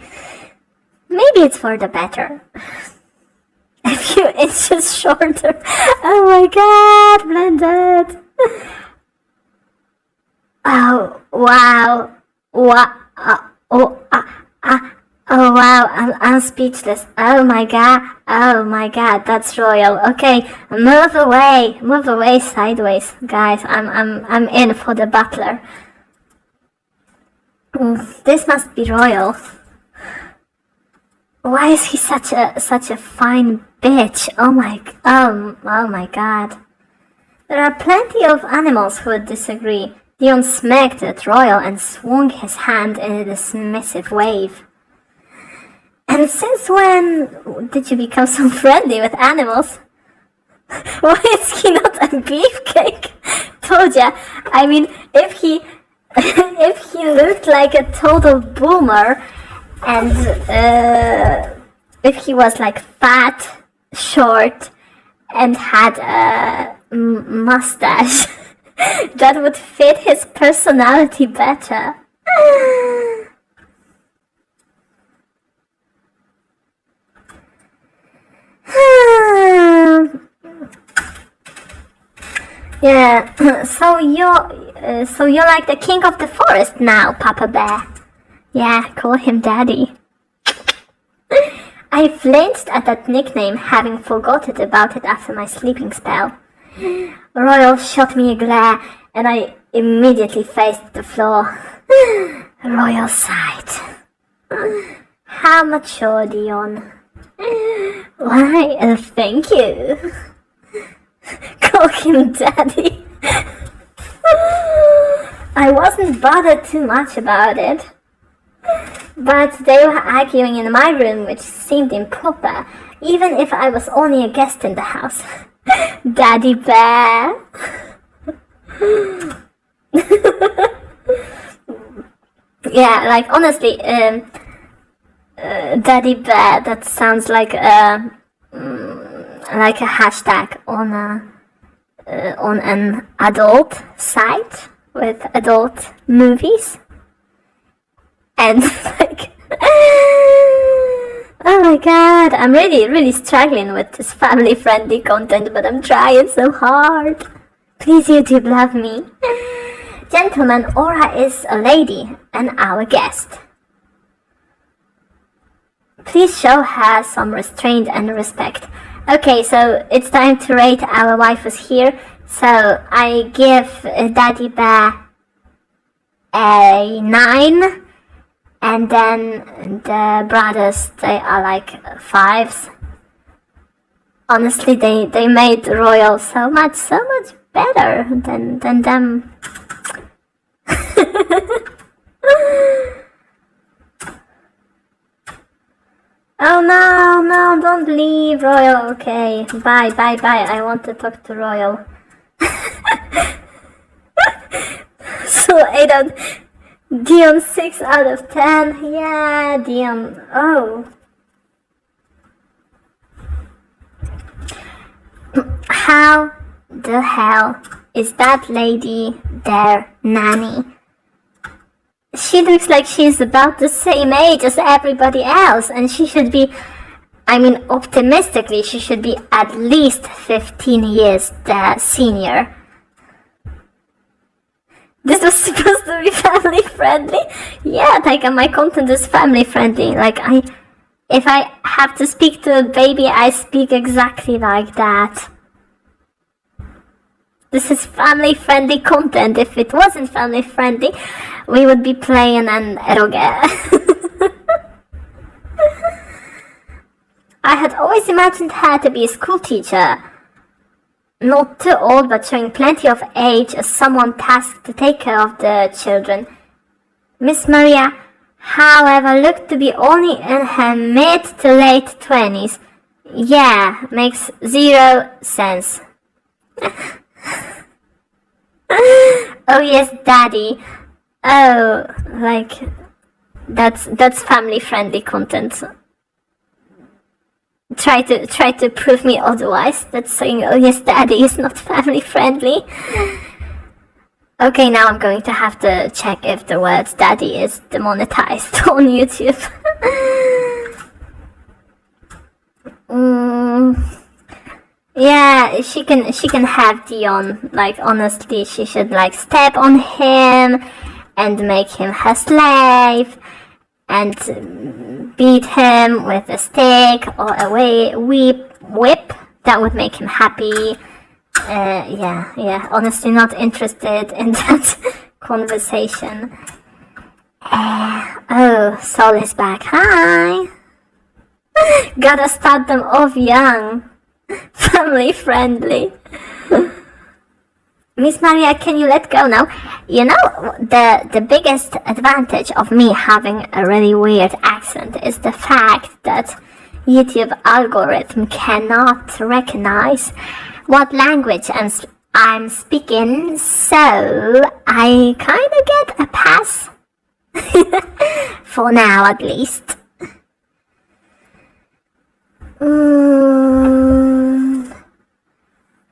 it's for the better. A few inches shorter. Oh my god, blended. Oh wow. Oh wow, I'm speechless. Oh my god, that's royal. Okay, move away sideways, guys. I'm in for the butler. This must be royal. Why is he such a fine bitch? Oh my god. There are plenty of animals who would disagree. Dion smacked at Royal and swung his hand in a dismissive wave. And since when did you become so friendly with animals? Why is he not a beefcake? Told ya. I mean, if he looked like a total boomer, and if he was like fat, short, and had a mustache, that would fit his personality better. Yeah, so So you're like the king of the forest now, Papa Bear. Yeah, call him Daddy. I flinched at that nickname, having forgotten about it after my sleeping spell. Royal shot me a glare, and I immediately faced the floor. Royal sighed. How mature, Dion. Why, thank you. Call him Daddy. I wasn't bothered too much about it. But they were arguing in my room, which seemed improper, even if I was only a guest in the house. Daddy Bear. Yeah, like honestly, Daddy Bear, that sounds like a hashtag on an adult site with adult movies. And like, oh my god, I'm really struggling with this family-friendly content, but I'm trying so hard. Please, YouTube, love me. Gentlemen, Aura is a lady and our guest. Please show her some restraint and respect. Okay, so it's time to rate our waifus here. So I give Daddy Bear a 9. And then the brothers, they are like 5s. Honestly, they made Royal so much better than them. Oh no, don't leave, Royal. Okay, bye. I want to talk to Royal. So Dion 6 out of 10. Yeah, Dion. Oh. How the hell is that lady their nanny? She looks like she's about the same age as everybody else, and she should be, optimistically, she should be at least 15 years their senior. This was supposed to be family friendly. Yeah, like my content is family friendly. Like if I have to speak to a baby, I speak exactly like that. This is family friendly content. If it wasn't family friendly, we would be playing an eroge. I had always imagined her to be a school teacher. Not too old, but showing plenty of age as someone tasked to take care of the children. Miss Maria, however, looked to be only in her mid to late 20s. Yeah, makes 0 sense. Oh yes, Daddy. Oh, like, that's family friendly content. Try to prove me otherwise. That's saying, oh yes, Daddy is not family friendly. Okay, now I'm going to have to check if the word Daddy is demonetized on YouTube. Yeah, she can have Dion. Like, honestly, she should like step on him and make him her slave and beat him with a stick or a whip. That would make him happy. Yeah, honestly not interested in that conversation. Oh, Sol is back. Hi. Gotta start them off young. Family friendly. Miss Maria, can you let go now? You know, the biggest advantage of me having a really weird accent is the fact that YouTube algorithm cannot recognize what language I'm speaking, so I kinda get a pass. For now, at least.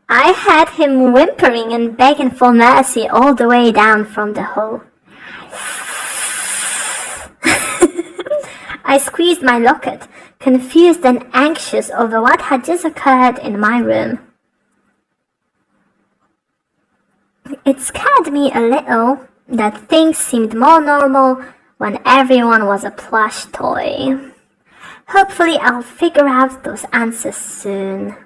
I had him whimpering and begging for mercy all the way down from the hole. I squeezed my locket, confused and anxious over what had just occurred in my room. It scared me a little that things seemed more normal when everyone was a plush toy. Hopefully I'll figure out those answers soon.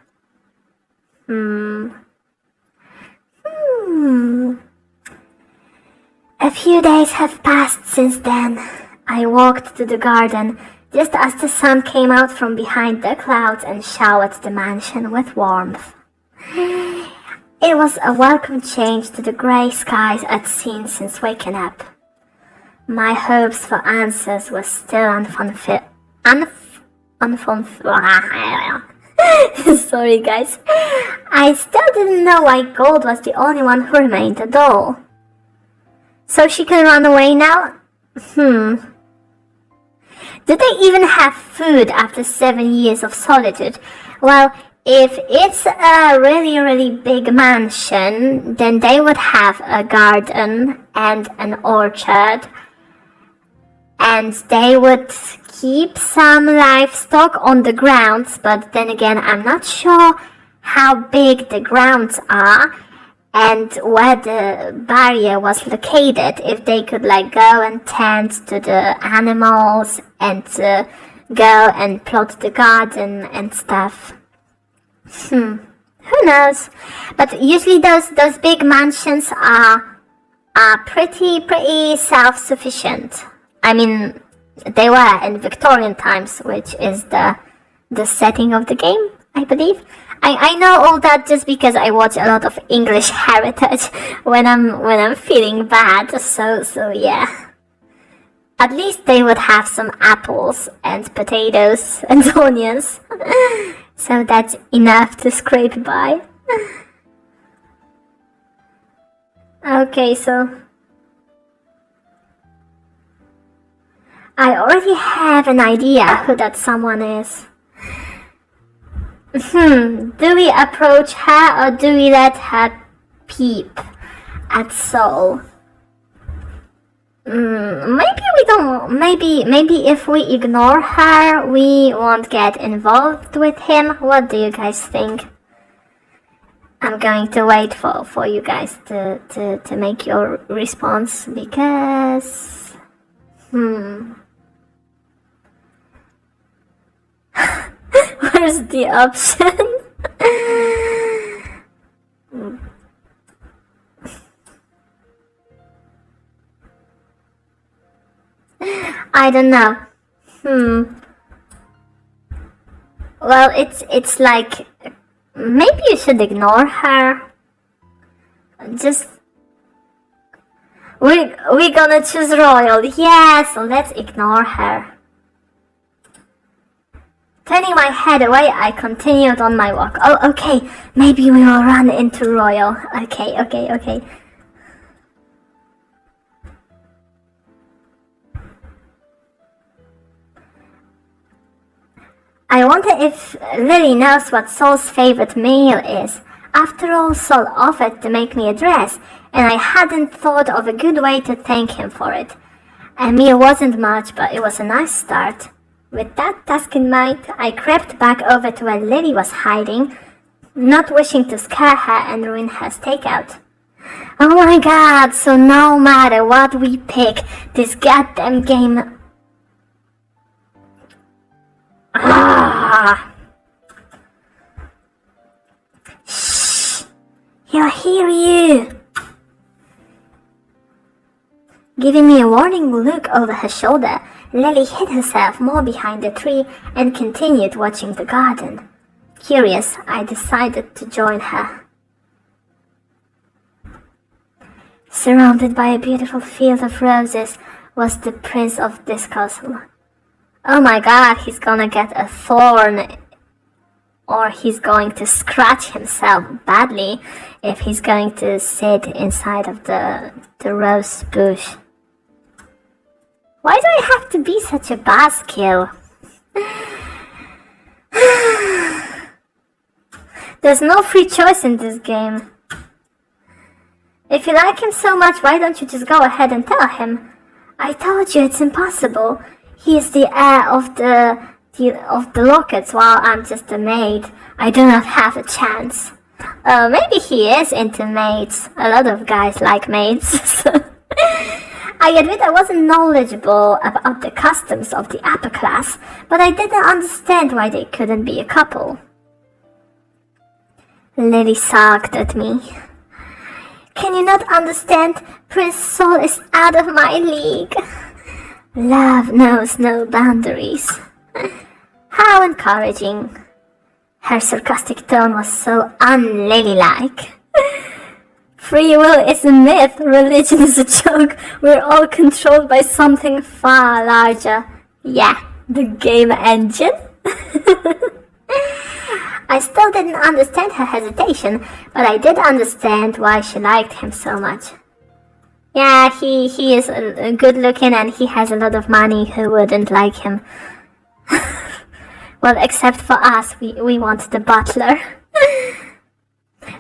A few days have passed since then. I walked to the garden just as the sun came out from behind the clouds and showered the mansion with warmth. It was a welcome change to the grey skies I'd seen since waking up. My hopes for answers were still Sorry guys. I still didn't know why Gold was the only one who remained a doll. So she can run away now? Do they even have food after 7 years of solitude? Well, if it's a really big mansion, then they would have a garden and an orchard. And they would keep some livestock on the grounds, but then again, I'm not sure how big the grounds are and where the barrier was located, if they could like go and tend to the animals and go and plot the garden and stuff. Who knows? But usually those big mansions are pretty self-sufficient. I mean, they were in Victorian times, which is the setting of the game, I believe. I know all that just because I watch a lot of English Heritage when I'm feeling bad. So yeah. At least they would have some apples and potatoes and onions. So that's enough to scrape by. Okay, so I already have an idea who that someone is. Do we approach her or do we let her peep at Soul? Maybe we don't. Maybe if we ignore her, we won't get involved with him. What do you guys think? I'm going to wait for you guys to make your response because where's the option? I don't know. Well, it's like maybe you should ignore her. Just we're gonna choose Royal. Yeah, so let's ignore her. Turning my head away, I continued on my walk. Oh, okay. Maybe we will run into Royal. Okay. I wonder if Lily knows what Soul's favorite meal is. After all, Soul offered to make me a dress, and I hadn't thought of a good way to thank him for it. A meal wasn't much, but it was a nice start. With that task in mind, I crept back over to where Lily was hiding, not wishing to scare her and ruin her stakeout. Oh my god, so no matter what we pick, this goddamn game... Shh! He'll hear you! Giving me a warning look over her shoulder, Lily hid herself more behind the tree and continued watching the garden. Curious, I decided to join her. Surrounded by a beautiful field of roses was the prince of this castle. Oh my god, he's gonna get a thorn, or he's going to scratch himself badly if he's going to sit inside of the rose bush. Why do I have to be such a buzzkill? There's no free choice in this game. If you like him so much, why don't you just go ahead and tell him? I told you it's impossible. He is the heir of the lockets, while I'm just a maid. I do not have a chance. Maybe he is into maids. A lot of guys like maids. So I admit I wasn't knowledgeable about the customs of the upper class, but I didn't understand why they couldn't be a couple. Lily sulked at me. Can you not understand? Prince Sol is out of my league. Love knows no boundaries. How encouraging. Her sarcastic tone was so un-Lily-like. Free will is a myth, religion is a joke, we're all controlled by something far larger. Yeah, the game engine. I still didn't understand her hesitation, but I did understand why she liked him so much. Yeah, he is good looking and he has a lot of money. Who wouldn't like him? Well, except for us, we want the butler.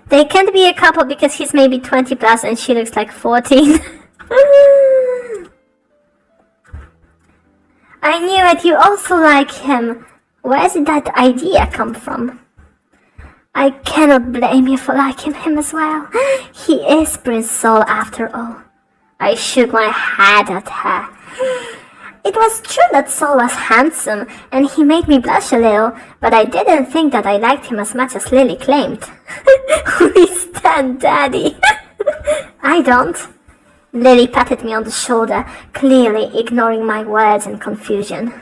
They can't be a couple because he's maybe 20 plus and she looks like 14. I knew it, you also like him. Where did that idea come from? I cannot blame you for liking him as well. He is Prince Sol after all. I shook my head at her. It was true that Sol was handsome, and he made me blush a little, but I didn't think that I liked him as much as Lily claimed. We stand Daddy. I don't. Lily patted me on the shoulder, clearly ignoring my words in confusion.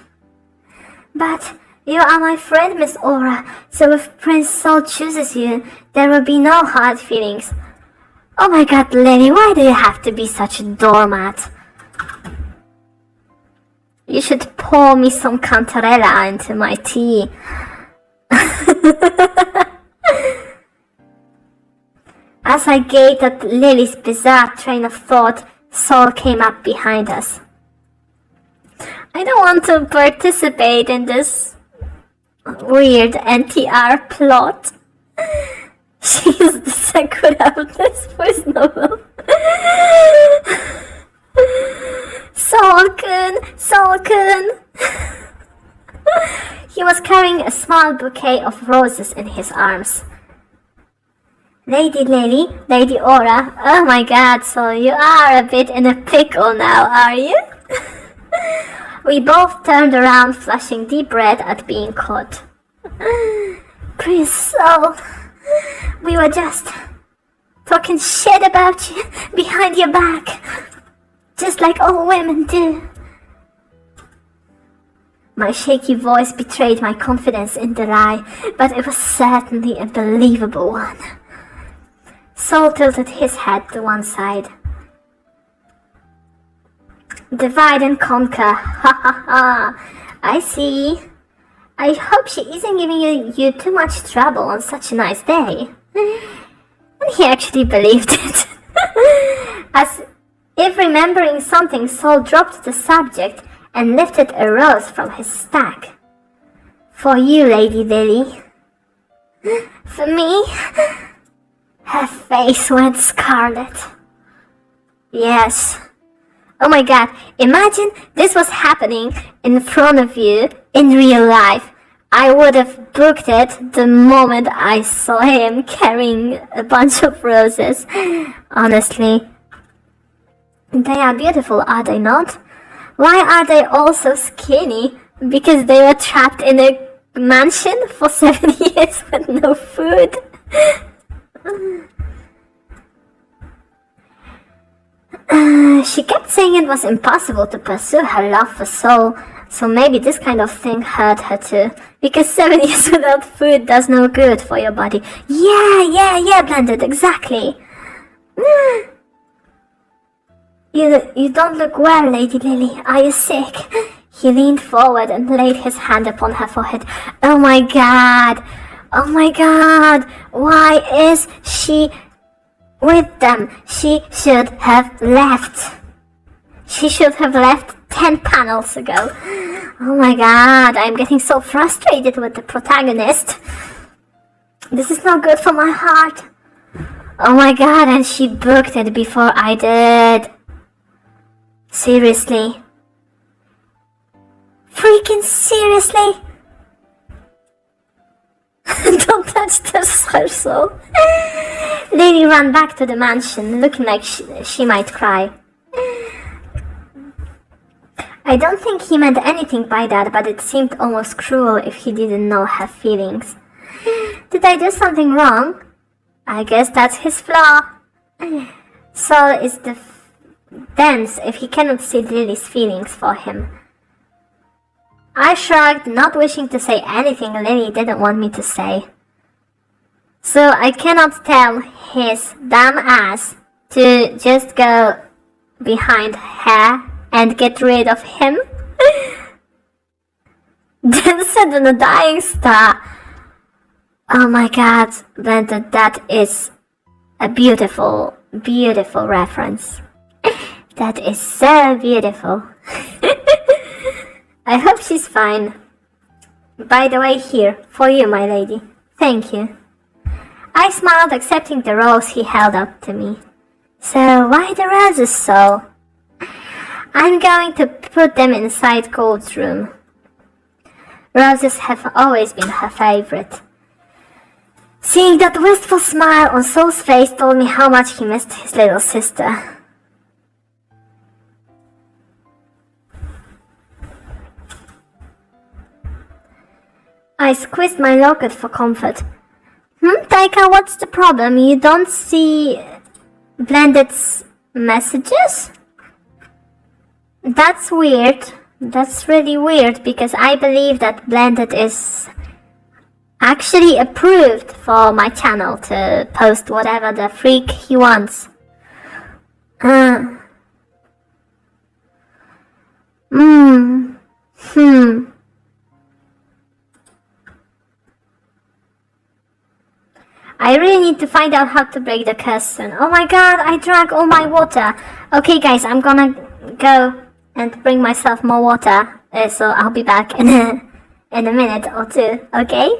But you are my friend, Miss Aura, so if Prince Sol chooses you, there will be no hard feelings. Oh my god, Lily, why do you have to be such a doormat? You should pour me some cantarella into my tea. As I gazed at Lily's bizarre train of thought, Sol came up behind us. I don't want to participate in this weird NTR plot. She is the Sakura of this voice novel. Sol-kun! He was carrying a small bouquet of roses in his arms. Lady Lily, Lady Aura, oh my god, so you are a bit in a pickle now, are you? We both turned around, flushing deep red at being caught. Prince Sol, we were just talking shit about you behind your back, just like all women do. My shaky voice betrayed my confidence in the lie, but it was certainly a believable one. Sol tilted his head to one side. Divide and conquer, ha ha ha, I see. I hope she isn't giving you too much trouble on such a nice day. And he actually believed it. As if remembering something, Sol dropped the subject and lifted a rose from his stack. For you, Lady Lily. For me? Her face went scarlet. Yes. Oh my god, imagine this was happening in front of you in real life. I would have booked it the moment I saw him carrying a bunch of roses. Honestly. They are beautiful, are they not? Why are they all so skinny? Because they were trapped in a mansion for 7 years with no food? She kept saying it was impossible to pursue her love for Sol, so maybe this kind of thing hurt her too. Because 7 years without food does no good for your body. Yeah, Blended, exactly. You don't look well, Lady Lily. Are you sick? He leaned forward and laid his hand upon her forehead. Oh my god! Why is she with them? She should have left. She should have left 10 panels ago. Oh my god, I'm getting so frustrated with the protagonist. This is not good for my heart. Oh my god, and she booked it before I did. Seriously? Freaking seriously? Don't touch touches her soul. Lily ran back to the mansion, looking like she might cry. I don't think he meant anything by that, but it seemed almost cruel if he didn't know her feelings. Did I do something wrong? I guess that's his flaw. Saul is dense if he cannot see Lily's feelings for him. I shrugged, not wishing to say anything Lily didn't want me to say. So I cannot tell his damn ass to just go behind her and get rid of him? Danced on a dying star. Oh my god, Brenda, that is a beautiful, beautiful reference. That is so beautiful. I hope she's fine. By the way, here, for you, my lady. Thank you. I smiled, accepting the rose he held up to me. So, why the roses so? I'm going to put them inside Gold's room. Roses have always been her favorite. Seeing that wistful smile on Saul's face told me how much he missed his little sister. I squeezed my locket for comfort. Taika, what's the problem? You don't see Blended's messages? That's weird. That's really weird because I believe that Blended is actually approved for my channel to post whatever the freak he wants. I really need to find out how to break the curse soon. Oh my god, I drank all my water. Okay guys, I'm gonna go and bring myself more water. So I'll be back in a minute or two, okay?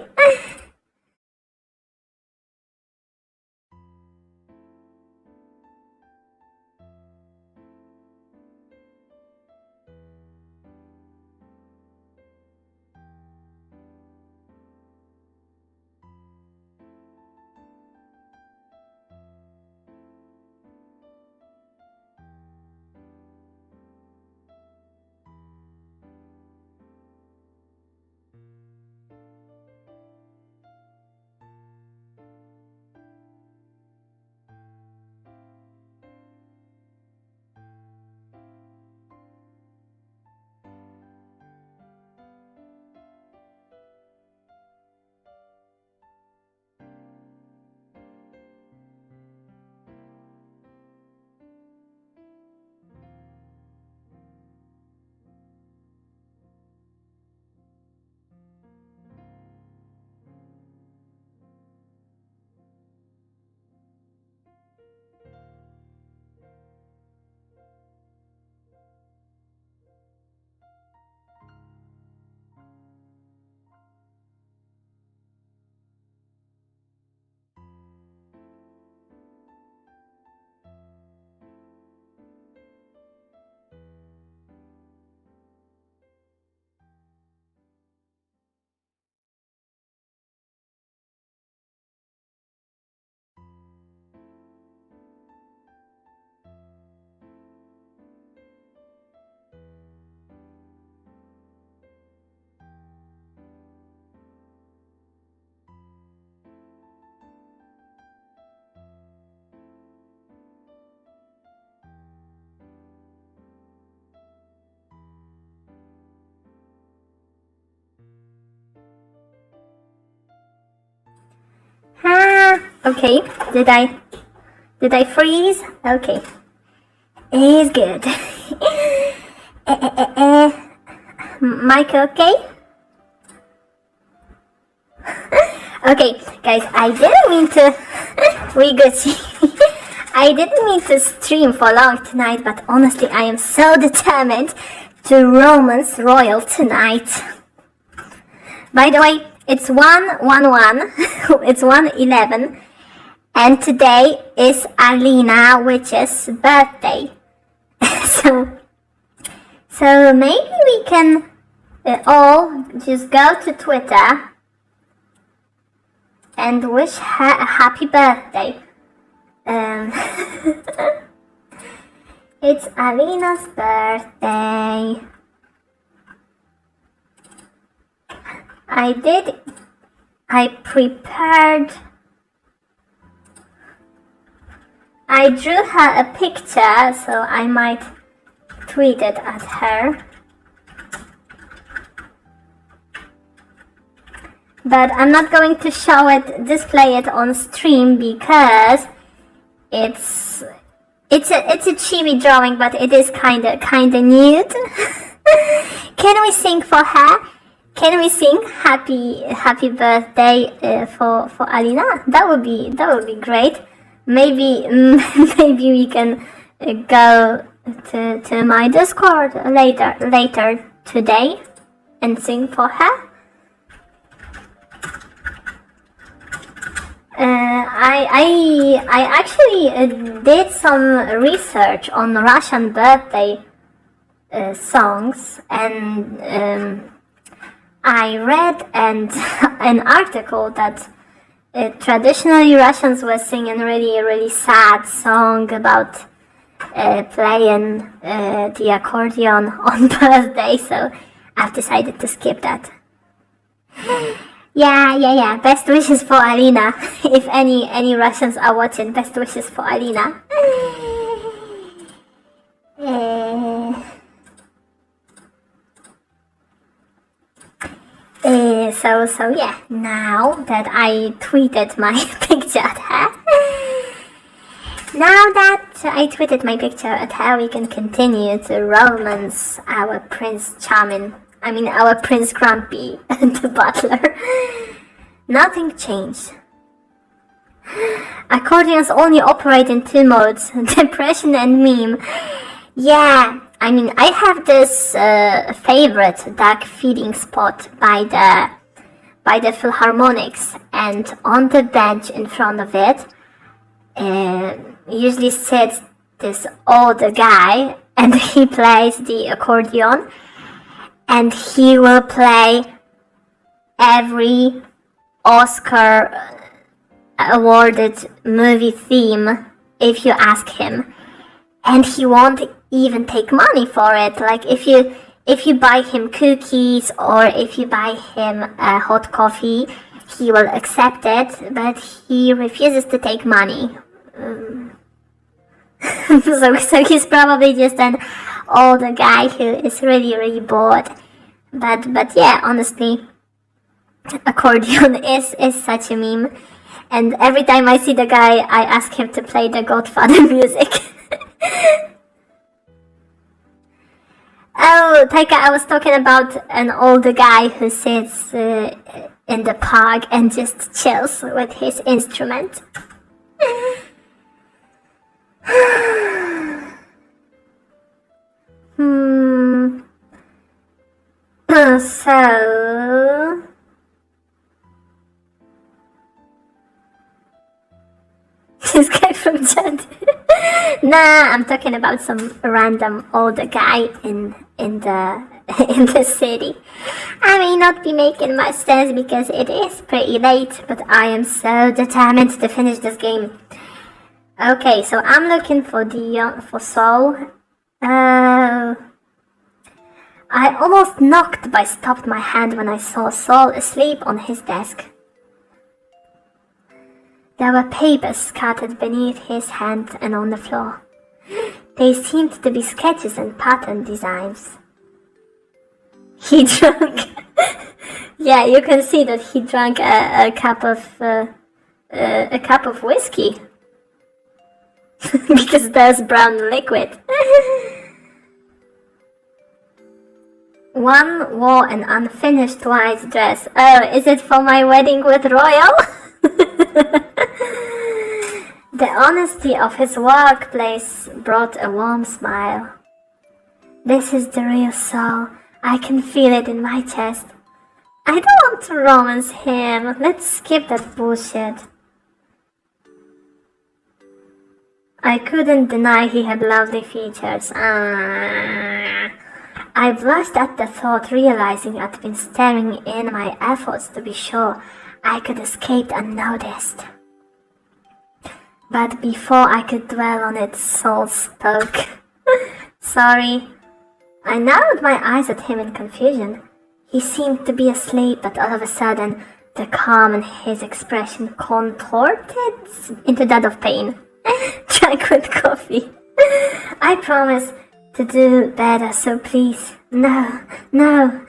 Okay, did I freeze? Okay. It's good. Mike, okay? Okay, guys, I didn't mean to... we good. I didn't mean to stream for long tonight, but honestly, I am so determined to romance Royal tonight. By the way, it's 1:11. It's 1:11. And today is Alina Witch's birthday. so maybe we can all just go to Twitter and wish her a happy birthday. Um, it's Alina's birthday. I drew her a picture, so I might tweet it at her. But I'm not going to display it on stream because it's a chibi drawing, but it is kinda nude. Can we sing for her? Can we sing happy birthday for Alina? That would be great. Maybe we can go to my Discord later today and sing for her. I actually did some research on Russian birthday songs, and I read an article that traditionally Russians were singing really sad song about playing the accordion on birthday, so I've decided to skip that. Yeah. Best wishes for Alina. If any Russians are watching, best wishes for Alina. So yeah, now that I tweeted my picture at her, we can continue to romance our Prince Charming. Our Prince Grumpy, the butler. Nothing changed. Accordions only operate in 2 modes, depression and meme. Yeah, I have this favorite duck feeding spot by the Philharmonics, and on the bench in front of it usually sits this older guy, and he plays the accordion, and he will play every Oscar awarded movie theme if you ask him, and he won't even take money for it. Like if you buy him cookies or if you buy him a hot coffee, he will accept it, but he refuses to take money. So he's probably just an older guy who is really bored. But yeah, honestly, accordion is such a meme, and every time I see the guy, I ask him to play the Godfather music. Oh, Taika, I was talking about an older guy who sits in the park and just chills with his instrument. So... This guy from chat. Nah, I'm talking about some random older guy in the city. I may not be making much sense because it is pretty late, but I am so determined to finish this game. Okay, so I'm looking for Saul. I almost knocked but stopped my hand when I saw Saul asleep on his desk. There were papers scattered beneath his hand and on the floor. They seemed to be sketches and pattern designs. He drank... Yeah, you can see that he drank a cup of whiskey. Because there's brown liquid. One wore an unfinished white dress. Oh, is it for my wedding with Royal? The honesty of his workplace brought a warm smile. This is the real Saul. I can feel it in my chest. I don't want to romance him. Let's skip that bullshit. I couldn't deny he had lovely features. I blushed at the thought, realizing I'd been staring in my efforts to be sure I could escape unnoticed. But before I could dwell on it, Soul spoke. Sorry. I narrowed my eyes at him in confusion. He seemed to be asleep, but all of a sudden, the calm in his expression contorted into that of pain. Drank with coffee. I promise to do better, so please. No, no.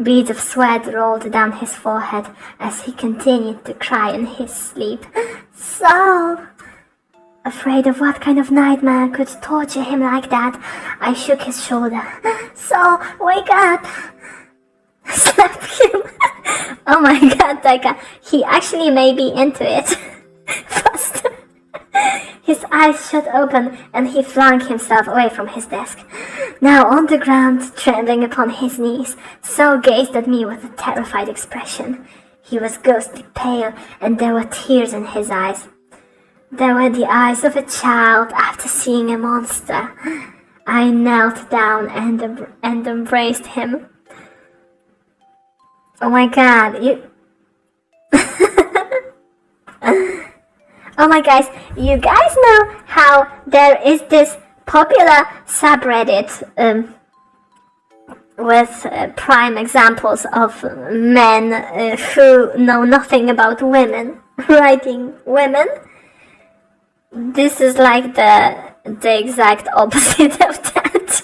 Beads of sweat rolled down his forehead as he continued to cry in his sleep. Soul! Afraid of what kind of nightmare could torture him like that, I shook his shoulder. Soul, wake up! Slap him. Oh my god, Taika, he actually may be into it. Faster. His eyes shut open and he flung himself away from his desk. Now on the ground, trembling upon his knees, Saul gazed at me with a terrified expression. He was ghostly pale and there were tears in his eyes. They were the eyes of a child after seeing a monster. I knelt down and embraced him. Oh my god, Oh my guys, you guys know how there is this popular subreddit with prime examples of men who know nothing about women writing women? This is like the exact opposite of that.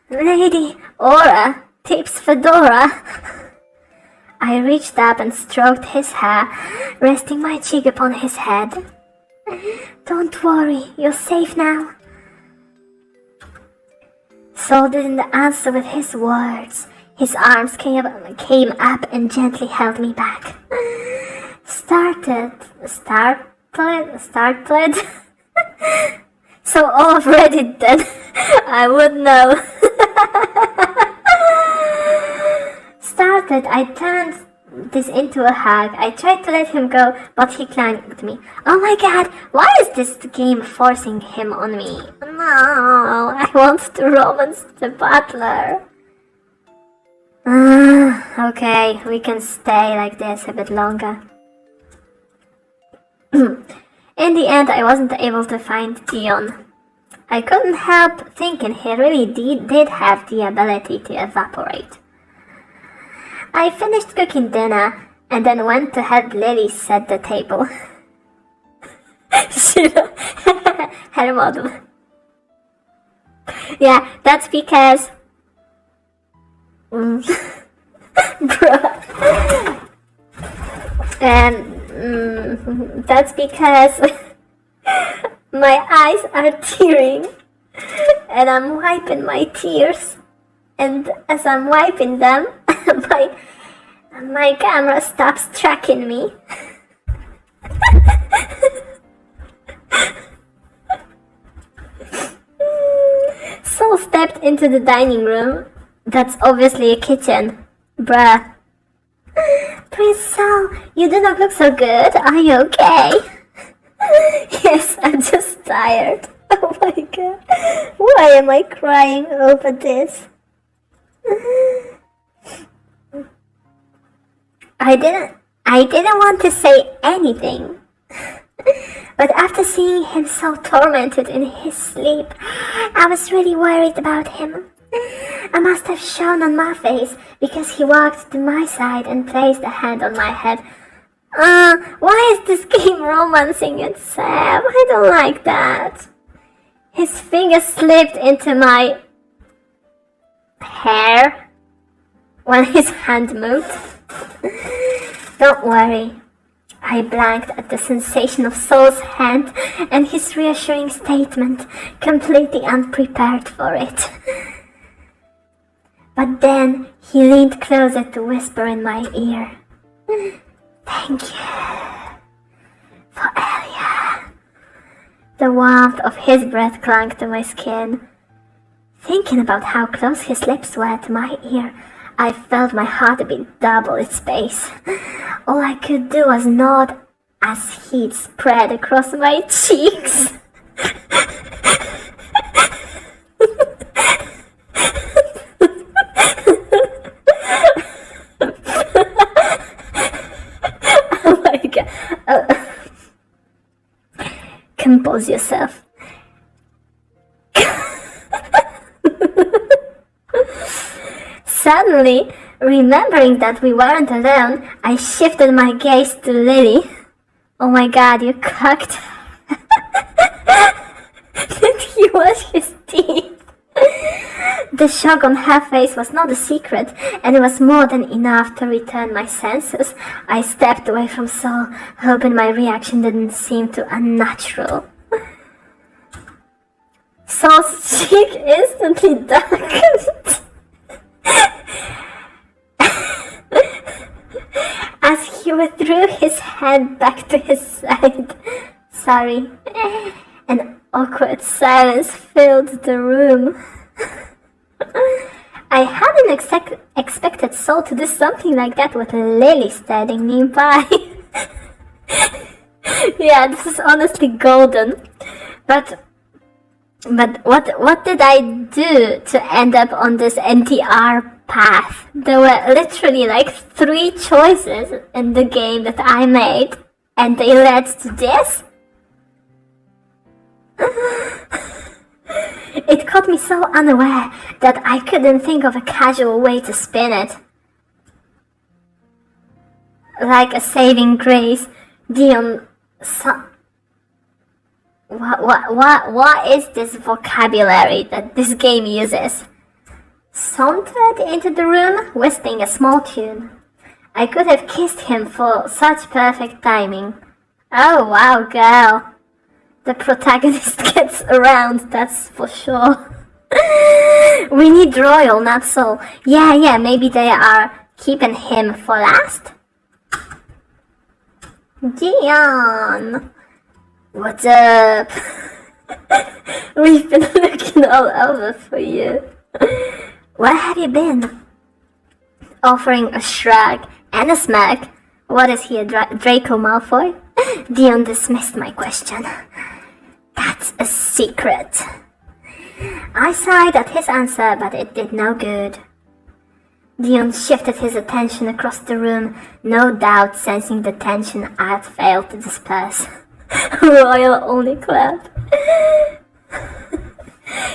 Lady Aura tips Fedora. I reached up and stroked his hair, resting my cheek upon his head. Don't worry, you're safe now. Saul didn't answer with his words. His arms came up and gently held me back. Startled. So already then, I would know. Startled, I turned this into a hug. I tried to let him go, but he clung to me. Oh my god, why is this game forcing him on me? No, I want to romance the butler. Okay, we can stay like this a bit longer. In the end, I wasn't able to find Dion. I couldn't help thinking he really did have the ability to evaporate. I finished cooking dinner and then went to help Lily set the table. Her model. Yeah, that's because... that's because my eyes are tearing and I'm wiping my tears, and as I'm wiping them my camera stops tracking me. Saul stepped into the dining room. That's obviously a kitchen. Bruh. Prince Saul, you do not look so good. Are you okay? Yes, I'm just tired. Oh my god. Why am I crying over this? I didn't want to say anything. But after seeing him so tormented in his sleep, I was really worried about him. I must have shown on my face because he walked to my side and placed a hand on my head. Why is this game romancing itself? I don't like that. His finger slipped into my hair when his hand moved. Don't worry. I blanked at the sensation of Saul's hand and his reassuring statement, completely unprepared for it. But then he leaned closer to whisper in my ear, "Thank you for Elia." The warmth of his breath clung to my skin. Thinking about how close his lips were to my ear, I felt my heartbeat double its pace. All I could do was nod as heat spread across my cheeks. compose yourself. Suddenly, remembering that we weren't alone, I shifted my gaze to Lily. Oh my god, you cocked. Did he wash his teeth? The shock on her face was not a secret, and it was more than enough to return my senses. I stepped away from Sol, hoping my reaction didn't seem too unnatural. Sol's cheek instantly darkened. As he withdrew his hand back to his side. Sorry. An awkward silence filled the room. I hadn't expected Sol to do something like that with Lily standing nearby. Yeah, this is honestly golden. But what did I do to end up on this NTR path? There were literally like 3 choices in the game that I made, and they led to this? It caught me so unaware that I couldn't think of a casual way to spin it. Like a saving grace, Dion... What is this vocabulary that this game uses? Sauntered into the room, whistling a small tune. I could have kissed him for such perfect timing. Oh wow, girl. The protagonist gets around, that's for sure. We need Royal, not Sol. Yeah, maybe they are keeping him for last. Dion! What's up? We've been looking all over for you. Where have you been? Offering a shrug and a smirk. What is he, a Draco Malfoy? Dion dismissed my question. That's a secret. I sighed at his answer, but it did no good. Dion shifted his attention across the room, no doubt sensing the tension I had failed to disperse. Royal only clap.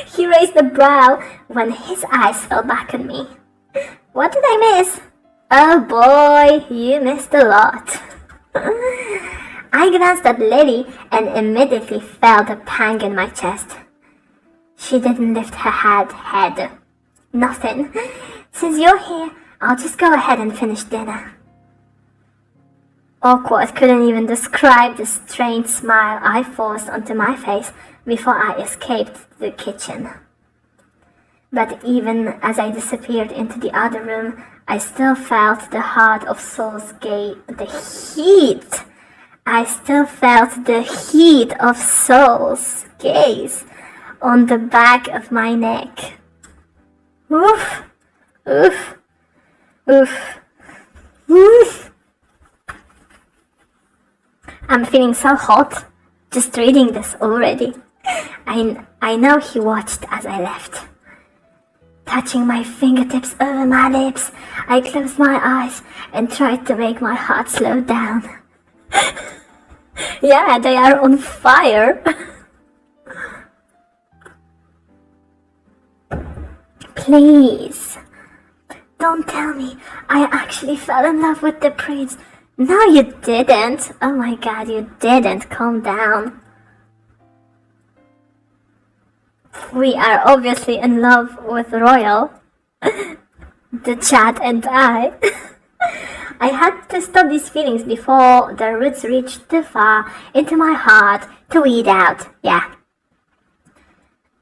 He raised a brow when his eyes fell back on me. What did I miss? Oh boy, you missed a lot. I glanced at Lily and immediately felt a pang in my chest. She didn't lift her head. Nothing. Since you're here, I'll just go ahead and finish dinner. Awkward couldn't even describe the strange smile I forced onto my face before I escaped the kitchen. But even as I disappeared into the other room, I still felt the heart of Sol's gaze. The heat! I still felt the heat of Sol's gaze on the back of my neck. Oof! Oof! Oof! Oof! I'm feeling so hot just reading this already. I know he watched as I left. Touching my fingertips over my lips, I closed my eyes and tried to make my heart slow down. Yeah, they are on fire. Please, don't tell me I actually fell in love with the prince. No, you didn't. Oh my god, you didn't. Calm down. We are obviously in love with Royal. The chat and I. I had to stop these feelings before their roots reached too far into my heart to weed out. Yeah.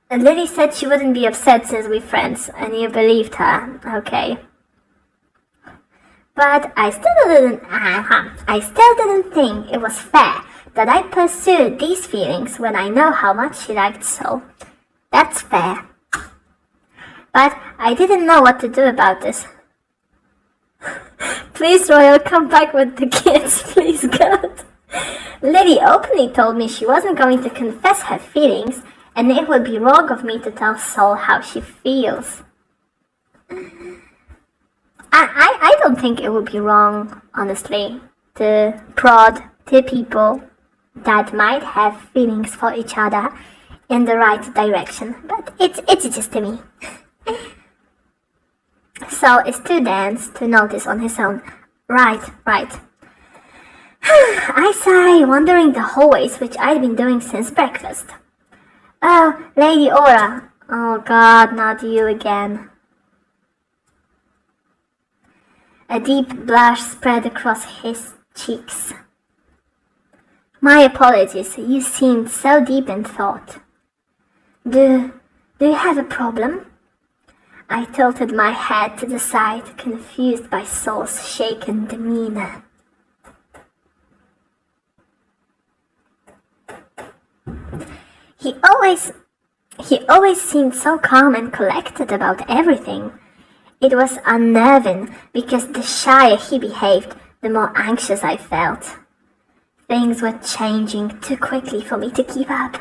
And Lily said she wouldn't be upset since we're friends, and you believed her. Okay. But I still didn't think it was fair that I pursued these feelings when I know how much she liked Sol. That's fair. But I didn't know what to do about this. Please, Royal, come back with the kids, please, God. Lily openly told me she wasn't going to confess her feelings, and it would be wrong of me to tell Sol how she feels. I don't think it would be wrong, honestly, to prod 2 people that might have feelings for each other in the right direction, but it's just me. Sol is too dense to notice on his own. Right. I sigh, wandering the hallways, which I'd been doing since breakfast. Oh, Lady Aura. Oh God, not you again. A deep blush spread across his cheeks. My apologies, you seemed so deep in thought. Do you have a problem? I tilted my head to the side, confused by Sol's shaken demeanor. He always seemed so calm and collected about everything. It was unnerving, because the shyer he behaved, the more anxious I felt. Things were changing too quickly for me to keep up.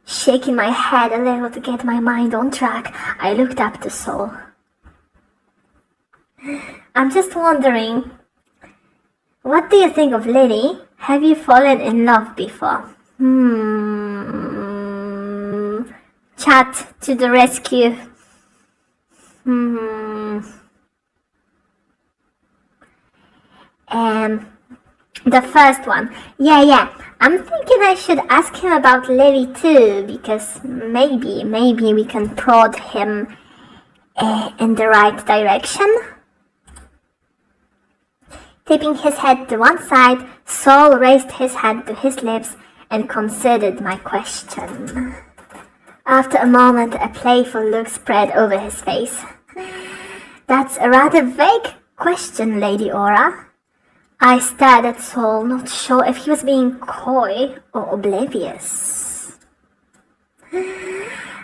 Shaking my head a little to get my mind on track, I looked up to Sol. I'm just wondering, what do you think of Lily? Have you fallen in love before? Chat to the rescue. The first one. Yeah. I'm thinking I should ask him about Lily too, because maybe we can prod him in the right direction. Tipping his head to one side, Sol raised his hand to his lips and considered my question. After a moment, a playful look spread over his face. That's a rather vague question, Lady Aura. I stared at Sol, not sure if he was being coy or oblivious.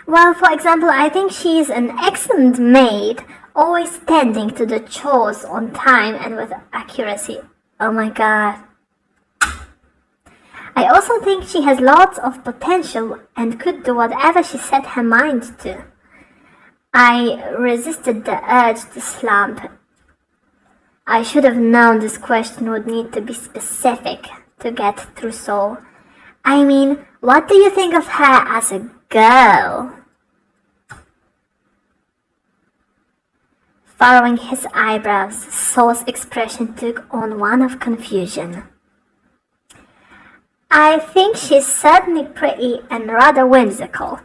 Well, for example, I think she's an excellent maid, always tending to the chores on time and with accuracy. Oh my God. I also think she has lots of potential and could do whatever she set her mind to. I resisted the urge to slump. I should have known this question would need to be specific to get through Sol. I mean, what do you think of her as a girl? Furrowing his eyebrows, Sol's expression took on one of confusion. I think she's certainly pretty and rather whimsical.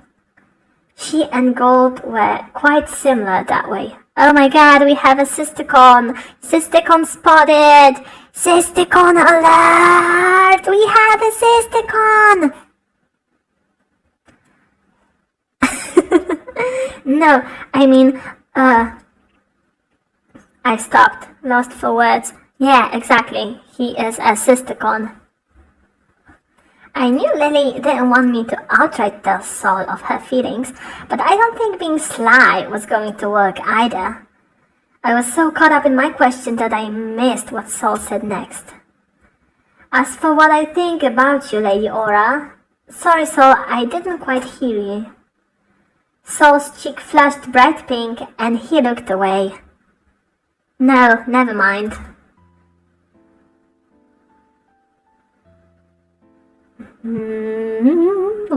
She and Gold were quite similar that way. Oh my God, we have a sistercon! Sistercon spotted! Sistercon alert! We have a sistercon! No, I mean, I stopped, lost for words. Yeah, exactly. He is a sistercon. I knew Lily didn't want me to outright tell Sol of her feelings, but I don't think being sly was going to work either. I was so caught up in my question that I missed what Sol said next. As for what I think about you, Lady Aura, sorry Sol, I didn't quite hear you. Sol's cheek flushed bright pink and he looked away. No, never mind.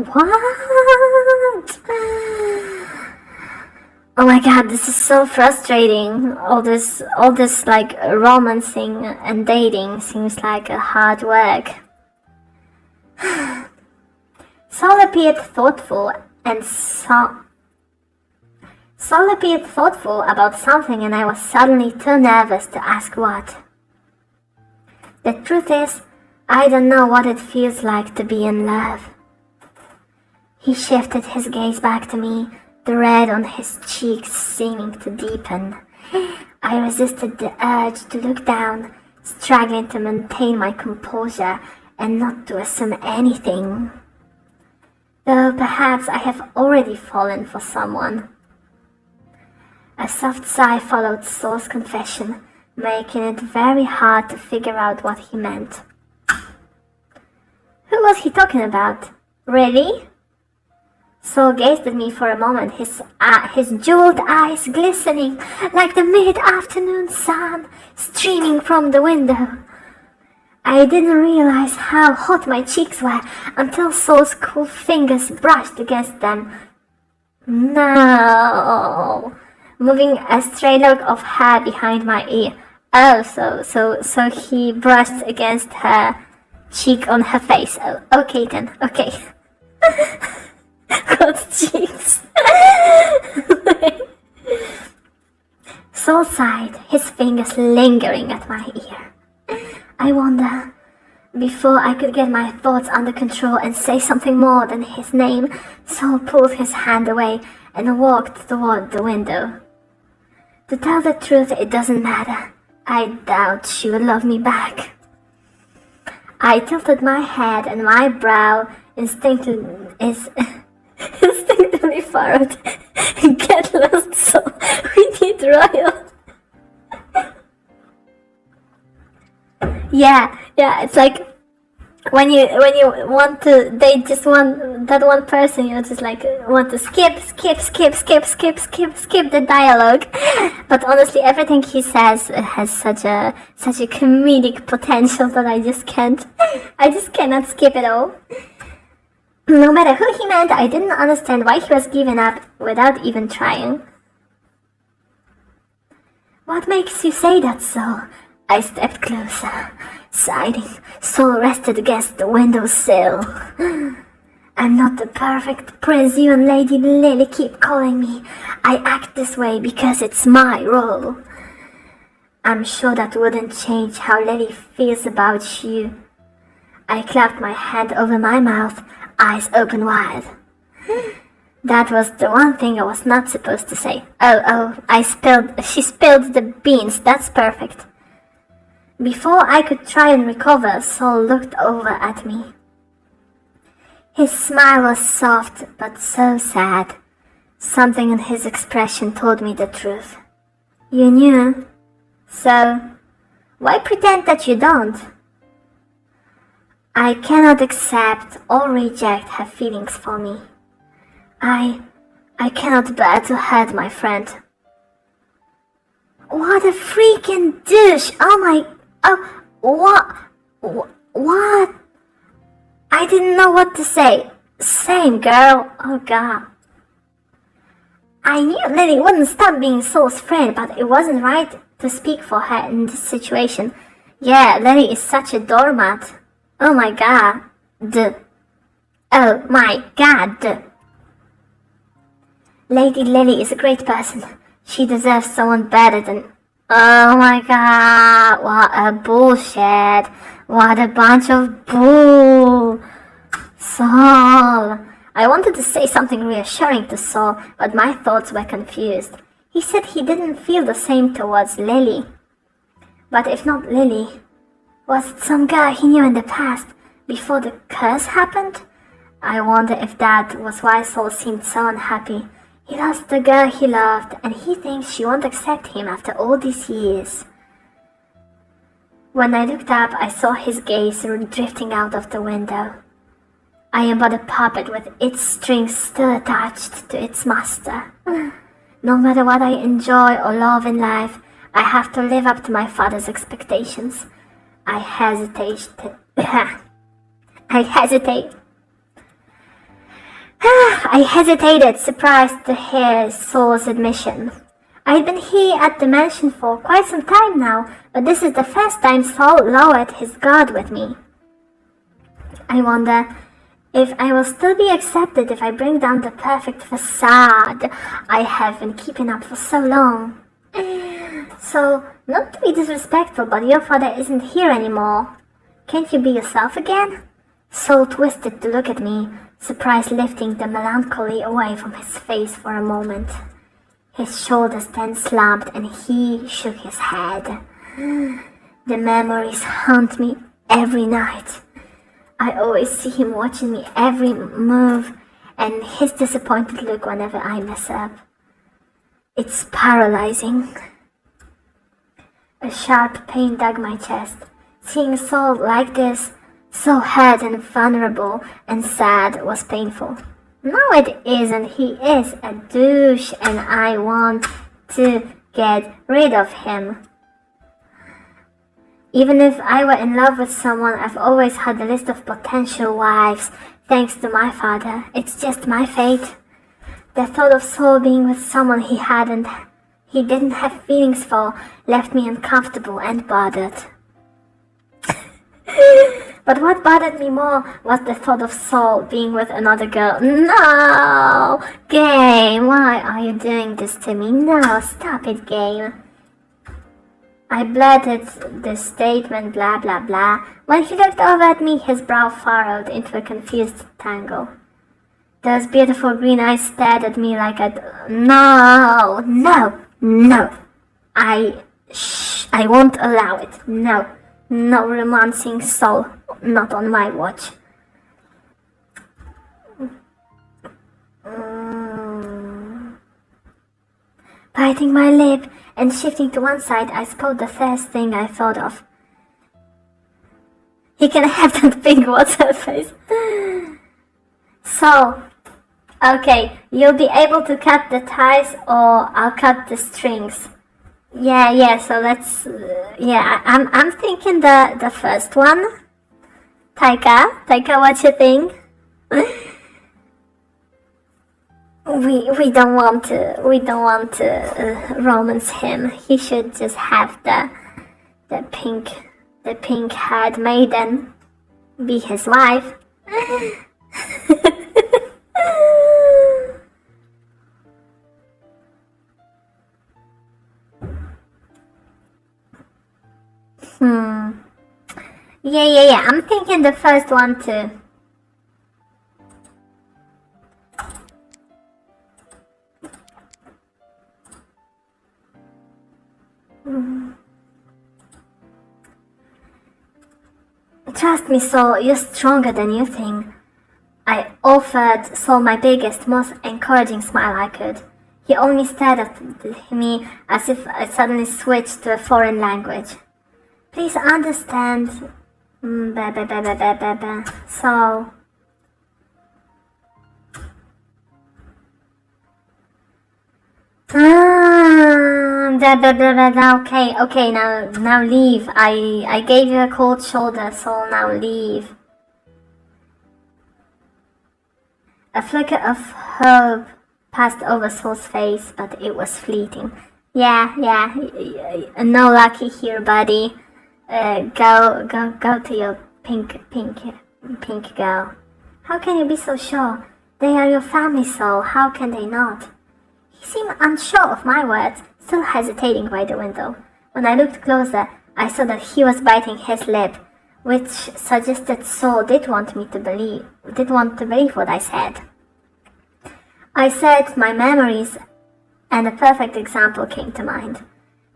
What? Oh my God, this is so frustrating. All this like romancing and dating seems like a hard work. Sol appeared thoughtful about something, and I was suddenly too nervous to ask what. The truth is, I don't know what it feels like to be in love. He shifted his gaze back to me, the red on his cheeks seeming to deepen. I resisted the urge to look down, struggling to maintain my composure and not to assume anything. Though perhaps I have already fallen for someone. A soft sigh followed Sol's confession, making it very hard to figure out what he meant. Who was he talking about? Really? Sol gazed at me for a moment, his jeweled eyes glistening like the mid-afternoon sun streaming from the window. I didn't realize how hot my cheeks were until Saul's cool fingers brushed against them. No! Moving a stray lock of hair behind my ear. Oh, so he brushed against her cheek on her face. Oh, okay then, okay. Hot cheeks. Saul sighed, his fingers lingering at my ear. I wonder, before I could get my thoughts under control and say something more than his name, Saul pulled his hand away and walked toward the window. To tell the truth, it doesn't matter. I doubt she would love me back. I tilted my head and my brow instinctively furrowed. Get lost, Saul. We need royal. Yeah, it's like when you want to, they just want that one person, you just like want to skip the dialogue. But honestly, everything he says has such a comedic potential that I just cannot skip it all. No matter who he meant, I didn't understand why he was giving up without even trying. What makes you say that, Saul? I stepped closer, sighing. Saul rested against the windowsill. I'm not the perfect prince you and Lady Lily keep calling me. I act this way because it's my role. I'm sure that wouldn't change how Lily feels about you. I clapped my hand over my mouth, eyes open wide. That was the one thing I was not supposed to say. She spilled the beans, that's perfect. Before I could try and recover, Saul looked over at me. His smile was soft, but so sad. Something in his expression told me the truth. You knew? So, why pretend that you don't? I cannot accept or reject her feelings for me. I cannot bear to hurt my friend. What a freaking douche! What? I didn't know what to say. Same, girl. Oh god. I knew Lily wouldn't stop being Saul's friend, but it wasn't right to speak for her in this situation. Yeah, Lily is such a doormat. Oh my god. Oh my god. Lady Lily is a great person. She deserves someone better than... Oh my god, what a bullshit. What a bunch of bull. Saul. I wanted to say something reassuring to Saul, but my thoughts were confused. He said he didn't feel the same towards Lily. But if not Lily, was it some girl he knew in the past, before the curse happened? I wonder if that was why Saul seemed so unhappy. He lost the girl he loved, and he thinks she won't accept him after all these years. When I looked up, I saw his gaze drifting out of the window. I am but a puppet with its strings still attached to its master. No matter what I enjoy or love in life, I have to live up to my father's expectations. I hesitated, surprised to hear Saul's admission. I had been here at the mansion for quite some time now, but this is the first time Saul lowered his guard with me. I wonder if I will still be accepted if I bring down the perfect facade I have been keeping up for so long. So, not to be disrespectful, but your father isn't here anymore. Can't you be yourself again? Saul twisted to look at me, surprise lifting the melancholy away from his face for a moment. His shoulders then slumped and he shook his head. The memories haunt me every night. I always see him watching me every move and his disappointed look whenever I mess up. It's paralyzing. A sharp pain dug my chest. Seeing Saul like this, so hurt and vulnerable and sad, was painful. No, it isn't. He is a douche and I want to get rid of him. Even if I were in love with someone, I've always had a list of potential wives, thanks to my father. It's just my fate. The thought of Saul being with someone he didn't have feelings for left me uncomfortable and bothered. But what bothered me more was the thought of Saul being with another girl. No! Game, why are you doing this to me? No, stop it, game. I blurted this statement, blah blah blah. When he looked over at me, his brow furrowed into a confused tangle. Those beautiful green eyes stared at me like No! I won't allow it. No romancing Saul. Not on my watch. Biting my lip and shifting to one side, I spoke the first thing I thought of. He can have that big water face. So, okay, you'll be able to cut the ties or I'll cut the strings. Yeah, so let's, I'm thinking the first one. Taika, what you think? We don't want to romance him. He should just have the pink haired maiden be his wife. Yeah, I'm thinking the first one too. Trust me, Saul, you're stronger than you think. I offered Saul my biggest, most encouraging smile I could. He only stared at me as if I suddenly switched to a foreign language. Please understand. So. Okay, now leave. I gave you a cold shoulder, so now leave. A flicker of hope passed over Saul's face, but it was fleeting. Yeah, no lucky here, buddy. Go to your pink girl. How can you be so sure? They are your family, Saul. How can they not? He seemed unsure of my words, still hesitating by the window. When I looked closer, I saw that he was biting his lip, which suggested Saul did want to believe what I said. I said my memories, and a perfect example came to mind.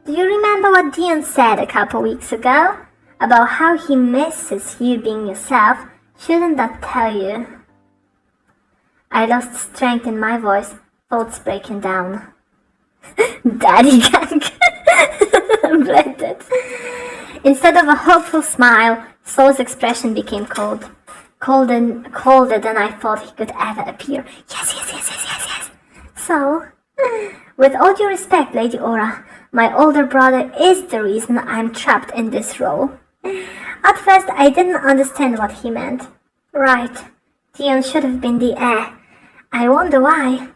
Do you remember what Dion said a couple weeks ago? About how he misses you being yourself? Shouldn't that tell you? I lost strength in my voice, thoughts breaking down. Daddy gang. Blended. Instead of a hopeful smile, Saul's expression became cold. Colder than I thought he could ever appear. Yes. So, with all due respect, Lady Aura, my older brother is the reason I'm trapped in this role. At first, I didn't understand what he meant. Right, Dion should have been the heir. I wonder why.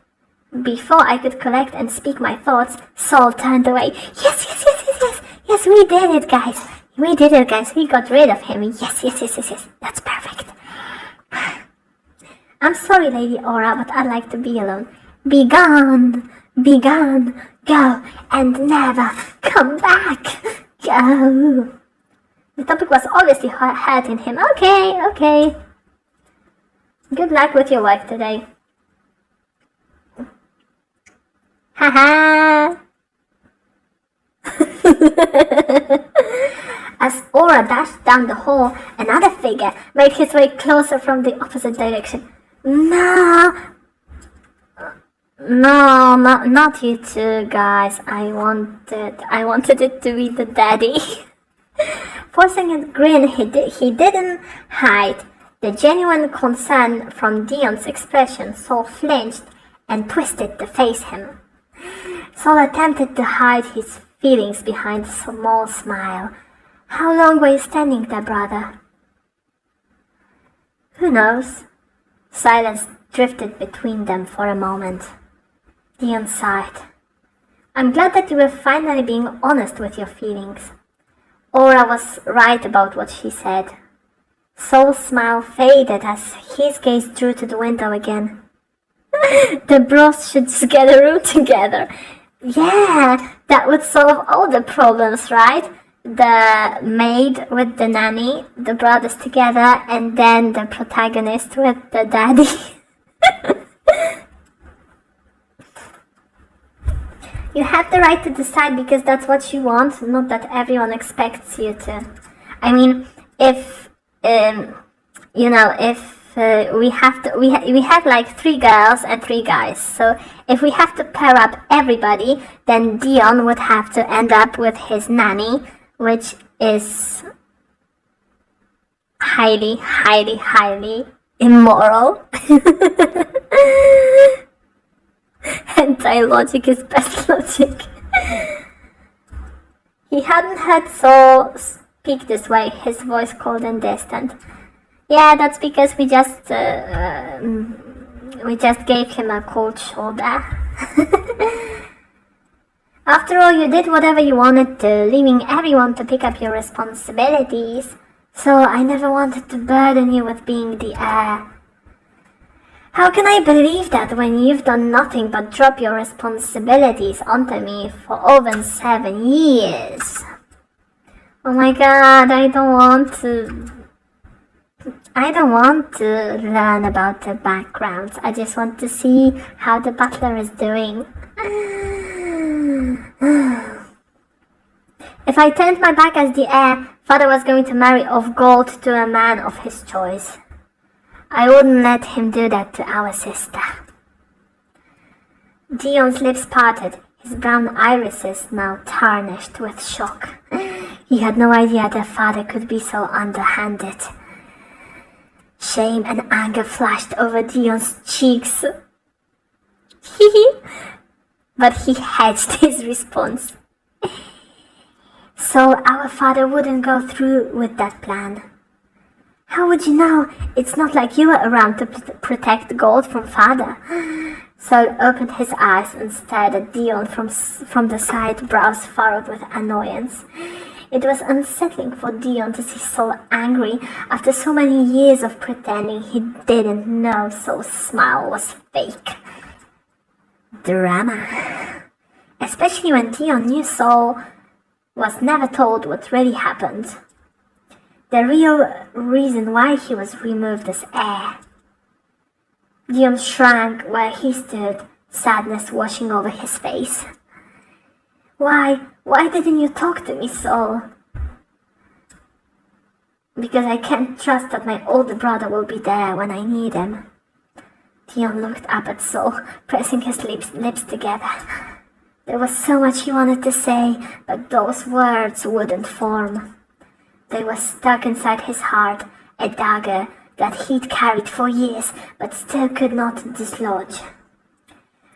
Before I could collect and speak my thoughts, Saul turned away. Yes, we did it, guys. We got rid of him. Yes. That's perfect. I'm sorry, Lady Aura, but I'd like to be alone. Be gone, go, and never come back. Go. The topic was obviously hurting him. Okay. Good luck with your wife today. Haha. As Aura dashed down the hall, another figure made his way closer from the opposite direction. No, not you two guys. I wanted it to be the daddy. Forcing a grin he didn't hide the genuine concern from Dion's expression. Saul flinched and twisted to face him. Saul attempted to hide his feelings behind a small smile. How long were you standing there, brother? Who knows? Silence drifted between them for a moment. Dion sighed. I'm glad that you were finally being honest with your feelings. Aura was right about what she said. Soul's smile faded as his gaze drew to the window again. The bros should just get a room together. Yeah, that would solve all the problems, right? The maid with the nanny, the brothers together, and then the protagonist with the daddy. You have the right to decide because that's what you want, not that everyone expects you to. I mean, if we have like 3 girls and 3 guys. So if we have to pair up everybody, then Dion would have to end up with his nanny, which is highly, highly, highly immoral. Anti-logic is best logic. He hadn't heard Saul speak this way, his voice cold and distant. Yeah, that's because we just gave him a cold shoulder. After all, you did whatever you wanted to, leaving everyone to pick up your responsibilities. So I never wanted to burden you with being the heir. How can I believe that when you've done nothing but drop your responsibilities onto me for over 7 years? Oh my god, I don't want to learn about the backgrounds. I just want to see how the butler is doing. If I turned my back as the heir, father was going to marry off gold to a man of his choice. I wouldn't let him do that to our sister. Dion's lips parted, his brown irises now tarnished with shock. He had no idea their father could be so underhanded. Shame and anger flashed over Dion's cheeks. But he hedged his response. So our father wouldn't go through with that plan. How would you know? It's not like you were around to protect gold from father. Saul opened his eyes and stared at Dion from the side, brows furrowed with annoyance. It was unsettling for Dion to see Saul angry after so many years of pretending he didn't know Saul's smile was fake. Drama. Especially when Dion knew Saul was never told what really happened. The real reason why he was removed as heir. Dion shrank where he stood, sadness washing over his face. Why didn't you talk to me, Saul? Because I can't trust that my older brother will be there when I need him. Dion looked up at Saul, pressing his lips together. There was so much he wanted to say, but those words wouldn't form. They were stuck inside his heart, a dagger that he'd carried for years, but still could not dislodge.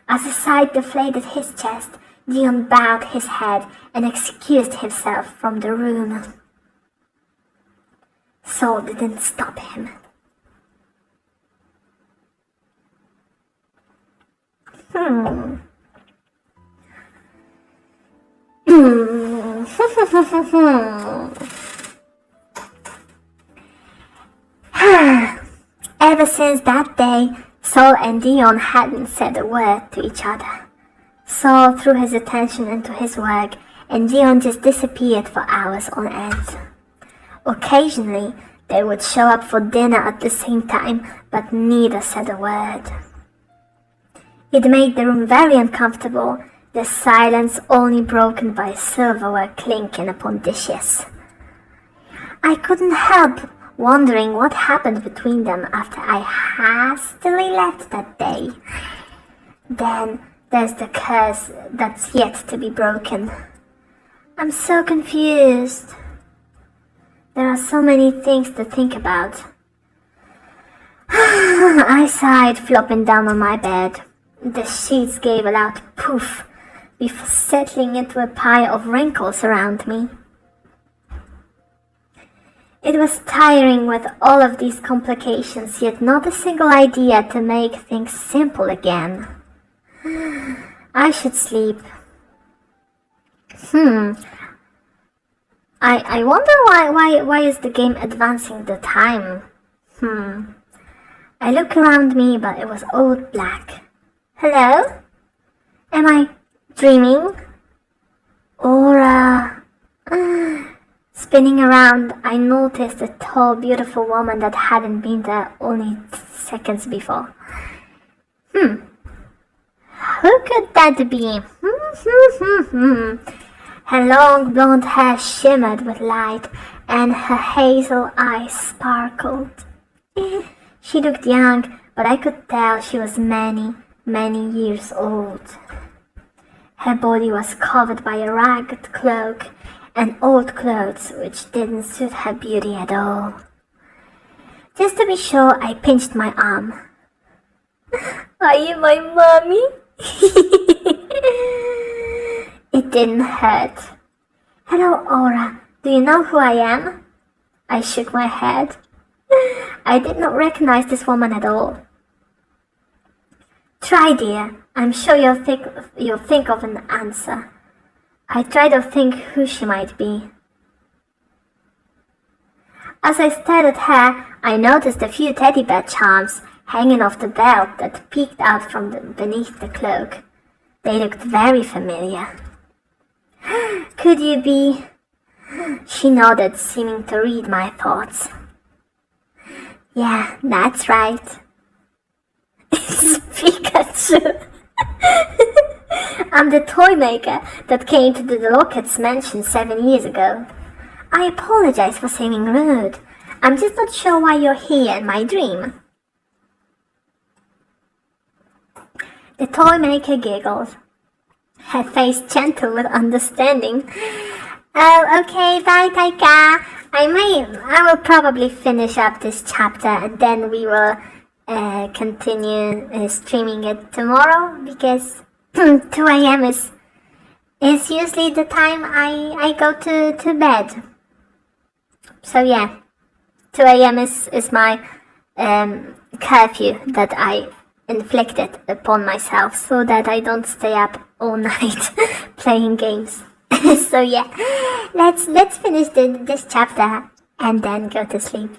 As a sigh deflated his chest, Dion bowed his head and excused himself from the room. Saul didn't stop him. Ever since that day, Saul and Dion hadn't said a word to each other. Saul threw his attention into his work, and Dion just disappeared for hours on end. Occasionally, they would show up for dinner at the same time, but neither said a word. It made the room very uncomfortable, the silence only broken by silverware clinking upon dishes. I couldn't help wondering what happened between them after I hastily left that day. Then there's the curse that's yet to be broken. I'm so confused. There are so many things to think about. I sighed, flopping down on my bed. The sheets gave a loud poof before settling into a pile of wrinkles around me. It was tiring with all of these complications, yet not a single idea to make things simple again. I should sleep. I wonder why is the game advancing the time? I look around me, but it was all black. Hello? Am I dreaming? Or, spinning around, I noticed a tall, beautiful woman that hadn't been there only seconds before. Who could that be? Her long blonde hair shimmered with light, and her hazel eyes sparkled. She looked young, but I could tell she was many, many years old. Her body was covered by a ragged cloak and old clothes which didn't suit her beauty at all. Just to be sure, I pinched my arm. Are you my mommy? It didn't hurt. Hello, Aura. Do you know who I am? I shook my head. I did not recognize this woman at all. Try, dear. I'm sure you'll think of an answer. I tried to think who she might be. As I stared at her, I noticed a few teddy bear charms hanging off the belt that peeked out from beneath the cloak. They looked very familiar. Could you be? She nodded, seeming to read my thoughts. Yeah, that's right. It's Pikachu. I'm the toy maker that came to the Locket's mansion 7 years ago. I apologize for seeming rude. I'm just not sure why you're here in my dream. The toy maker giggled, her face gentle with understanding. Oh, okay, bye, Taika. I will probably finish up this chapter and then we will continue streaming it tomorrow because 2 a.m. is usually the time I go to bed. So yeah, 2 a.m. is my curfew that I inflicted upon myself so that I don't stay up all night playing games. So yeah, let's finish this chapter and then go to sleep.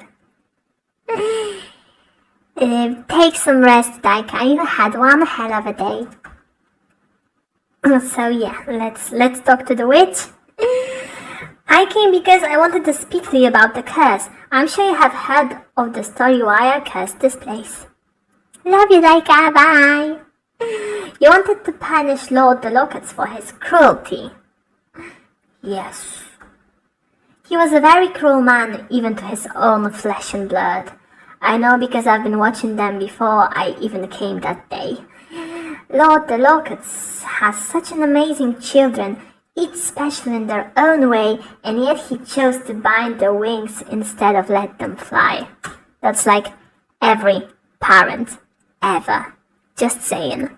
Take some rest, Daika. You had one hell of a day. So yeah, let's talk to the witch. I came because I wanted to speak to you about the curse. I'm sure you have heard of the story why I cursed this place. Love you, Daika. Bye. You wanted to punish Lord the Lockets for his cruelty. Yes. He was a very cruel man, even to his own flesh and blood. I know because I've been watching them before I even came that day. Lord the Lockets has such an amazing children, each special in their own way, and yet he chose to bind their wings instead of let them fly. That's like every parent ever. Just saying.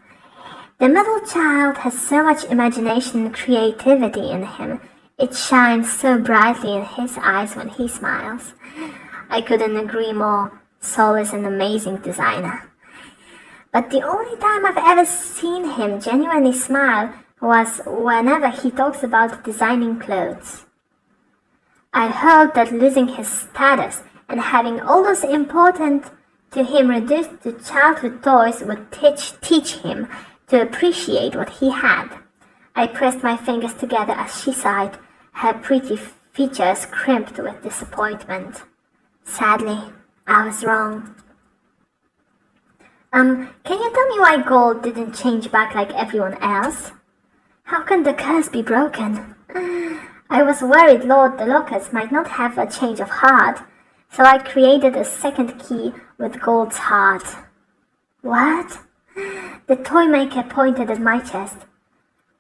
The middle child has so much imagination and creativity in him. It shines so brightly in his eyes when he smiles. I couldn't agree more. Sol is an amazing designer. But the only time I've ever seen him genuinely smile was whenever he talks about designing clothes. I hope that losing his status and having all those important to him reduced to childhood toys would teach him to appreciate what he had. I pressed my fingers together as she sighed, her pretty features crimped with disappointment. Sadly, I was wrong. Can you tell me why gold didn't change back like everyone else? How can the curse be broken? I was worried Lord the Lockets might not have a change of heart, so I created a second key with gold's heart. What? The toy maker pointed at my chest.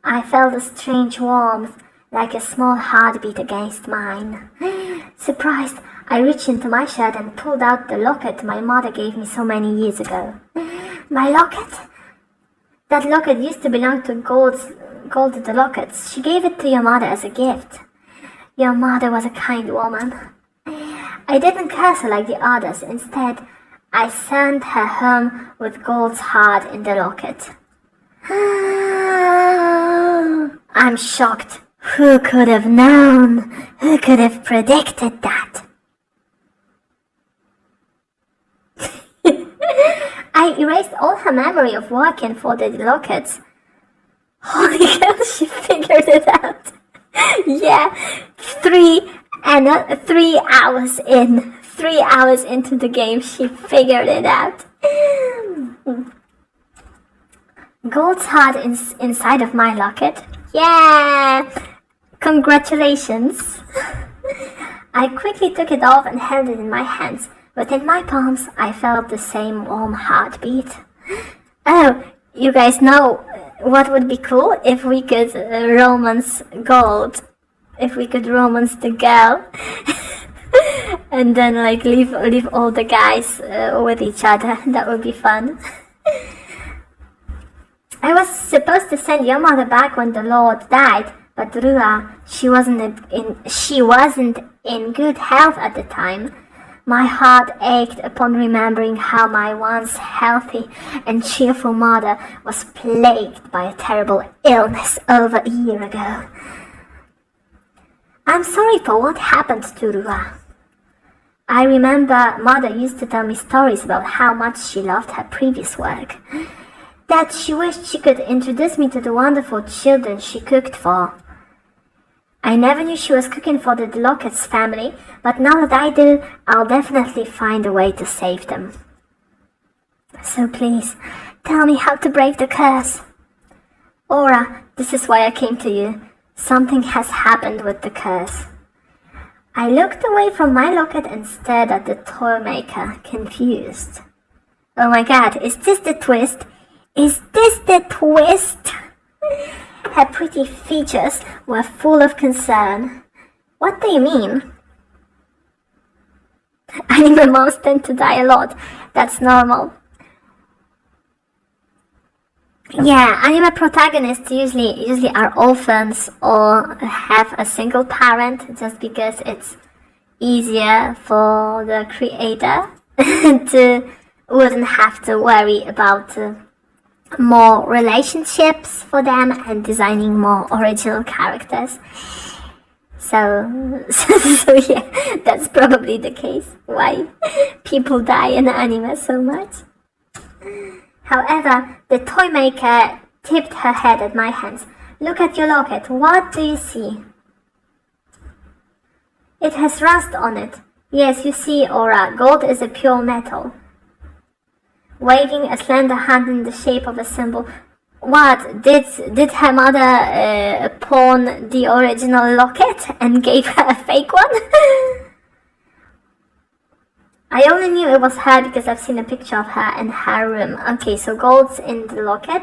I felt a strange warmth, like a small heartbeat against mine. Surprised, I reached into my shirt and pulled out the locket my mother gave me so many years ago. My locket? That locket used to belong to Gold the Lockets. She gave it to your mother as a gift. Your mother was a kind woman. I didn't curse her like the others. Instead, I sent her home with Gold's heart in the locket. I'm shocked. Who could have known? Who could have predicted that? I erased all her memory of working for the lockets. Holy hell, she figured it out. Yeah, 3 hours in. 3 hours into the game, she figured it out. Gold's heart is inside of my locket. Yeah! Congratulations! I quickly took it off and held it in my hands. Within my palms, I felt the same warm heartbeat. Oh, you guys know what would be cool? If we could romance Gold. If we could romance the girl. And then like leave all the guys with each other. That would be fun. I was supposed to send your mother back when the Lord died, but Rua, she wasn't in good health at the time. My heart ached upon remembering how my once healthy and cheerful mother was plagued by a terrible illness over a year ago. I'm sorry for what happened to Rua. I remember Mother used to tell me stories about how much she loved her previous work, that she wished she could introduce me to the wonderful children she cooked for. I never knew she was cooking for the Locket's family, but now that I do, I'll definitely find a way to save them. So please, tell me how to break the curse. Aura, this is why I came to you. Something has happened with the curse. I looked away from my locket and stared at the toy maker, confused. Oh my god, is this the twist? Is this the twist? Her pretty features were full of concern. What do you mean? Anime moms tend to die a lot. That's normal. Yeah, anime protagonists usually are orphans or have a single parent just because it's easier for the creator to wouldn't have to worry about more relationships for them and designing more original characters. So yeah, that's probably the case why people die in anime so much. However, the toy maker tipped her head at my hands. Look at your locket. What do you see? It has rust on it. Yes, you see, Aura, gold is a pure metal. Waving a slender hand in the shape of a symbol. What? Did her mother pawn the original locket and gave her a fake one? I only knew it was her because I've seen a picture of her in her room. Okay, so gold's in the locket.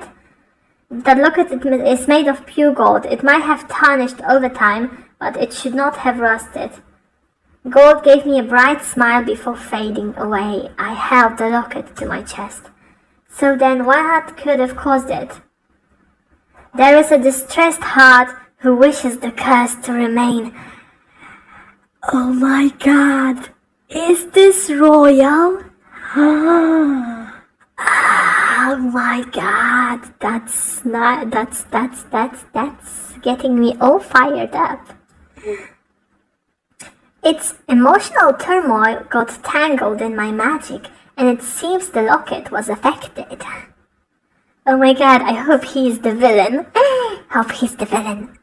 The locket is made of pure gold. It might have tarnished over time, but it should not have rusted. Gold gave me a bright smile before fading away. I held the locket to my chest. So then what could have caused it? There is a distressed heart who wishes the curse to remain. Oh my god! Is this royal? Oh my god, that's getting me all fired up. Its emotional turmoil got tangled in my magic, and it seems the locket was affected. Oh my god, I hope he's the villain. Hope he's the villain.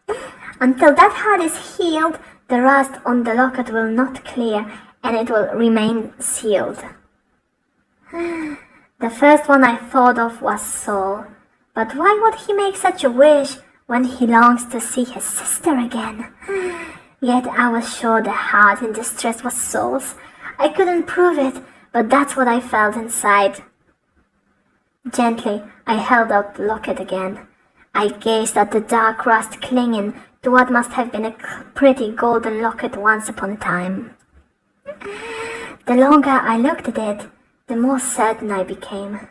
Until that heart is healed, the rust on the locket will not clear, and it will remain sealed. The first one I thought of was Saul. But why would he make such a wish when he longs to see his sister again? Yet I was sure the heart in distress was Saul's. I couldn't prove it, but that's what I felt inside. Gently, I held out the locket again. I gazed at the dark rust clinging to what must have been a pretty golden locket once upon a time. The longer I looked at it, the more certain I became.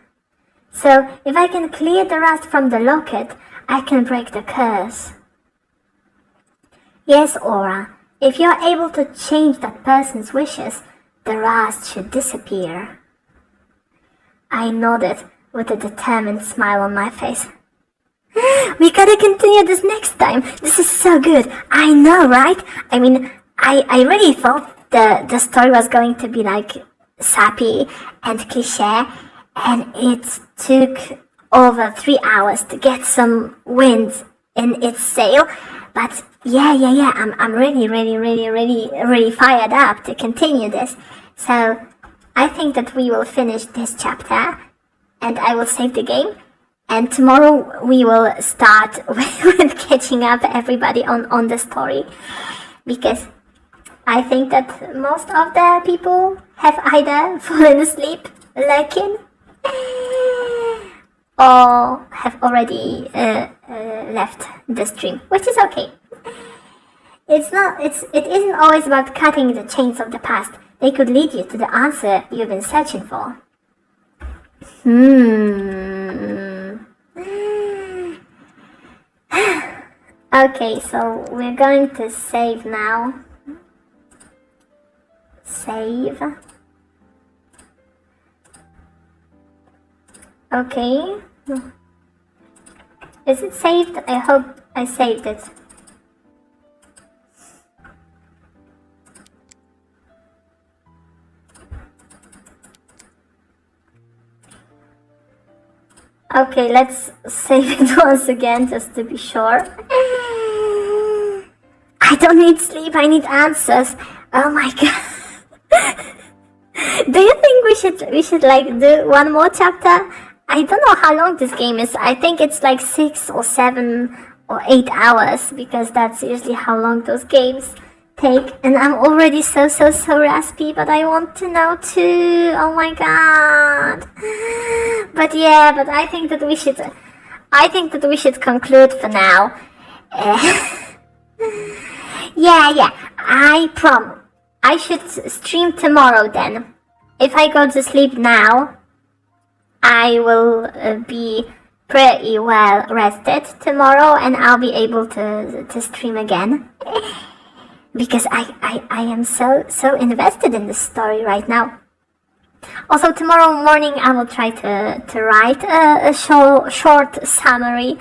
So, if I can clear the rust from the locket, I can break the curse. Yes, Aura, if you're able to change that person's wishes, the rust should disappear. I nodded with a determined smile on my face. We gotta continue this next time. This is so good. I know, right? I mean, I really thought the story was going to be like sappy and cliche, and it took over 3 hours to get some wind in its sail. But yeah, I'm really fired up to continue this. So I think that we will finish this chapter, and I will save the game. And tomorrow we will start with catching up everybody on the story, because I think that most of the people have either fallen asleep lurking or have already left the stream, which is okay. It isn't always about cutting the chains of the past. They could lead you to the answer you've been searching for. Okay, so we're going to save now. Save. Okay. Is it saved? I hope I saved it. Okay, let's save it once again just to be sure. I don't need sleep, I need answers. Oh my god. Do you think we should like do one more chapter? I don't know how long this game is. I think it's like 6 or 7 or 8 hours, because that's usually how long those games take. And I'm already so raspy, but I want to know too. Oh my god. But yeah, but I think that we should conclude for now. Yeah, I should stream tomorrow then. If I go to sleep now, I will be pretty well rested tomorrow, and I'll be able to stream again. Because I am so invested in this story right now. Also, tomorrow morning I will try to write a short summary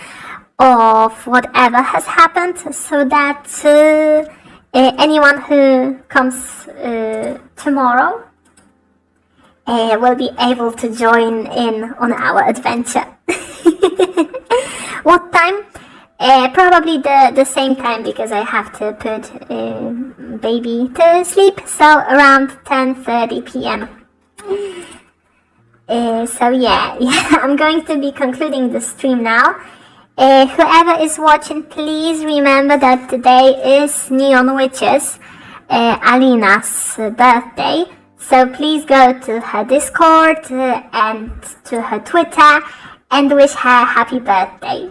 of whatever has happened, so that anyone who comes tomorrow will be able to join in on our adventure. What time? Probably the same time, because I have to put baby to sleep, so around 10:30 p.m. So yeah, I'm going to be concluding the stream now. Whoever is watching, please remember that today is Neon Witches, Alina's birthday. So please go to her Discord and to her Twitter and wish her happy birthday.